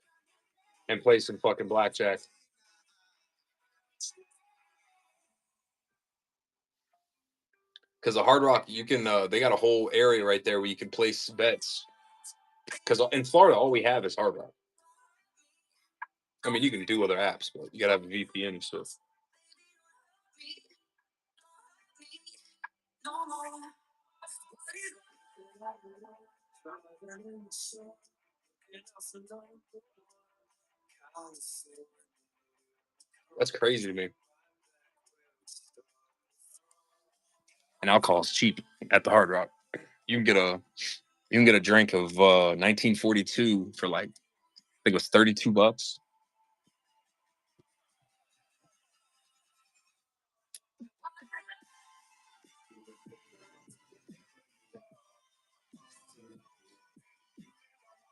and play some fucking blackjack. Because the Hard Rock, you can they got a whole area right there where you can place bets. Because in Florida, all we have is Hard Rock. I mean, you can do other apps, but you gotta have a VPN and stuff. That's crazy to me. And alcohol is cheap at the Hard Rock. You can get a drink of 1942 for like I think it was $32.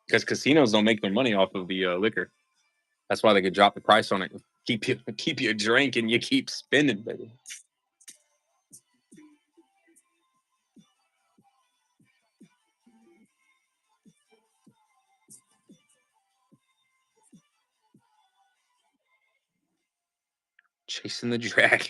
Because casinos don't make their money off of the liquor. That's why they could drop the price on it. Keep you a drink and you keep spending, baby. Chasing the dragon.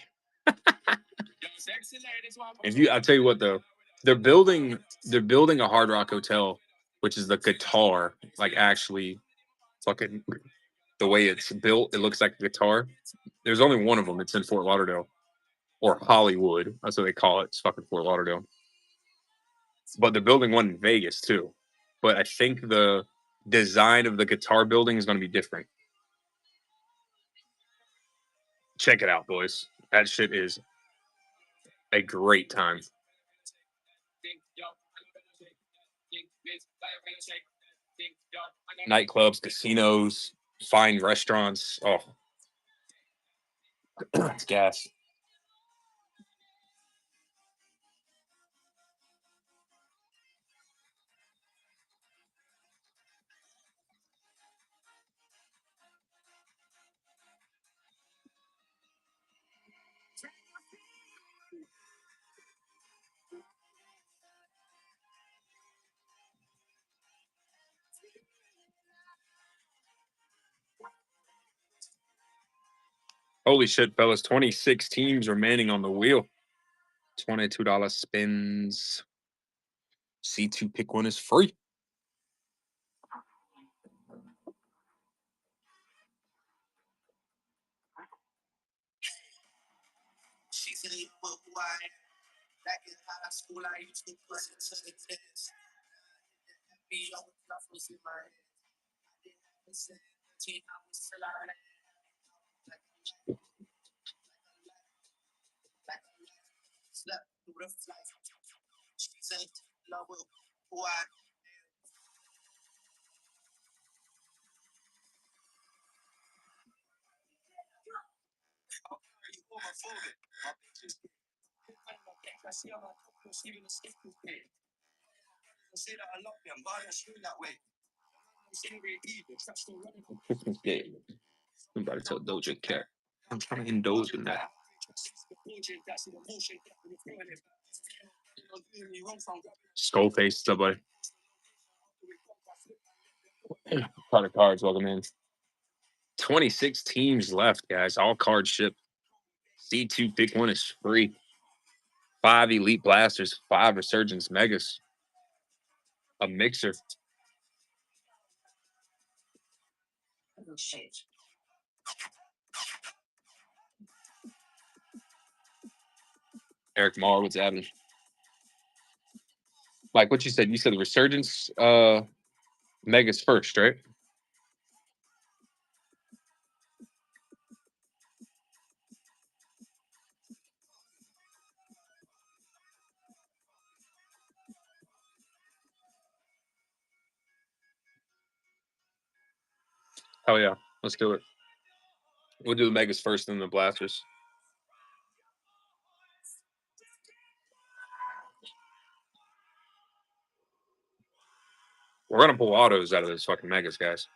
I'll tell you what though, they're building a Hard Rock hotel, which is the guitar, like actually fucking the way it's built, it looks like a guitar. There's only one of them. It's in Fort Lauderdale or Hollywood. That's what they call it. It's fucking Fort Lauderdale. But they're building one in Vegas too. But I think the design of the guitar building is going to be different. Check it out, boys. That shit is a great time. Nightclubs, casinos, fine restaurants. Oh, it's gas. Holy shit, fellas. 26 teams remaining on the wheel. $22 spins. C2 pick one is free. Back in high school, I used to push it to the test. Be on stuff was in my head. I didn't have to say 13, I was still out of like slept through the flight. She's in love with who I you homophobic. My bitches. I see on my post, even the stick with me. I say that I love them, but I don't feel that way. I'm about to tell Doja Cat. I'm trying to indulge in that. Skullface, somebody. Pot of cards, welcome in. 26 teams left, guys. All cards shipped. C2 pick one is free. 5 Elite Blasters, 5 Resurgence Megas. A mixer. Eric Marr, what's happening? Like what you said the Resurgence Megas first, right? Oh yeah, let's do it. We'll do the Megas first, then the Blasters. We're gonna pull autos out of those fucking Megas, guys.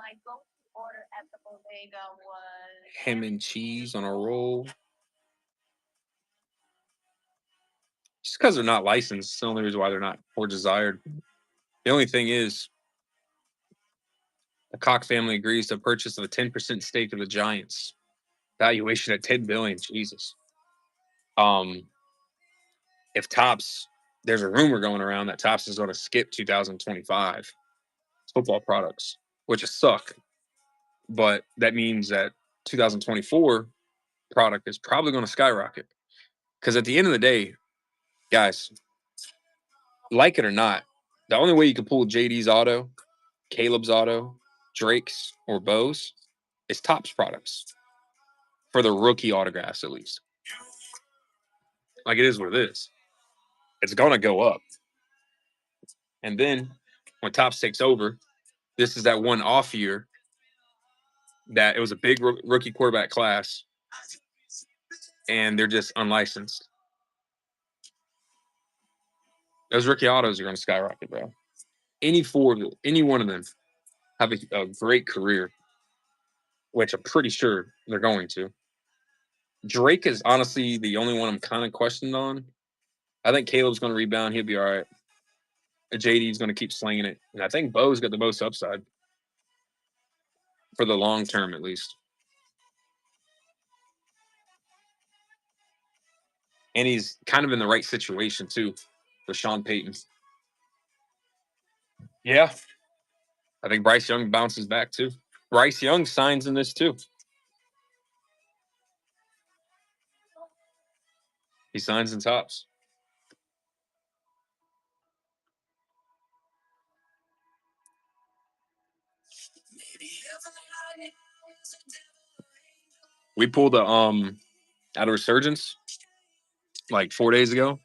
My go-to order at the bodega was Ham and cheese on a roll. Just because they're not licensed, it's the only reason why they're not more desired. The only thing is, the Koch family agrees to purchase of a 10% stake of the Giants. Valuation at $10 billion. Jesus. If Topps, there's a rumor going around that Topps is going to skip 2025 football products, which is suck. But that means that 2024 product is probably going to skyrocket. Because at the end of the day, guys, like it or not, the only way you can pull JD's auto, Caleb's auto, Drake's, or Bo's is Topps products for the rookie autographs, at least. Like it is what it is. It's going to go up. And then when Topps takes over, this is that one off year that it was a big rookie quarterback class and they're just unlicensed. Those rookie autos are going to skyrocket, bro. Any one of them have a great career, which I'm pretty sure they're going to. Drake is honestly the only one I'm kind of questioned on. I think Caleb's going to rebound. He'll be all right. JD's going to keep slinging it. And I think Bo's got the most upside for the long term, at least. And he's kind of in the right situation, too, with Sean Payton. Yeah. I think Bryce Young bounces back, too. Bryce Young signs in this, too. He signs in Topps. We pulled out of Resurgence like 4 days ago.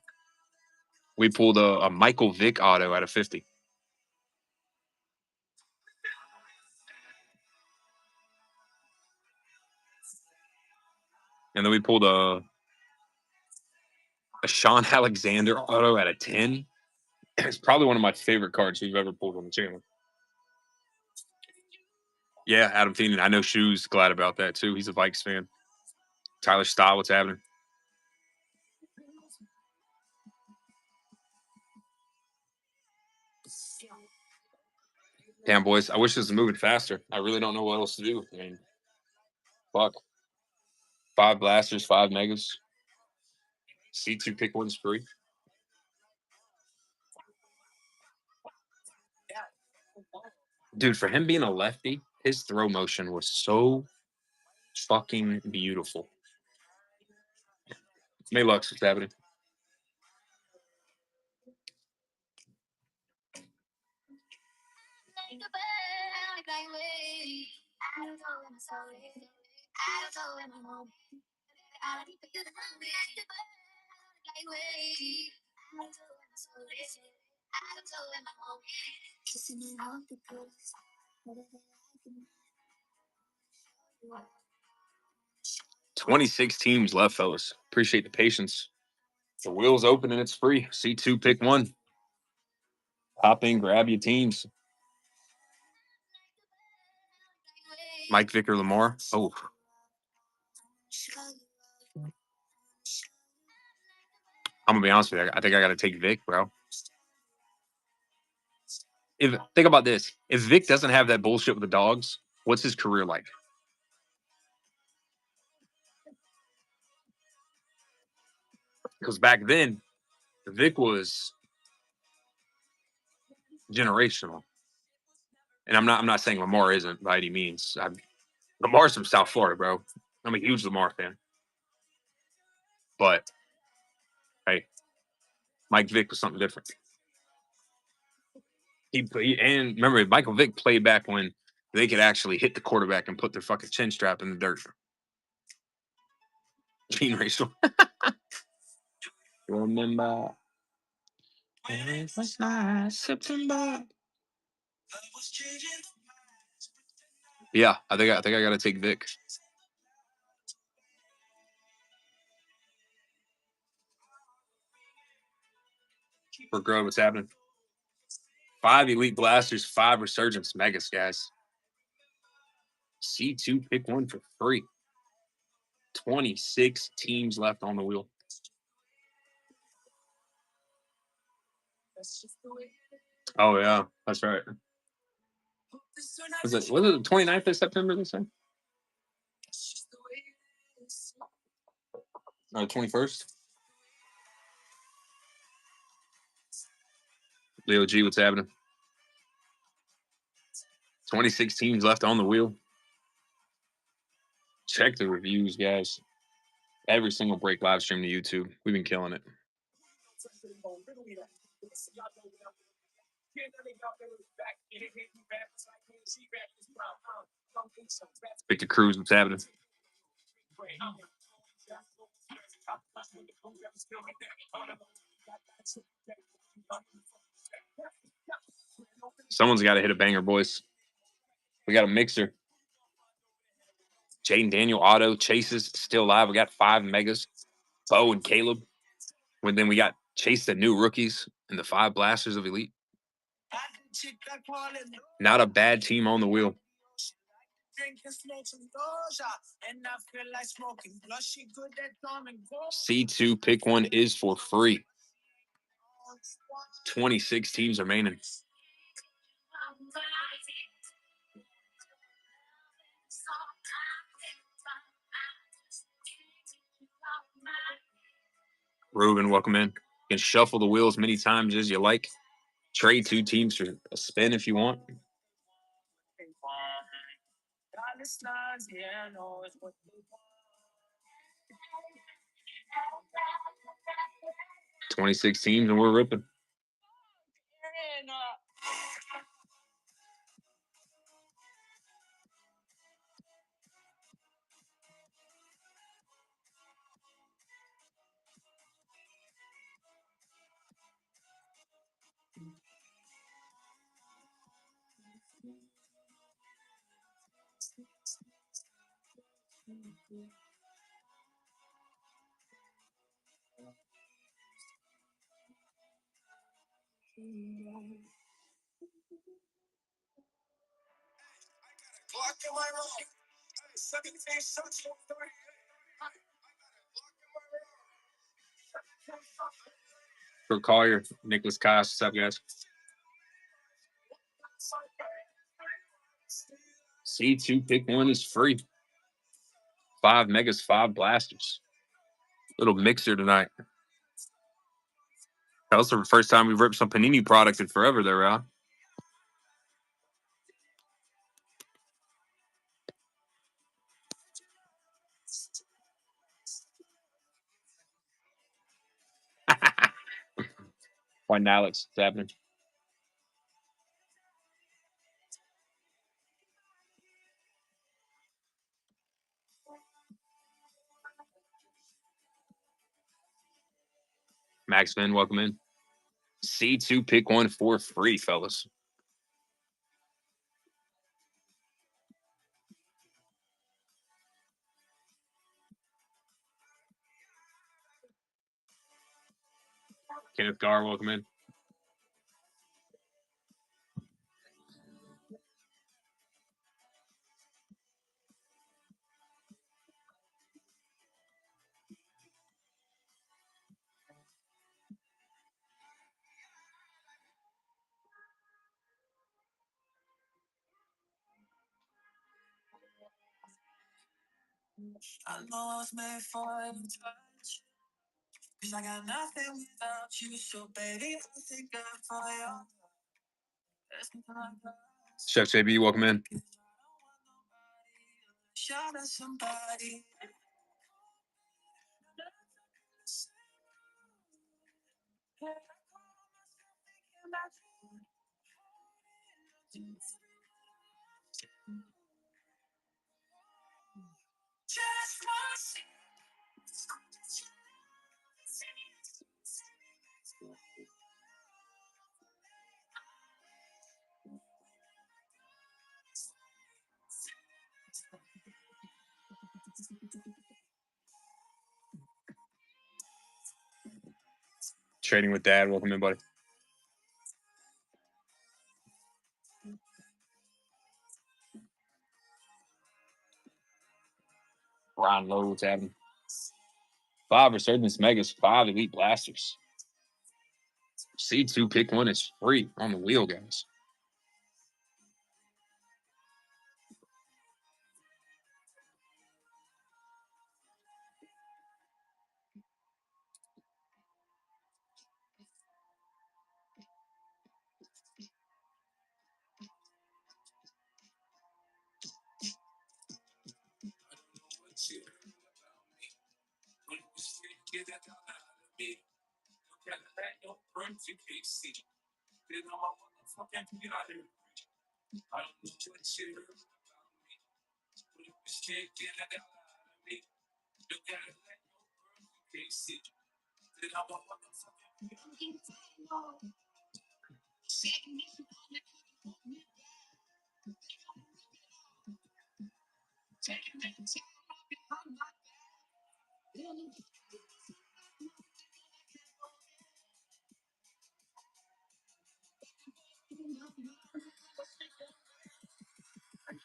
We pulled a Michael Vick auto out of 50. And then we pulled a Sean Alexander auto out of 10. It's probably one of my favorite cards we've ever pulled on the channel. Yeah, Adam Thielen. I know Shoe's glad about that too. He's a Vikes fan. Tyler Stott, what's happening? Damn, boys. I wish this was moving faster. I really don't know what else to do. I mean, fuck. 5 blasters, 5 megas. C2 pick one's free. Dude, for him being a lefty, his throw motion was so fucking beautiful. Maylux, what's happening? $26 teams left, fellas. Appreciate the patience. The wheel's open and it's free. C2, pick one. Hop in, grab your teams. Mike Vick or Lamar. Oh. I'm gonna be honest with you. I think I gotta take Vick, bro. Think about this. If Vick doesn't have that bullshit with the dogs, what's his career like? Because back then, Vick was generational. And I'm not saying Lamar isn't by any means. Lamar's from South Florida, bro. I'm a huge Lamar fan. But hey, Mike Vick was something different. And remember, Michael Vick played back when they could actually hit the quarterback and put their fucking chin strap in the dirt. Gene Racial. Remember. It was last September. Yeah, I think I gotta take Vic. For Grove, what's happening? 5 Elite Blasters, 5 Resurgence Megas, guys. C2, pick one for free. 26 teams left on the wheel. Oh, yeah. That's right. Was it the 29th of September this time? Or the 21st? Leo G, what's happening? 26 teams left on the wheel. Check the reviews, guys. Every single break live stream to YouTube. We've been killing it. Victor Cruz, what's happening? Someone's got to hit a banger, boys. We got a mixer. Jaden Daniel Auto Chases still alive. We got 5 megas. Bo and Caleb. And then we got Chase the new rookies and the 5 blasters of Elite. Not a bad team on the wheel. C2 pick one is for free. 26 teams remaining. Ruben, welcome in. You can shuffle the wheels many times as you like. Trade 2 teams for a spin if you want. $26 teams and we're ripping. For Collier, Nicholas Koss, what's up, guys? C2 pick one is free. 5 megas, 5 blasters. Little mixer tonight. That was the first time we've ripped some Panini product in forever there, Al. Why now it's happening. Max Finn, welcome in. C2 pick one for free, fellas. Kenneth Garr, welcome in. I know I was made for it in touch. Cause I got nothing without you, so baby, I think I'm for you. Chef JB, welcome in. Shout at somebody. Just Trading with Dad, welcome in, buddy. 9 low. What's happening? 5 Resurgence Megas, 5 Elite Blasters. C2 pick 1 is free on the wheel, guys.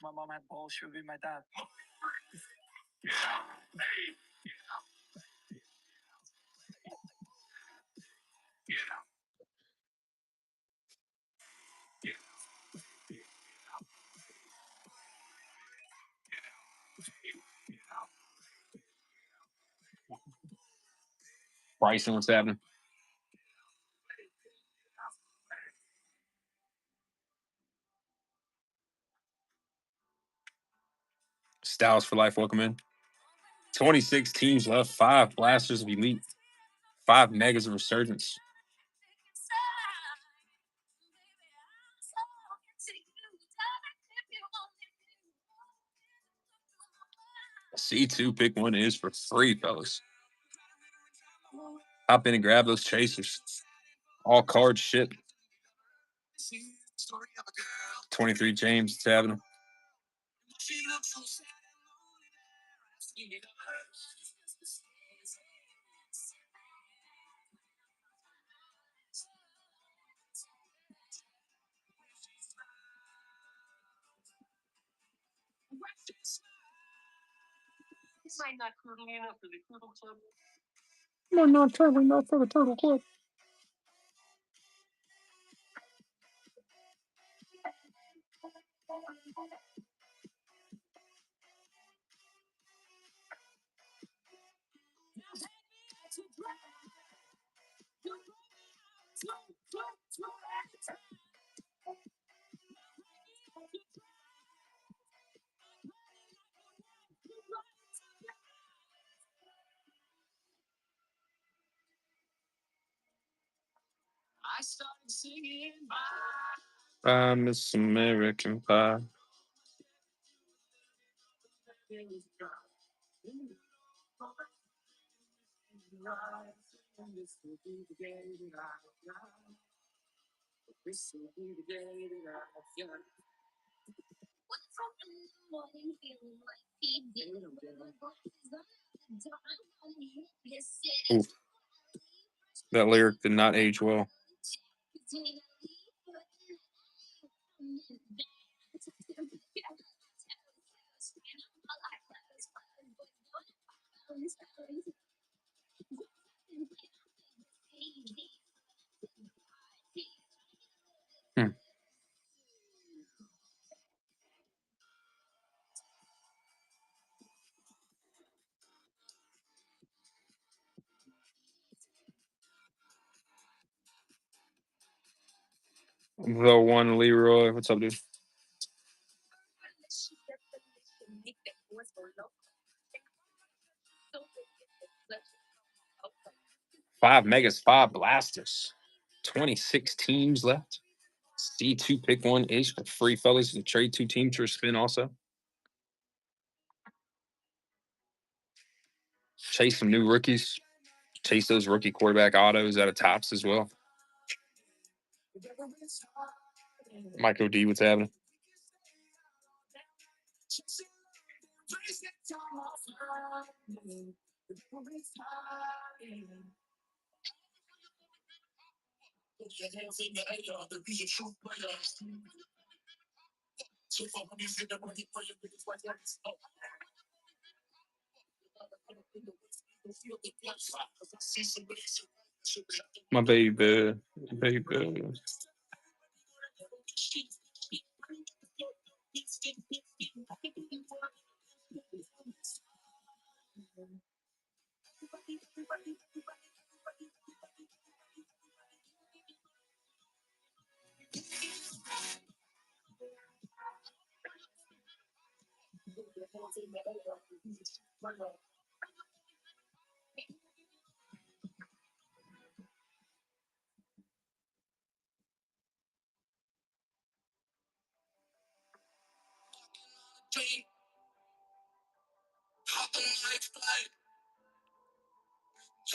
My mom had balls, she would be my dad. Bryson, what's happening? Styles for life, welcome in. 26 teams left, 5 Blasters of Elite, 5 Megas of Resurgence. C2 pick 1 is for free, fellas. Hop in and grab those chasers. All cards shipped. 23 James, what's happening? No, not turtle, not for the turtle club. Miss American Pie. Ooh, that lyric did not age well. The one Leroy, what's up, dude? Five Megas, 5 Blasters. 26 teams left. C2 pick 1 is for free, fellas. The trade 2 teams for a spin also. Chase some new rookies. Chase those rookie quarterback autos out of tops as well. Michael D, what's happening? My baby, baby.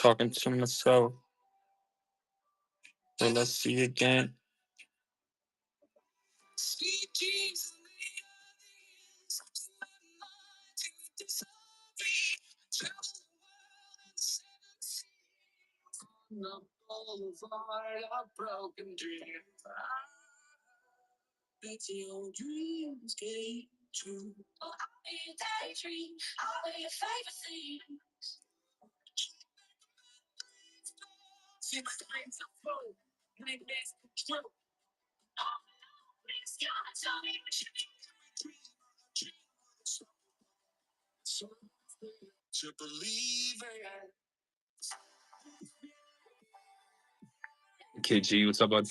Talking to myself. Will I see you again? KG, what's up, bud?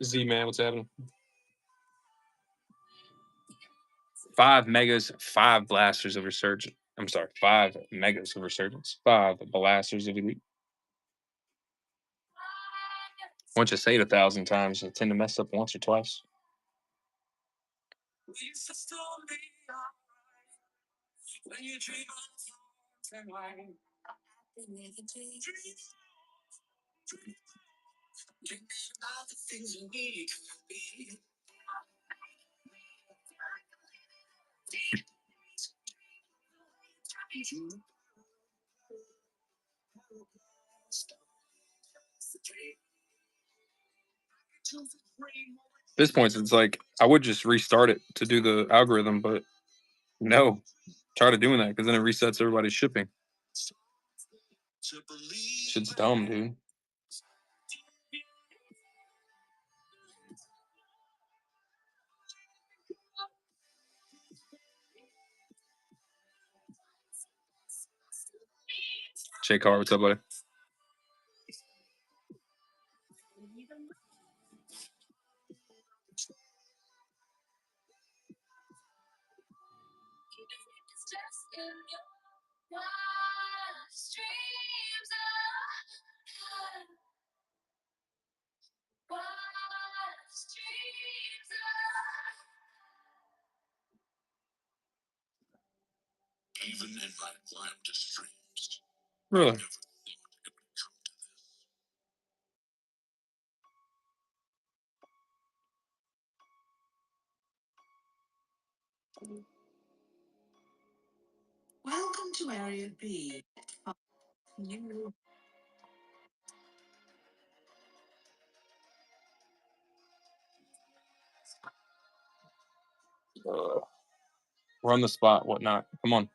Z man, what's happening? 5 megas, 5 blasters of Resurgence. I'm sorry, 5 megas of Resurgence, 5 blasters of Elite. Once you say it 1,000 times, I tend to mess up once or twice. At this point, it's like I would just restart it to do the algorithm, but no, tired of doing that because then it resets everybody's shipping. Shit's dumb, dude. Jay Carr, what's up, buddy? Even in my wildest dreams. Really? Welcome to Area B. You We're on the spot, whatnot. Come on.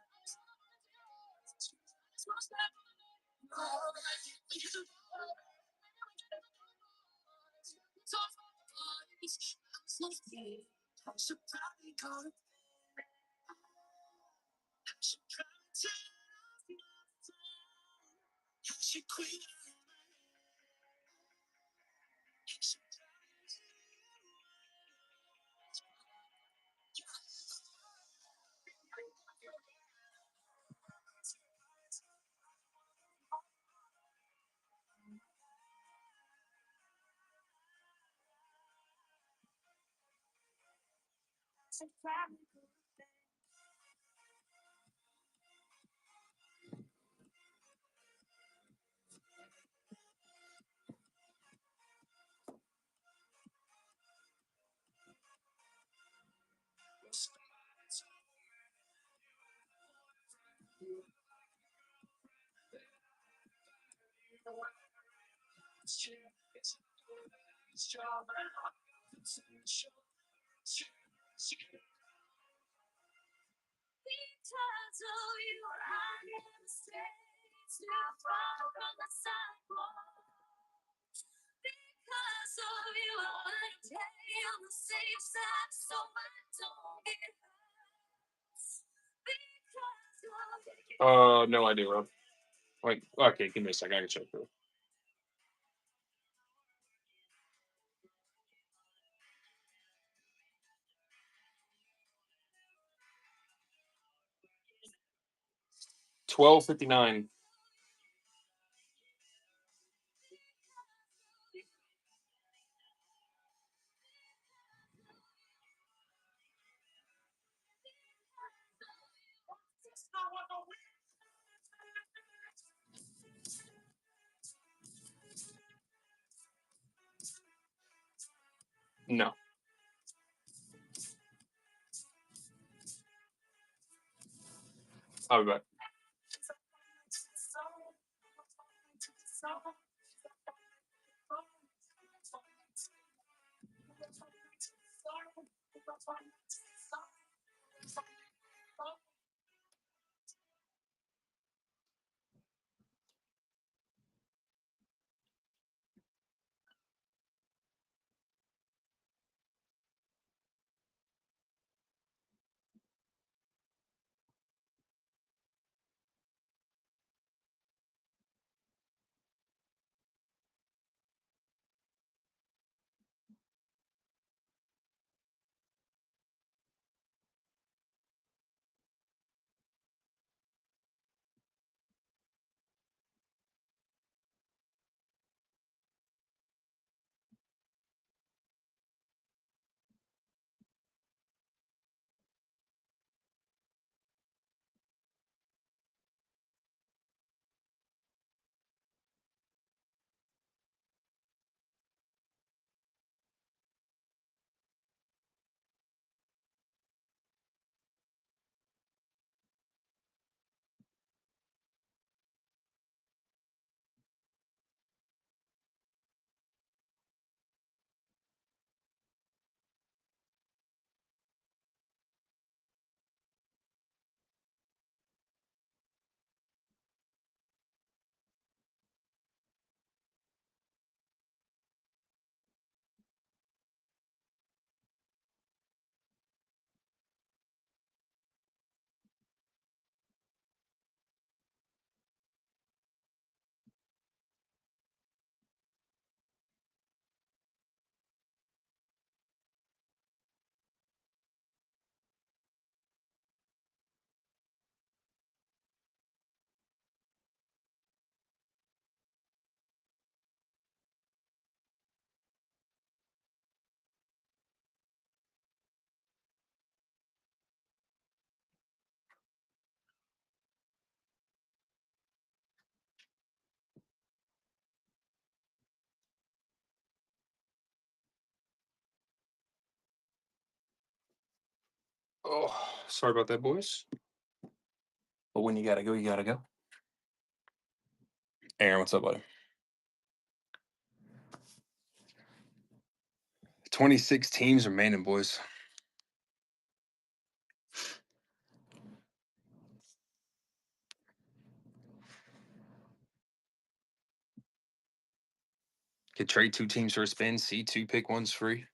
No idea, Rob. Like, okay, give me a second. I can check through. $12.59. No. I'll be back. Oh, sorry about that, boys. But when you gotta go, you gotta go. Aaron, what's up, buddy? 26 teams remaining, boys. Could trade 2 teams for a spin. See 2 pick ones free.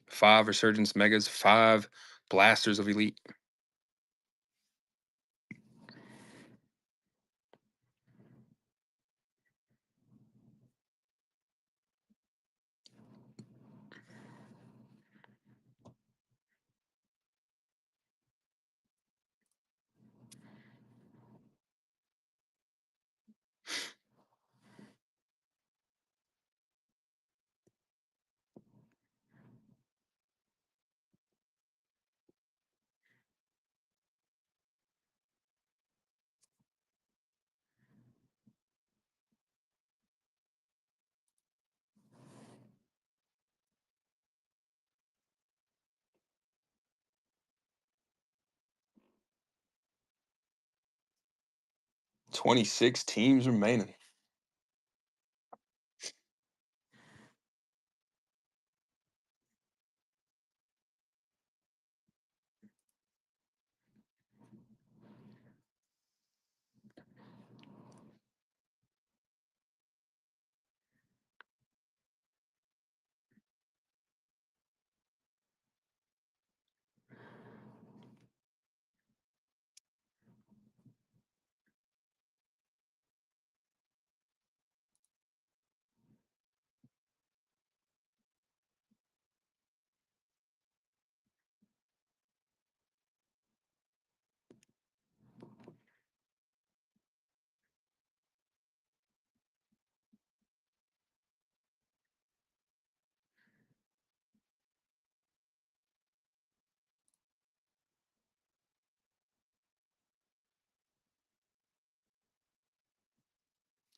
5 Resurgence Megas, 5 Blasters of Elite. 26 teams remaining.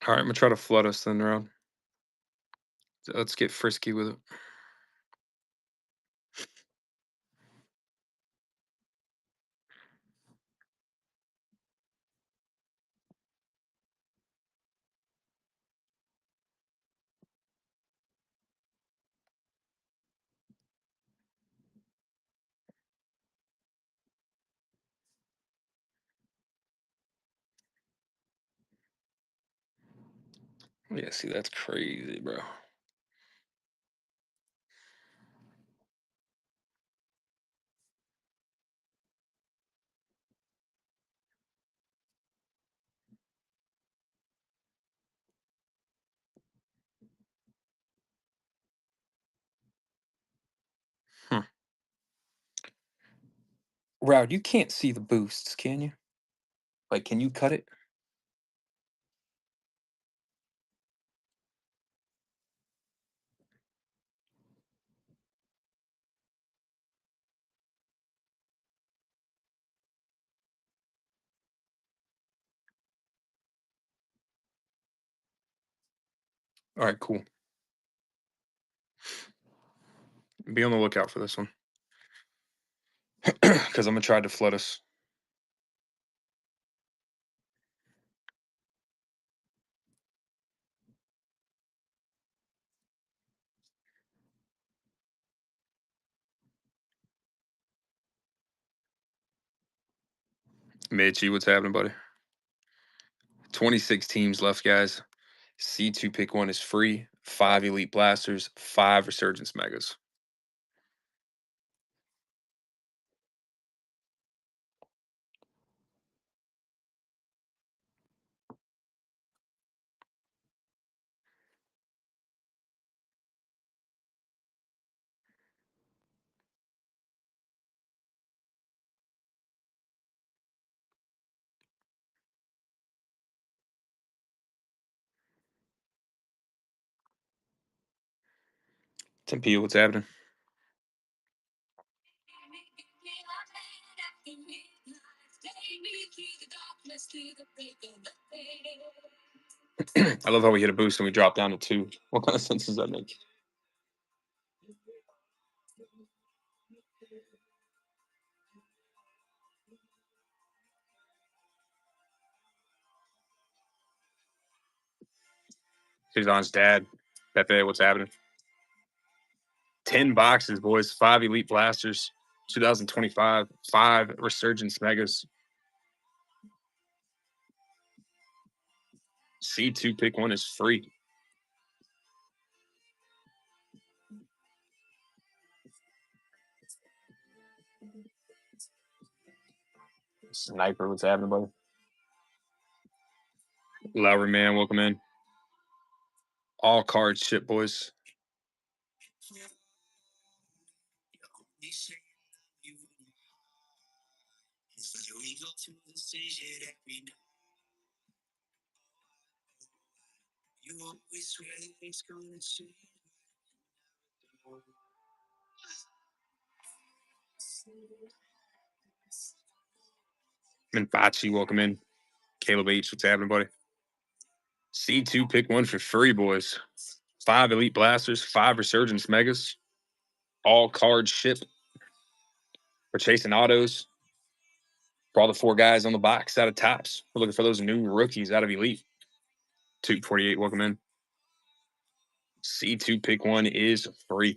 All right, I'm gonna try to flood us then, Round. So let's get frisky with it. Yeah, see, that's crazy, bro. Hmm. Rowd, you can't see the boosts, can you? Like, can you cut it? All right, cool. Be on the lookout for this one. Because I'm gonna try to flood us. Mitchy, what's happening, buddy? 26 teams left, guys. C2 pick one is free. 5 elite blasters, 5 resurgence megas. Tempe, what's happening? I love how we hit a boost and we drop down to 2. What kind of sense does that make? He's on his dad. Pepe, what's happening? 10 boxes, boys. 5 elite blasters. 2025. 5 resurgence megas. C2 pick one is free. Sniper, what's happening, buddy? Lowry man, welcome in. All cards ship, boys. Minfachi, welcome in. Caleb H, what's happening, buddy? C2 pick one for free, boys. 5 elite blasters, 5 resurgence megas. All cards ship. We're chasing autos. For all the 4 guys on the box out of Tops, we're looking for those new rookies out of Elite. 248, welcome in. C2 pick 1 is free.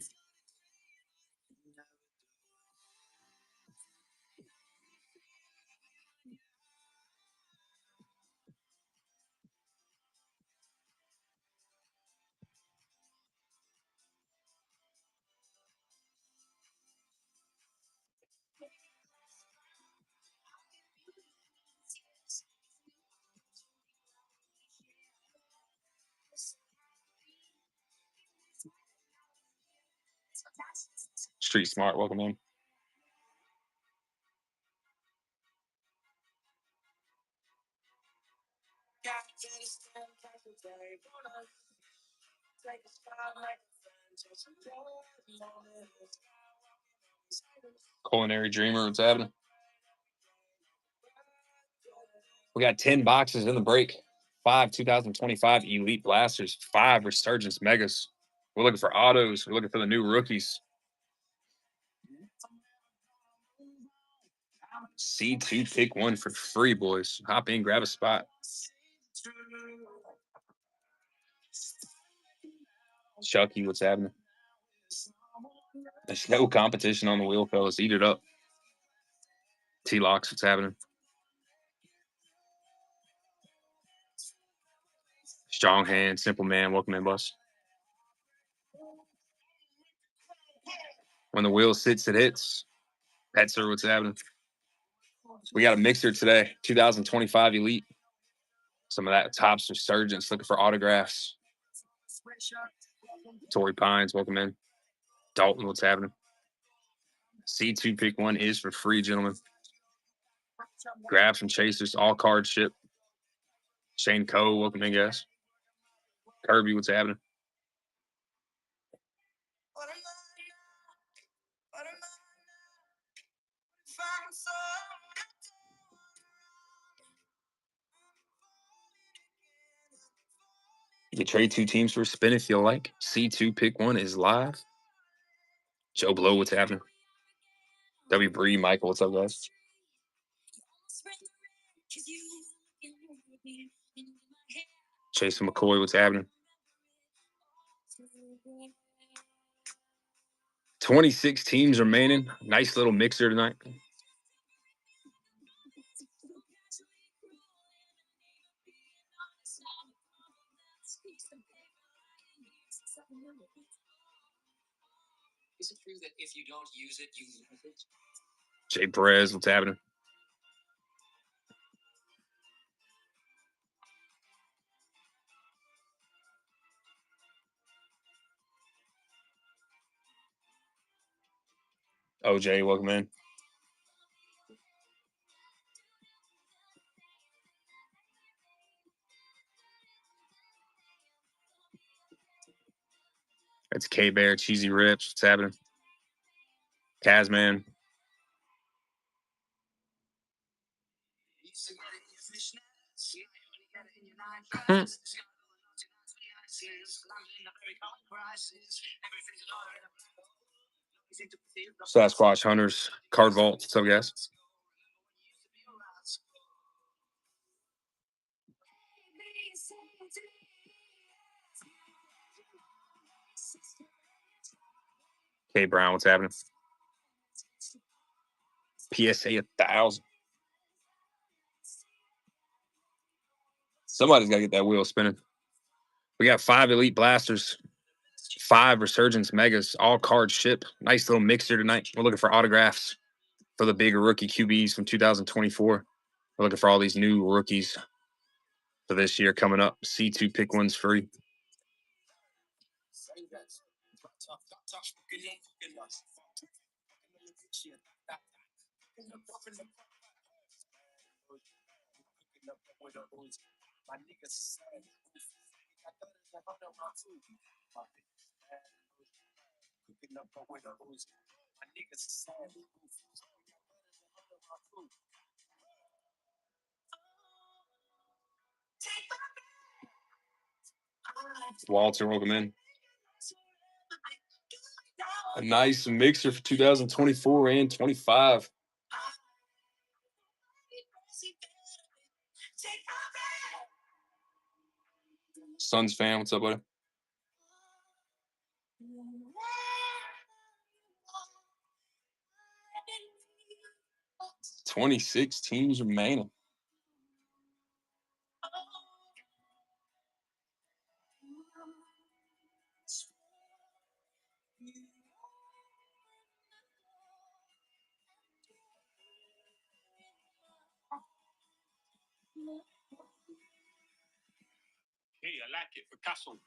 Street Smart, welcome in. Culinary Dreamer, what's happening? We got 10 boxes in the break. 5 2025 Elite Blasters, 5 Resurgence Megas. We're looking for autos. We're looking for the new rookies. C2 pick 1 for free, boys. Hop in, grab a spot. Chucky, what's happening? There's no competition on the wheel, fellas. Eat it up. T-Locks, what's happening? Strong Hand, Simple Man, welcome in, boss. When the wheel sits, it hits. Petzer, what's happening? We got a mixer today, 2025 Elite. Some of that Tops Resurgence, looking for autographs. Torrey Pines, welcome in. Dalton, what's happening? C2 pick 1 is for free, gentlemen. Grab some chasers, all card ship. Shane Coe, welcome in, guys. Kirby, what's happening? You can trade 2 teams for a spin if you like. C2 pick 1 is live. Joe Blow, what's happening? W. Bree, Michael, what's up, guys? Chase McCoy, what's happening? 26 teams remaining. Nice little mixer tonight. Is it true that if you don't use it, you lose it? Jay Perez, what's happening? OJ, welcome in. That's K Bear, Cheesy Rips, what's happening? Kazman. Sasquatch Hunters, Card Vault, what's up, guys? K Brown, what's happening? PSA 1,000. Somebody's got to get that wheel spinning. We got 5 Elite Blasters, 5 Resurgence Megas, all card ship. Nice little mixer tonight. We're looking for autographs for the big rookie QBs from 2024. We're looking for all these new rookies for this year coming up. C2 pick 1's free. Walter, welcome in. A nice mixer for 2024 and 25. Suns fan, what's up, buddy? 26 teams remaining. Hey, I like it. Picasso.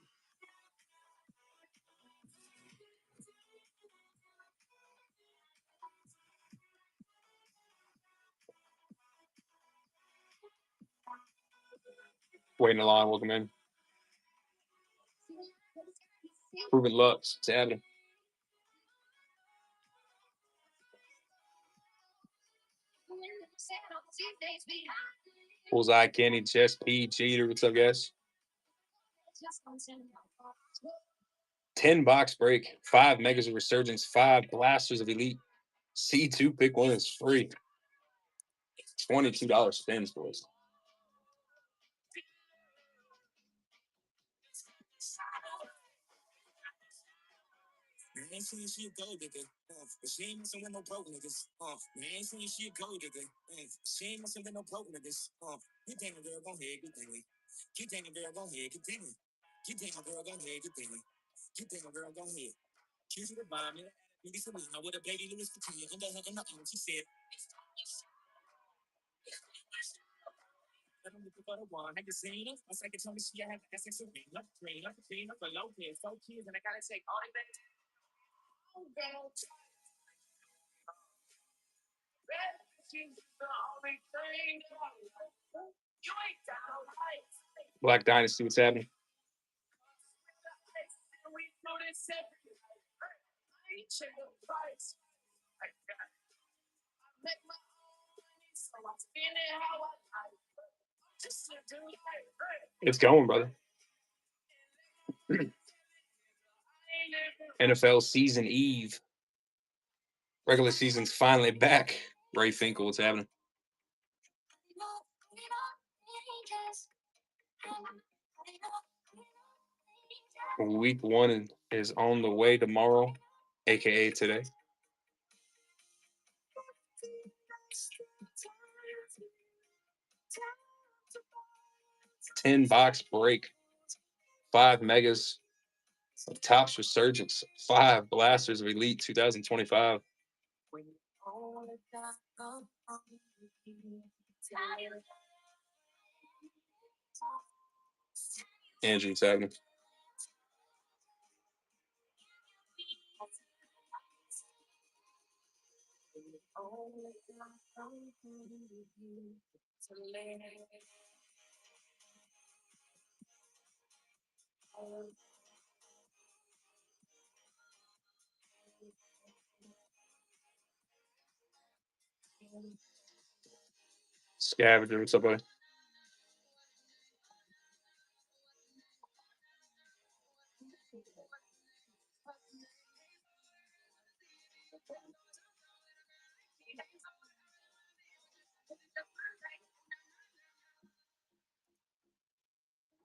Waiting in line, welcome in. Proven Lux, it's happening. Bullseye, Kenny, Chess, P, Cheater, what's up, guys? 10 box break, 5 megas of Resurgence, 5 blasters of Elite. C2 pick one is free. $22 spins, boys. Man, I ain't saying she a gold digger, but she ain't messing with no broke niggas. Man, I ain't saying she a gold digger, but she ain't messing with no broke niggas. Get down, girl, go ahead, get down. Get down, girl, go ahead, get down. Get down, girl, go ahead, get down. Get down, girl, go ahead. She's the bomb, man. Niggas a line with a baby Louis Vuitton under her in the arm. She said, I'm looking for the one. I can see her. My second told me she had to ask Serena, Trina, for Lopez, 4 kids, and I gotta take all of that. Black Dynasty, what's happening? It's going, brother. NFL season eve. Regular season's finally back. Ray Finkel, what's happening? Week 1 is on the way tomorrow, aka today. $10 box break, 5 megas of Topps Resurgence, 5 blasters of Elite 2025. Andrew, what's happening? Scavenger, what's up, buddy?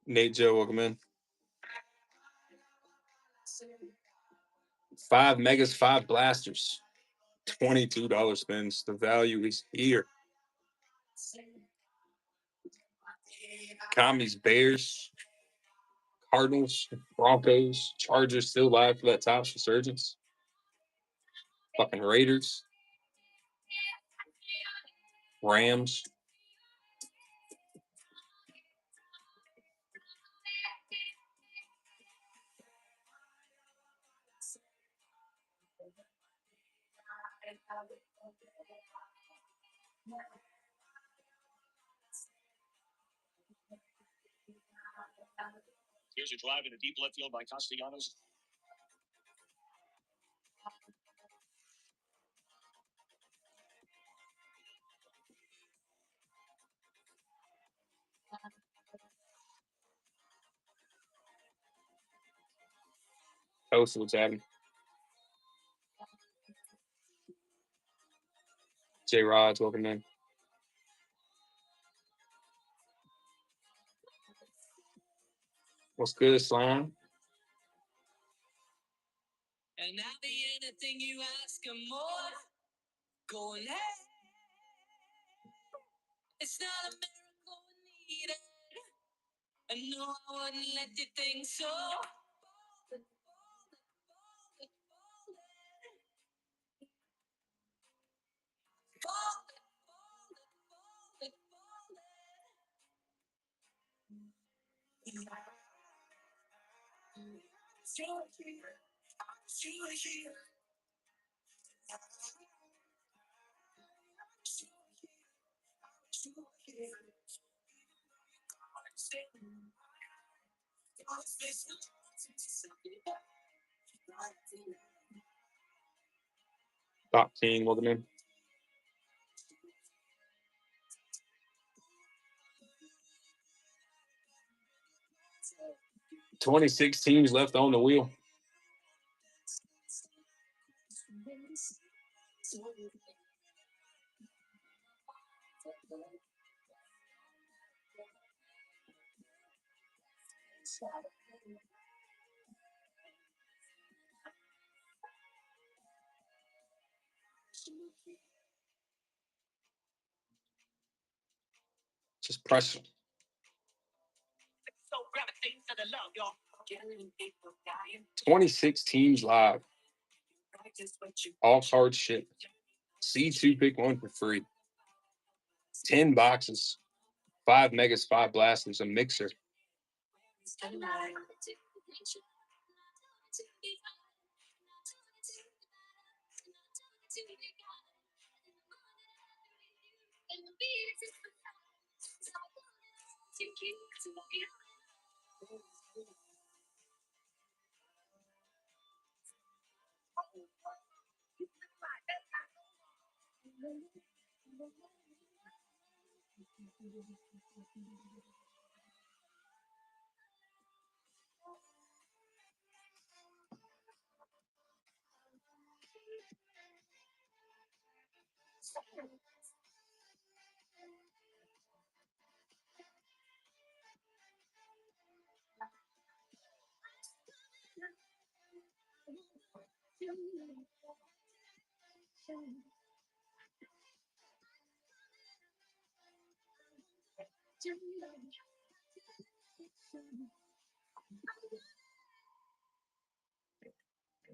Nate Joe, welcome in. 5 megas, 5 blasters, $22 spins. The value is here. Commies, Bears, Cardinals, Broncos, Chargers still live for that Topps Resurgence. Fucking Raiders, Rams. here's a drive in the deep left field by Castellanos. Toast, what's happening? J Rods, welcome in. What's good, Slime? And I'll be anything you ask or more. Going, hey, it's not a miracle needed. And no, I wouldn't let you think so. Top team, welcome in. 26 teams left on the wheel. Just pressure. 26 teams live. All cards shipped. C2 pick one for free. 10 boxes. 5 megas, 5 blasters, a mixer.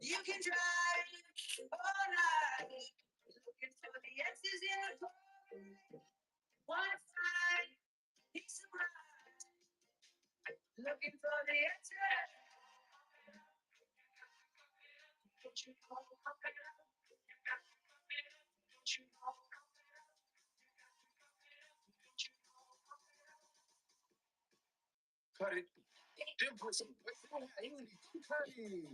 You can drive all night, looking for the X's in the code. One side, he's right, looking for the X's. Cut it. Then put some cut it.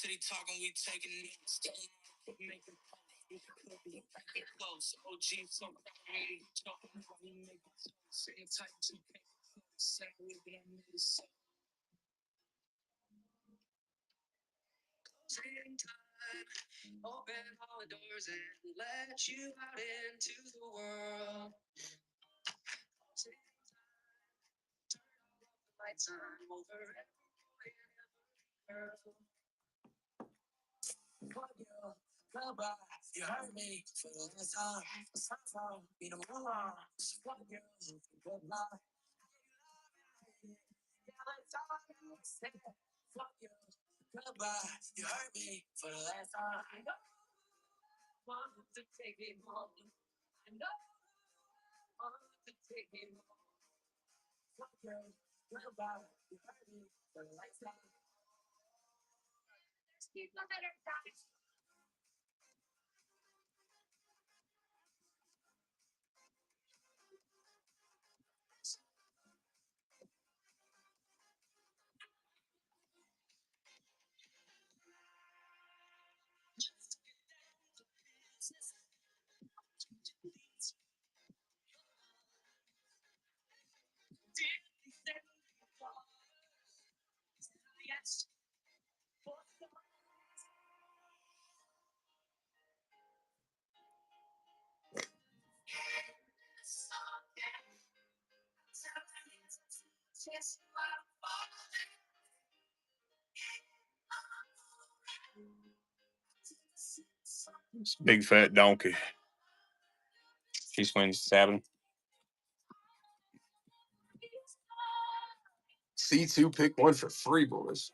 City talking, we taking notes. Making close. OG, so proud. Talking about we make it close. Same type to same way that I made it so. Closing time. Open all the doors and let you out into the world. Closing time. Turn all of the lights on over every boy and every girl. Fuck you, goodbye. You hurt me for the last time. Somehow, you know my arms. Fuck you, goodbye. Yeah, that's all I gotta say. Fuck you, goodbye. You hurt me for the last time. I know I want to take it home. I know I want to take it home. Fuck you, goodbye. You hurt me for the last time. Keep my better times. It's a big fat donkey. Chiefs wins 7. C2 pick 1 for free, boys.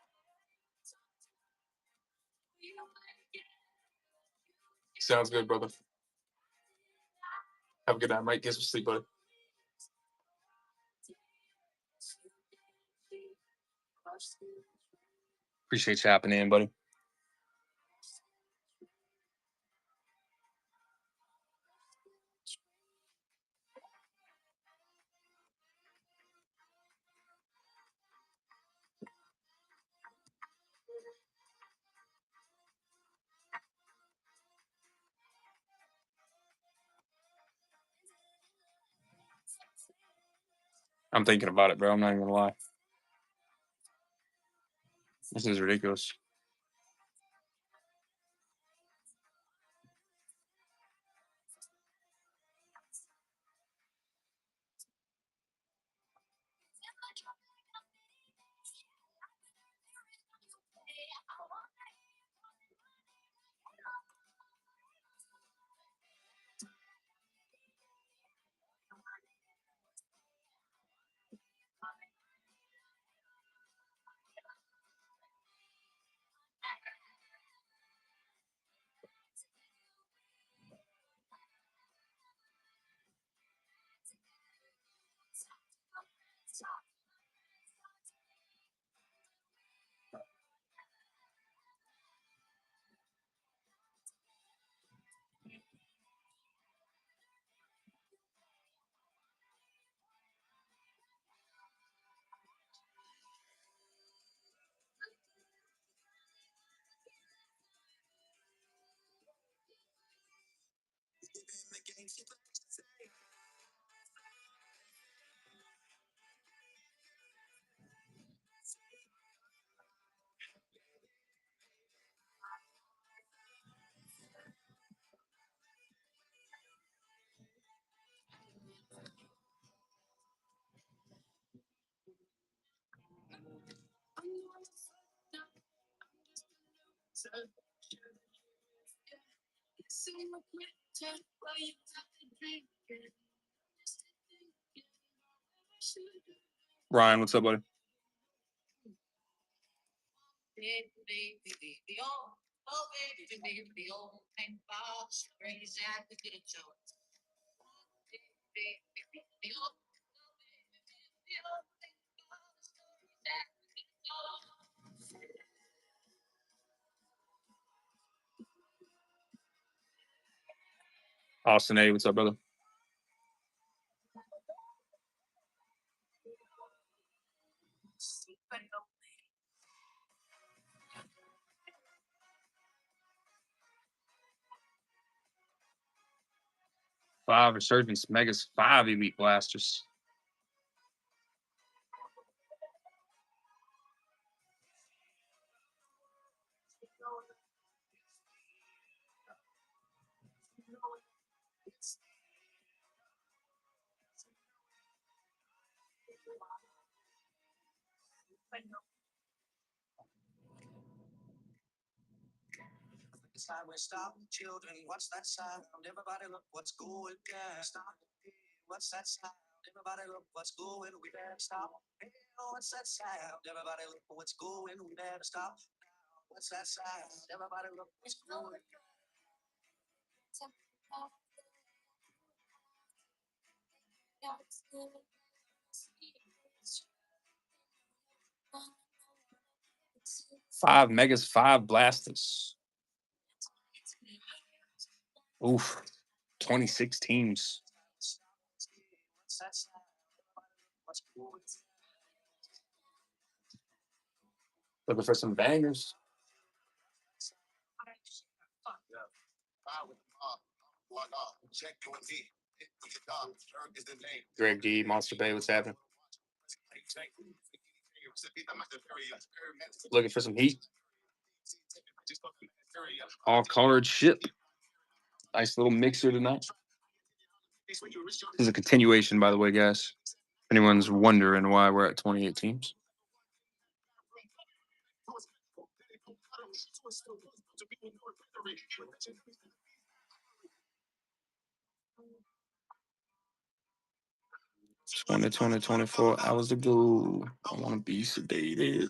Sounds good, brother. Have a good night, Mike. Get some sleep, buddy. Appreciate you hopping in, buddy. I'm thinking about it, bro. I'm not even gonna lie. This is ridiculous. Ryan, what's up, buddy? Austin A, what's up, brother? Five Resurgence, Megas, 5 Elite Blasters. Sideways, stop, children. What's that sound? Everybody, look what's going down. Stop. What's that sound? Everybody, look what's going. We better stop. Hey, what's that sound? Everybody, look what's going. We better stop. What's that sound? Everybody, look what's going. Five Megas, 5 Blasters. Oof. 26 teams. What's that sound? What's going? Looking for some bangers. Greg D, Monster Bay, what's happening? Looking for some heat. All card ship. Nice little mixer tonight. This is a continuation, by the way, guys. If anyone's wondering why we're at 28 teams. 20, 24 hours to go. I want to be sedated.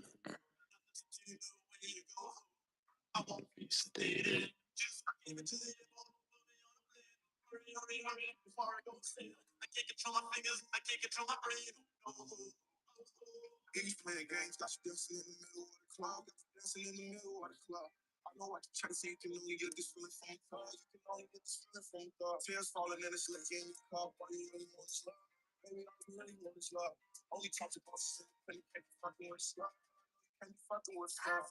I want to be sedated. He's playing games, got you dancing in the middle of the club, got you dancing in the middle of the club. I know what you're trying to say, you can only get this feeling from God. You can only get this feeling from God. Tears falling in it's like in the cup, but you really want this love. Baby, I really want this love. Only talks about sin, can you fucking with love? Can you fucking with love?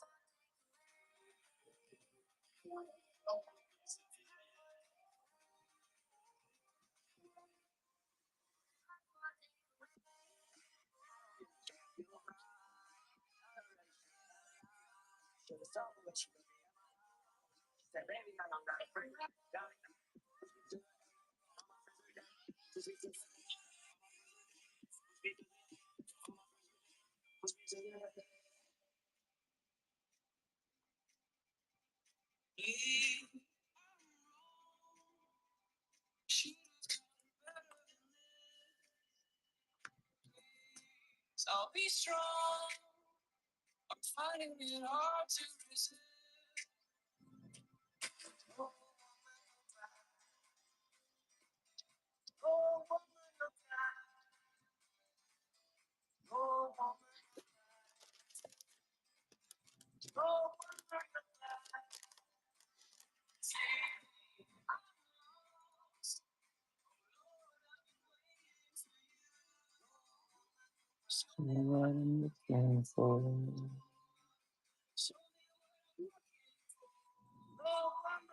I'll be strong. I'm finding it hard to resist. Oh, oh, woman of God. Oh, woman of God. Oh, woman of God. See, I'm lost. What I'm looking for. Oh, woman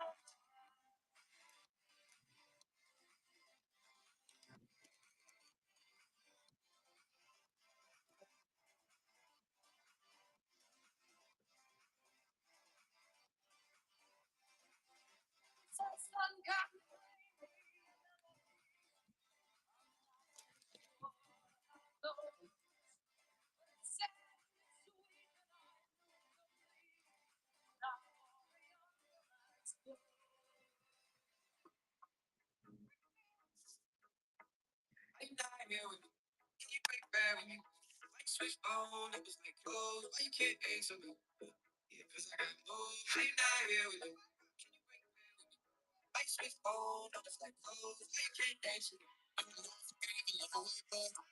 of God. I'm not here with you. Can you break bad with me? Like switch phone, it was like clothes. Why you can't answer me? Yeah, cause I got moves. I'm not here with you. Can you break bad with me? Like switch phone, it was like clothes. Why you can't answer me? I'm not forgetting the whole way, but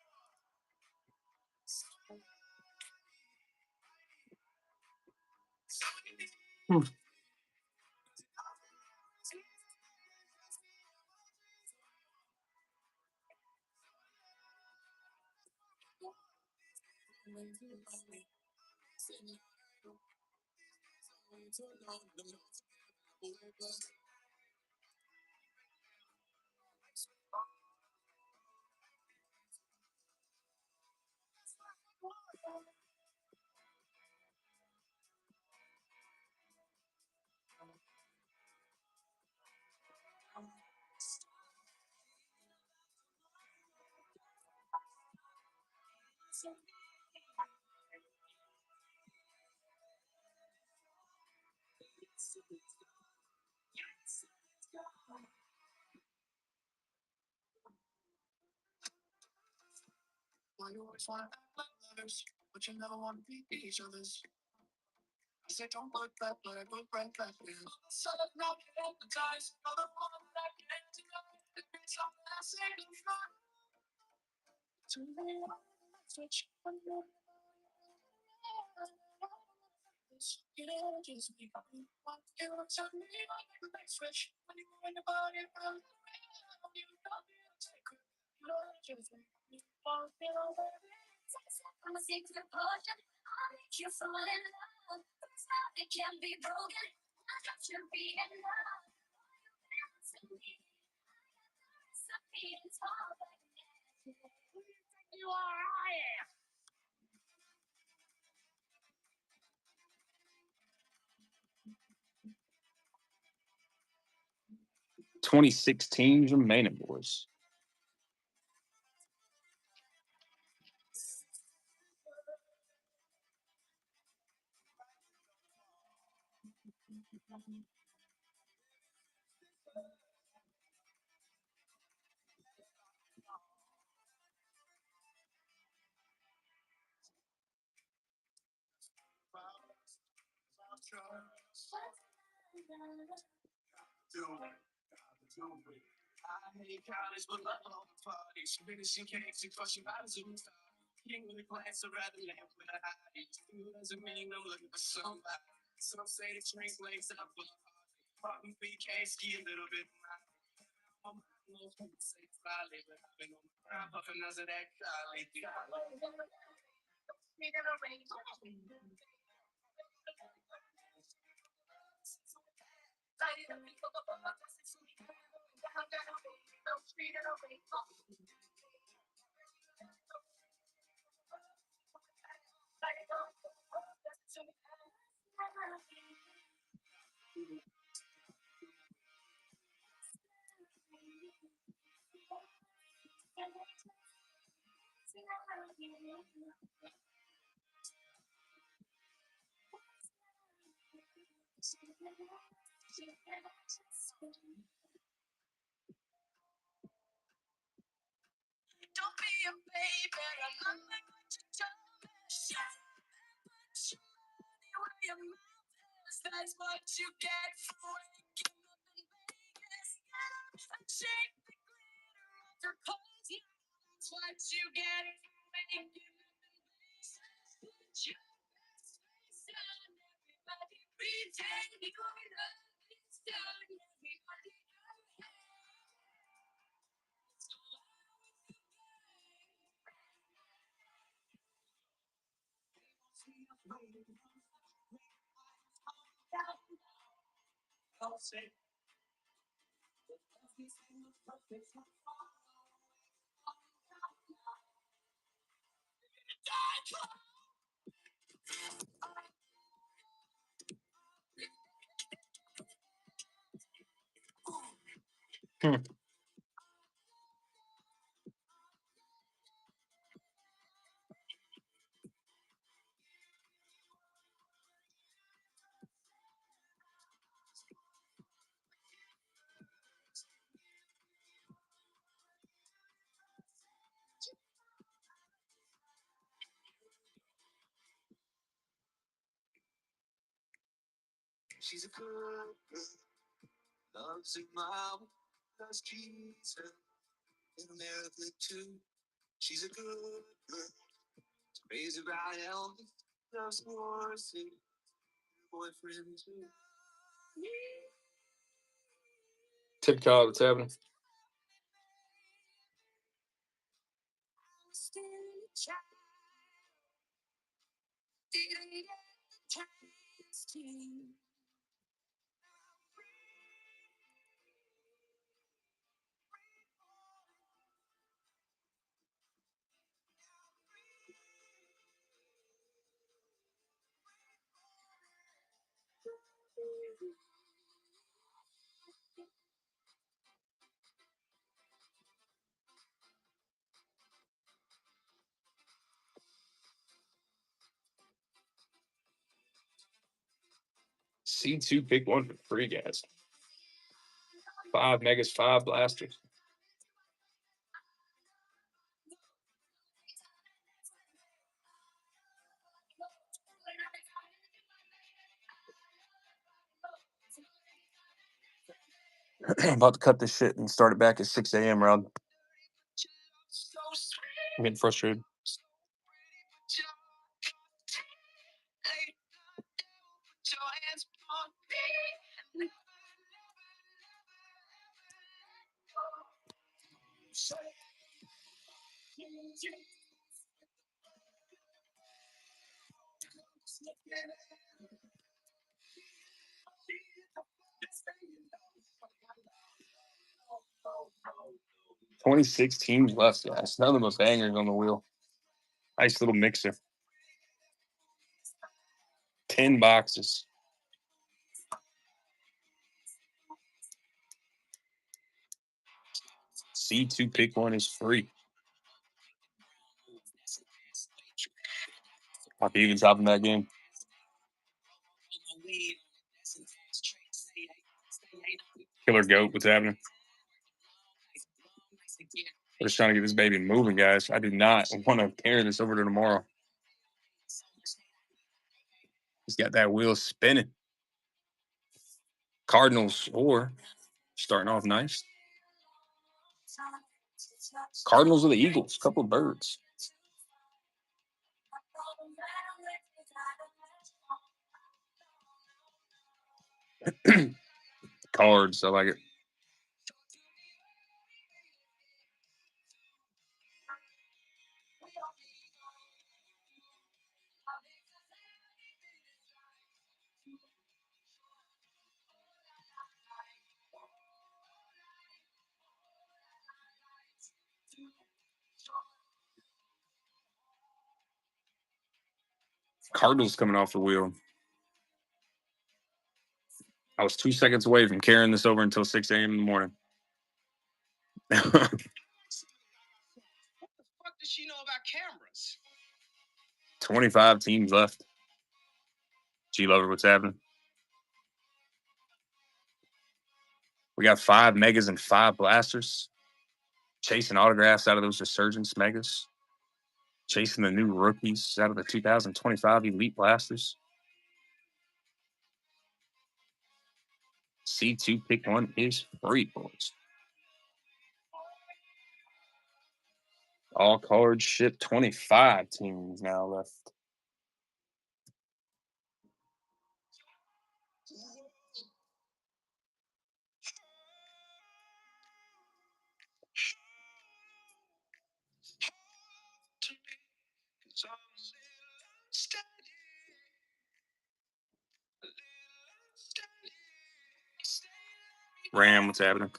Hmm. why you always wanna act like lovers, but you never wanna be each other's. I say don't look back, but I look right back then. So I'm not hypnotized, another one that I can't deny. It means something I say to me. To me, I'm switch. You know, just be you to me like a light switch. When you move your body around, you don't feel sacred. You know, just be you won't feel baby. I'm a secret potion. I'll make you fall in love. It's not, it can't be broken. I got you be in love. You are, I am. 2016 remaining, boys. hate college, but love all the parties. Finishing cakes and crushing bottles of stuff. King with a glance, I'd rather live with a hobby. Doesn't mean I'm looking for somebody. Some say the translates up for Pardon me, can't ski a little bit. Most people say it's valid, but I've been on my grind, puffing as of that golly. Don't be a baby, I'm not like what you told me. Shut up where your mouth is. That's what you get for waking up in Vegas. Get up and shake the glitter off your clothes. Yeah, that's what you get for waking up in Vegas. Put your best face on, everybody pretend your love is done. Everybody go Hmm. She's a good girl, loves her mom, loves Jesus, and America too. She's a good girl, raised around Elvis, loves horses, boyfriend too. Tip Cobb, what's happening? still a child. Didn't get the chance to. C2 pick one for free gas. 5 megas, 5 blasters. I'm about to cut this shit and start it back at 6 a.m. round. I'm getting frustrated. $26 teams left, guys. None of them are bangers on the wheel. Nice little mixer. 10 boxes. C2 pick one is free. I'll be even top in that game. Killer Goat, what's happening? We're just trying to get this baby moving, guys. I do not want to carry this over to tomorrow. He's got that wheel spinning. Cardinals or starting off nice. Cardinals or the Eagles, couple of birds. Cards, I like it. Cardinals coming off the wheel. I was 2 seconds away from carrying this over until 6 a.m. in the morning. What does she know about cameras? 25 teams left. G Lover, what's happening? We got 5 megas and 5 blasters. Chasing autographs out of those Resurgence megas. Chasing the new rookies out of the 2025 Elite Blasters. C2 pick 1 is free, boys. All cards shipped. 25 teams now left. Ram, what's happening?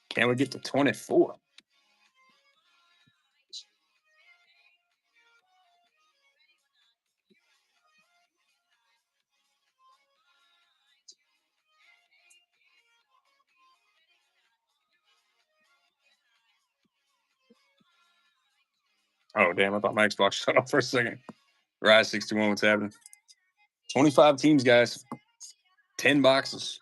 Can we get to 24? Oh, damn. I thought my Xbox shut off for a second. Rise 61, what's happening? 25 teams, guys. 10 boxes.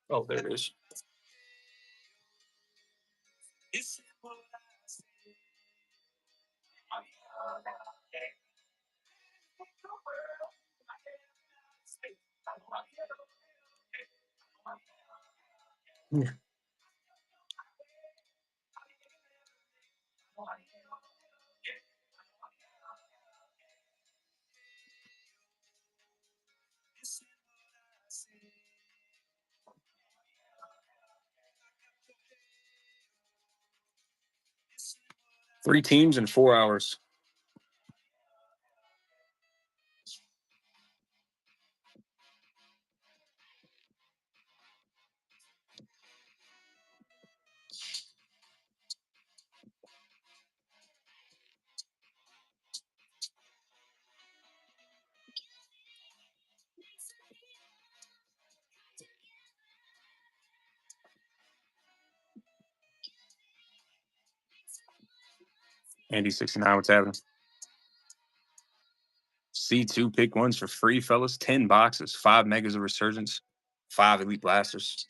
Oh, there it is. Yeah. Three teams in 4 hours. Andy 69, what's happening? C2 pick ones for free, fellas. 10 boxes, 5 megas of Resurgence, 5 elite blasters.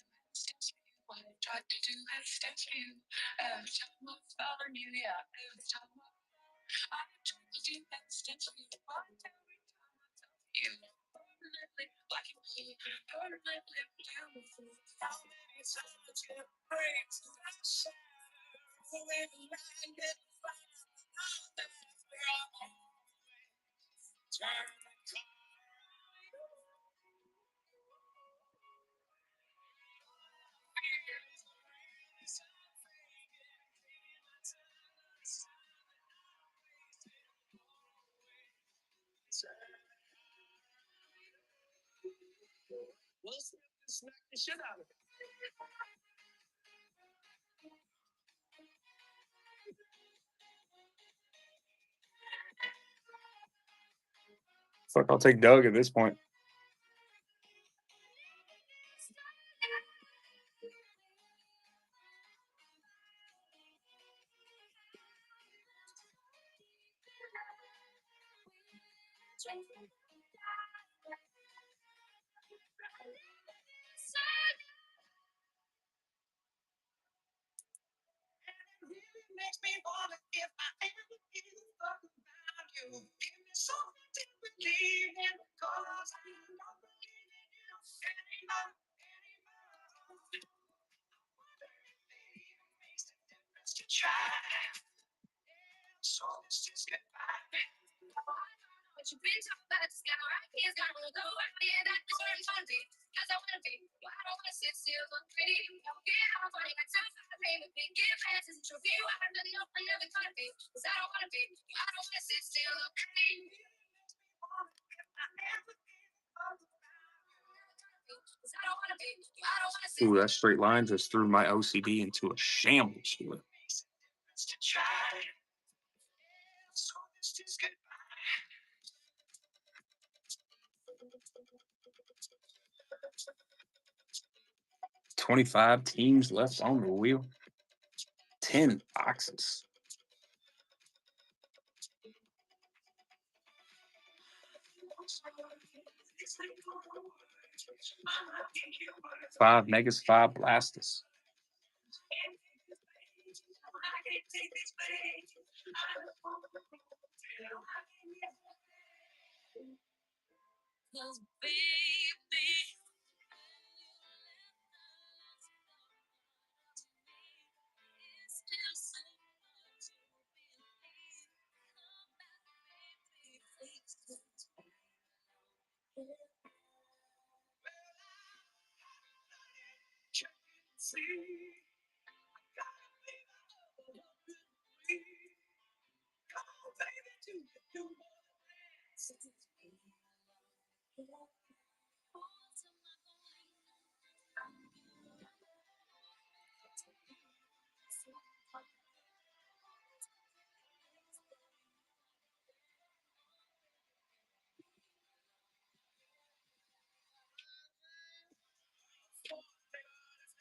Fuck, I'll take Doug at this point. Ooh, that straight line just threw my OCD into a shambles. 25 teams left on the wheel. 10 boxes. Five megas, 5 blasters.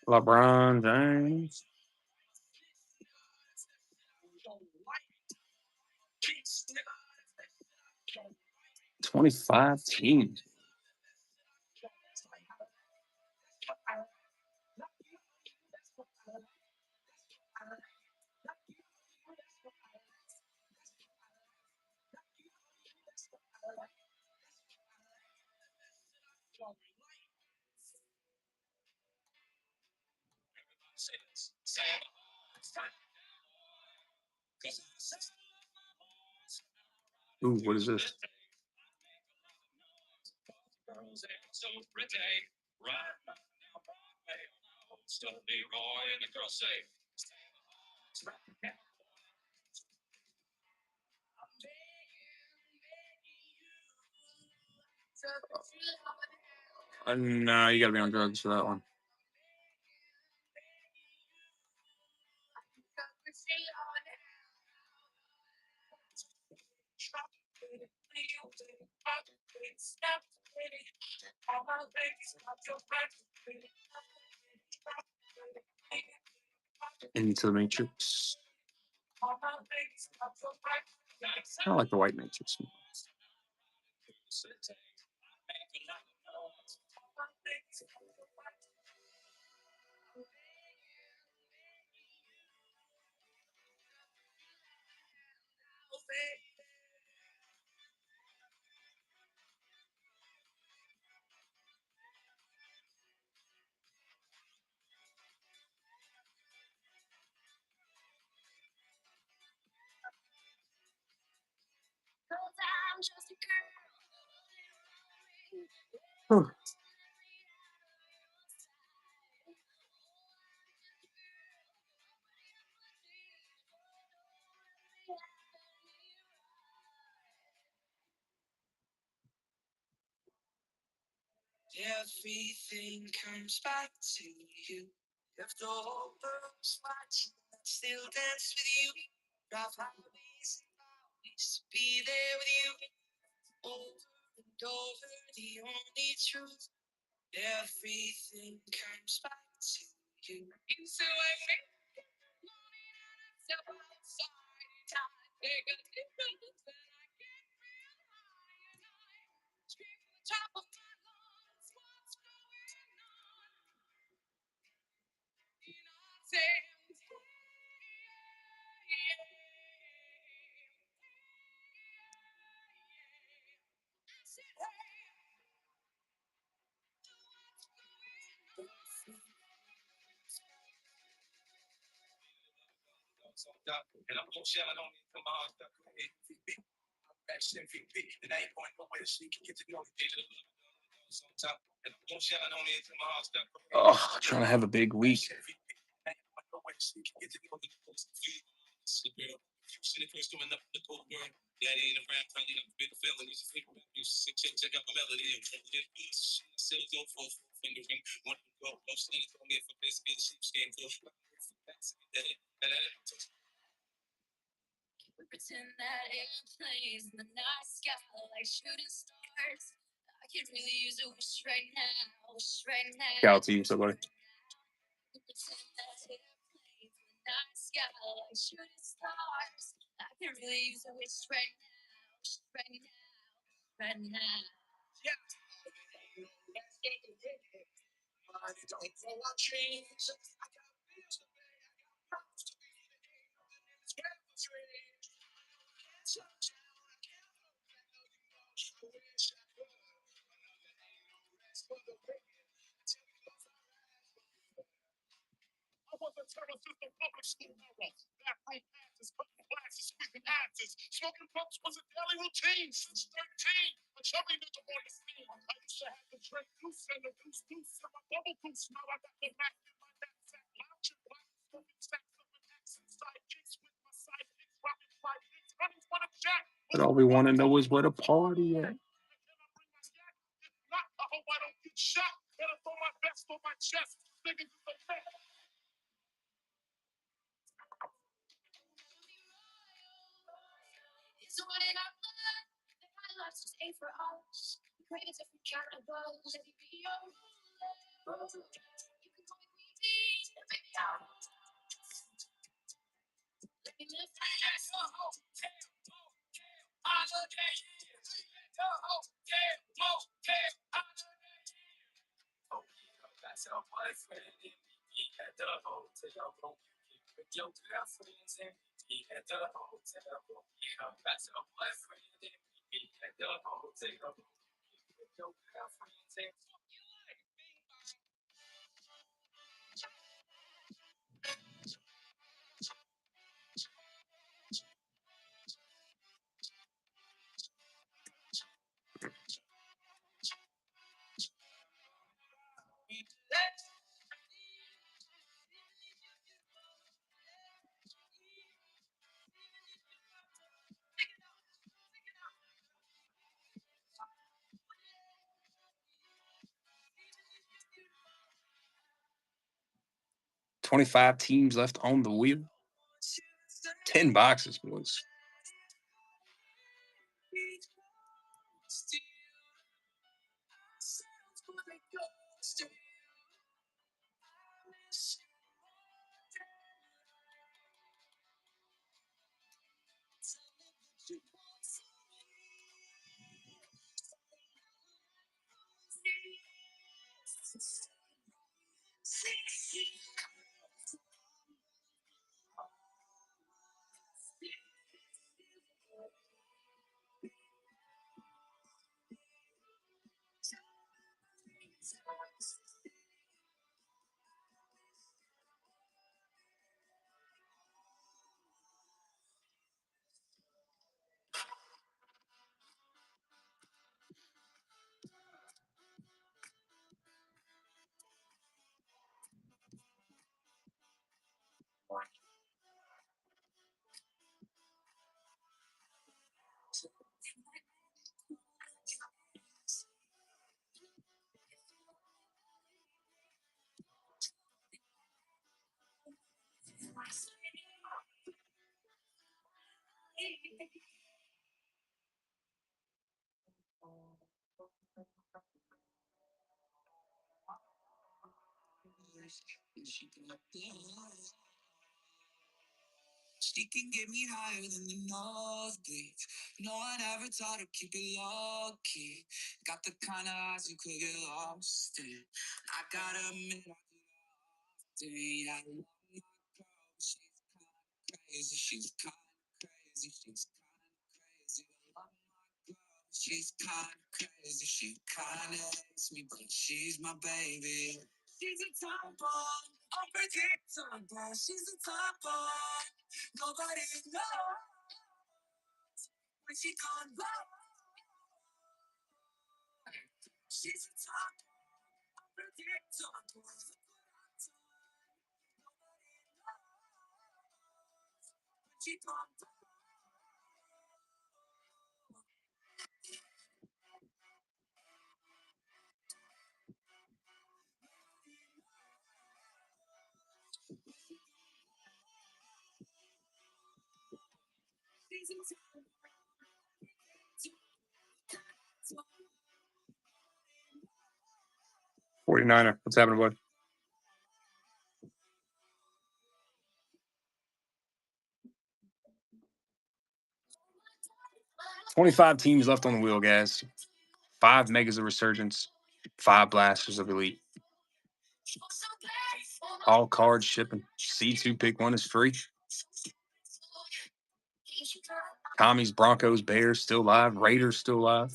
LeBron James. 25 teams. Ooh, what is this? No, you gotta be on drugs for that one. Into the Matrix. I like the white matrix. Huh. Everything comes back to you. If the whole world's watching, I'd still dance with you. Drive highways and byways, be there with you. Over and over, the only truth. Everything comes back to you. So I make morning and I step outside and I take a different look and I get real high and I scream from the top of my lungs. What's going on? And I say, and I'm gonna share it on into my heart. That's MVP. And I ain't going nowhere so you can get to know the digital sometime. And I'm gonna share it on into my heart. Oh, trying to have a big week. We pretend that airplanes in the night sky like shooting stars. I could really use a wish right now, wish right now. Shout out to you, somebody. We pretend that airplanes in the night sky like shooting stars. I could really use a wish right now, wish right now, right now. Yeah. Don't throw out trees. I got bills to pay. I got problems to be the king of the next country. I was a terror system public school era. Backroom passes, cutting classes, squeezing asses. Smoking bumps was a daily routine since 13. A chubby nigga on the scene. I used to have the drink goose and the goose goose and my bubble goose. Now I got the Mac in my knapsack. Lounging by smoking stacks up and accent sidekicks with my sidekicks. Rocking five hits. Honey's one of Jack. But all we want to know is where the party at. Not, I hope I don't get shot. Better throw my vest on my chest. Niggas is a mess. It's what in our blood. That my life's just ain't for us. We crave a different kind of buzz. Let me be your ruler. You can call me Queen, baby, I'll let me live my life. That's our boyfriend. He at the hotel room. With your girlfriends and he at the hotel room. Yeah, that's our boyfriend. He at the hotel room. With your girlfriends and you like me. 25 teams left on the wheel. 10 boxes, boys. She can get me higher than the nosebleeds. No one ever taught her keep it low key. Got the kind of eyes you could get lost in. I gotta admit, I do yeah, I love my girl, but she's kind of crazy. She's kind of crazy. She's kind of crazy. I love my girl, but she's kind of crazy. She kind of hates me, but she's my baby. She's a top bomb, unpredictable. She's a top bomb. Nobody knows when she gone wrong. She's a top unpredictable. Nobody knows when she gone wrong. She's a top 49er. What's happening, bud? $25 teams left on the wheel, guys. 5 megas of Resurgence, 5 blasters of Elite. All cards shipping. C2 pick 1 is free. Tommy's Broncos, Bears still live. Raiders still live.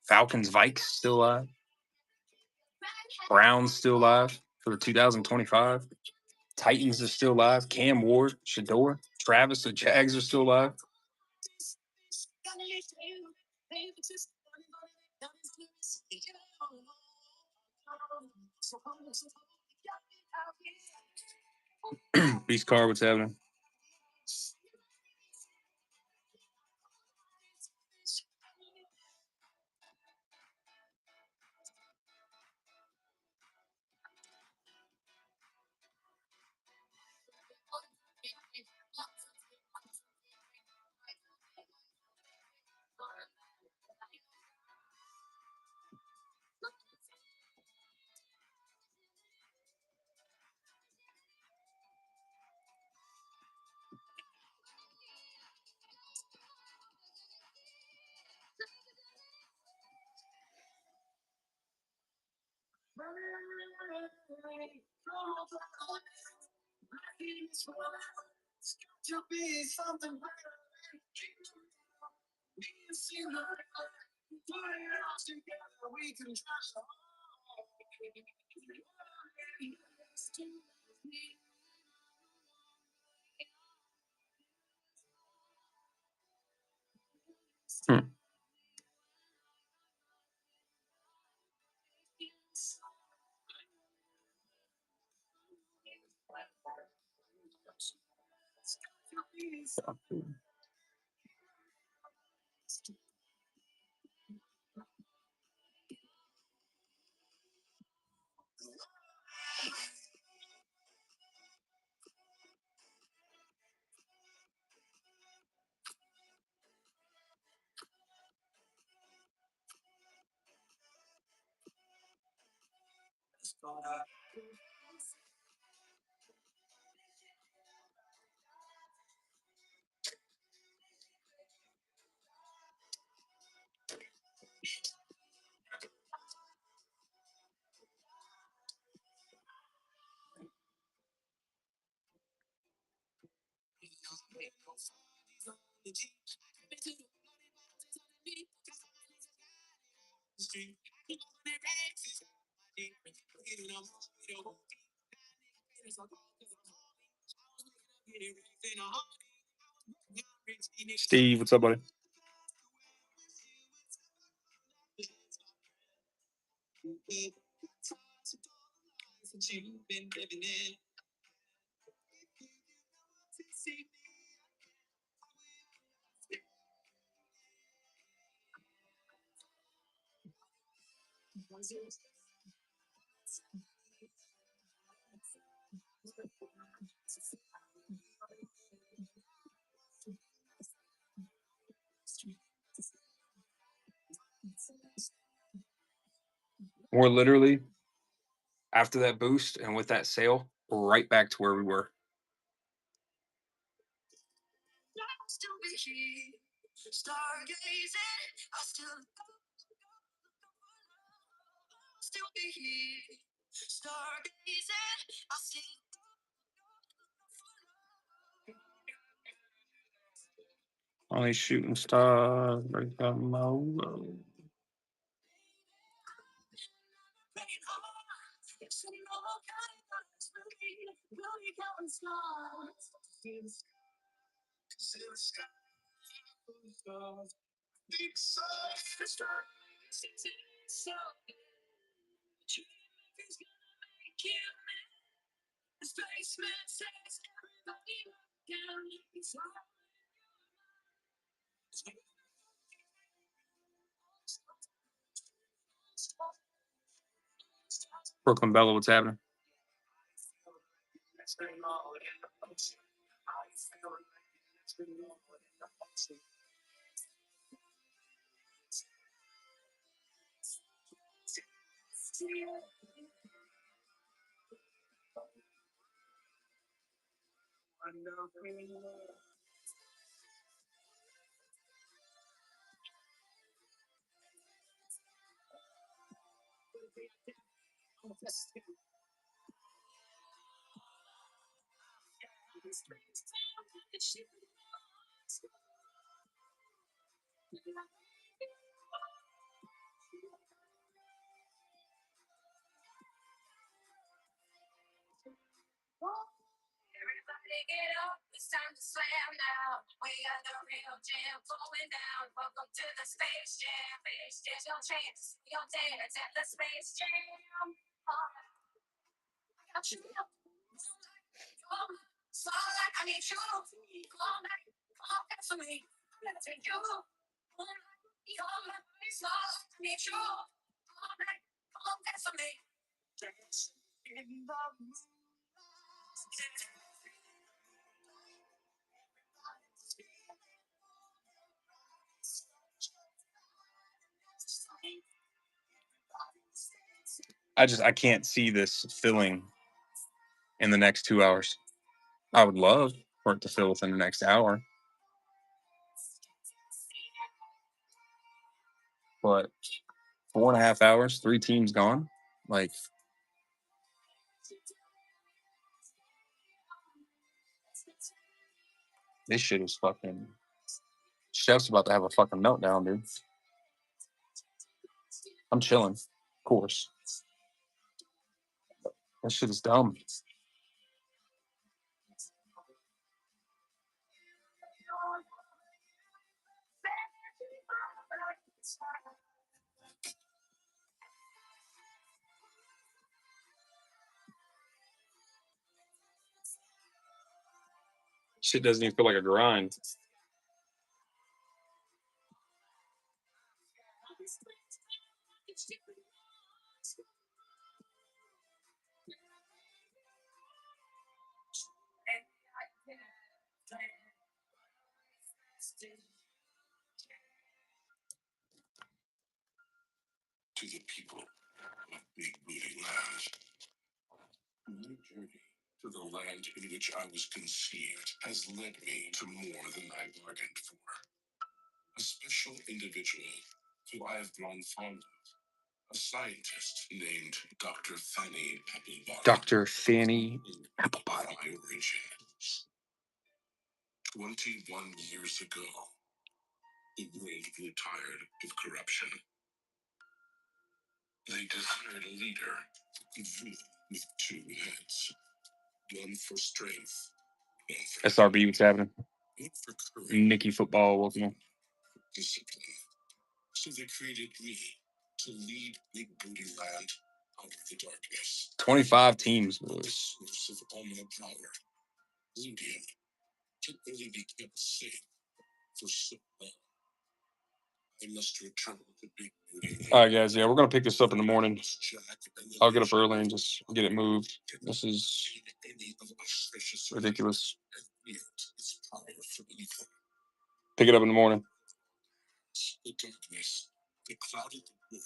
Falcons, Vikes still live. Browns still live for the 2025. Titans are still live. Cam Ward, Shador, Travis, the Jags are still live. Beast Car, what's happening? Steve, what's up, buddy? We're literally after that boost and with that sale, we're right back to where we were. Only shooting stars, break the mold. Brooklyn Bella, what's happening? I can't see this filling in the next 2 hours. I would love for it to fill within the next hour. But 4.5 hours, 3 teams gone. Like, this shit is fucking. Chef's about to have a fucking meltdown, dude. I'm chilling, of course. That shit is dumb. Shit doesn't even feel like a grind. To the people of Big Booty Land. My journey to the land in which I was conceived has led me to more than I bargained for. A special individual who I have grown fond of. A scientist named Dr. Fanny Applebottom. Dr. Fanny Applebottom. My origin. 21 years ago, the world grew tired of corruption. desired a leader with two heads, one for strength, one for SRB, what's happening? one for courage, Nikki football, welcome on. discipline. So they created me to lead Big Booty Land out of the darkness. 25 teams, boys. Source of all my power. Ludium can only be kept safe for so long. I must return to Big Booty Land. All right, guys. Yeah, we're gonna pick this up in the morning. I'll get up early and just get it moved. This is ridiculous. Pick it up in the morning. The darkness, the clouded world,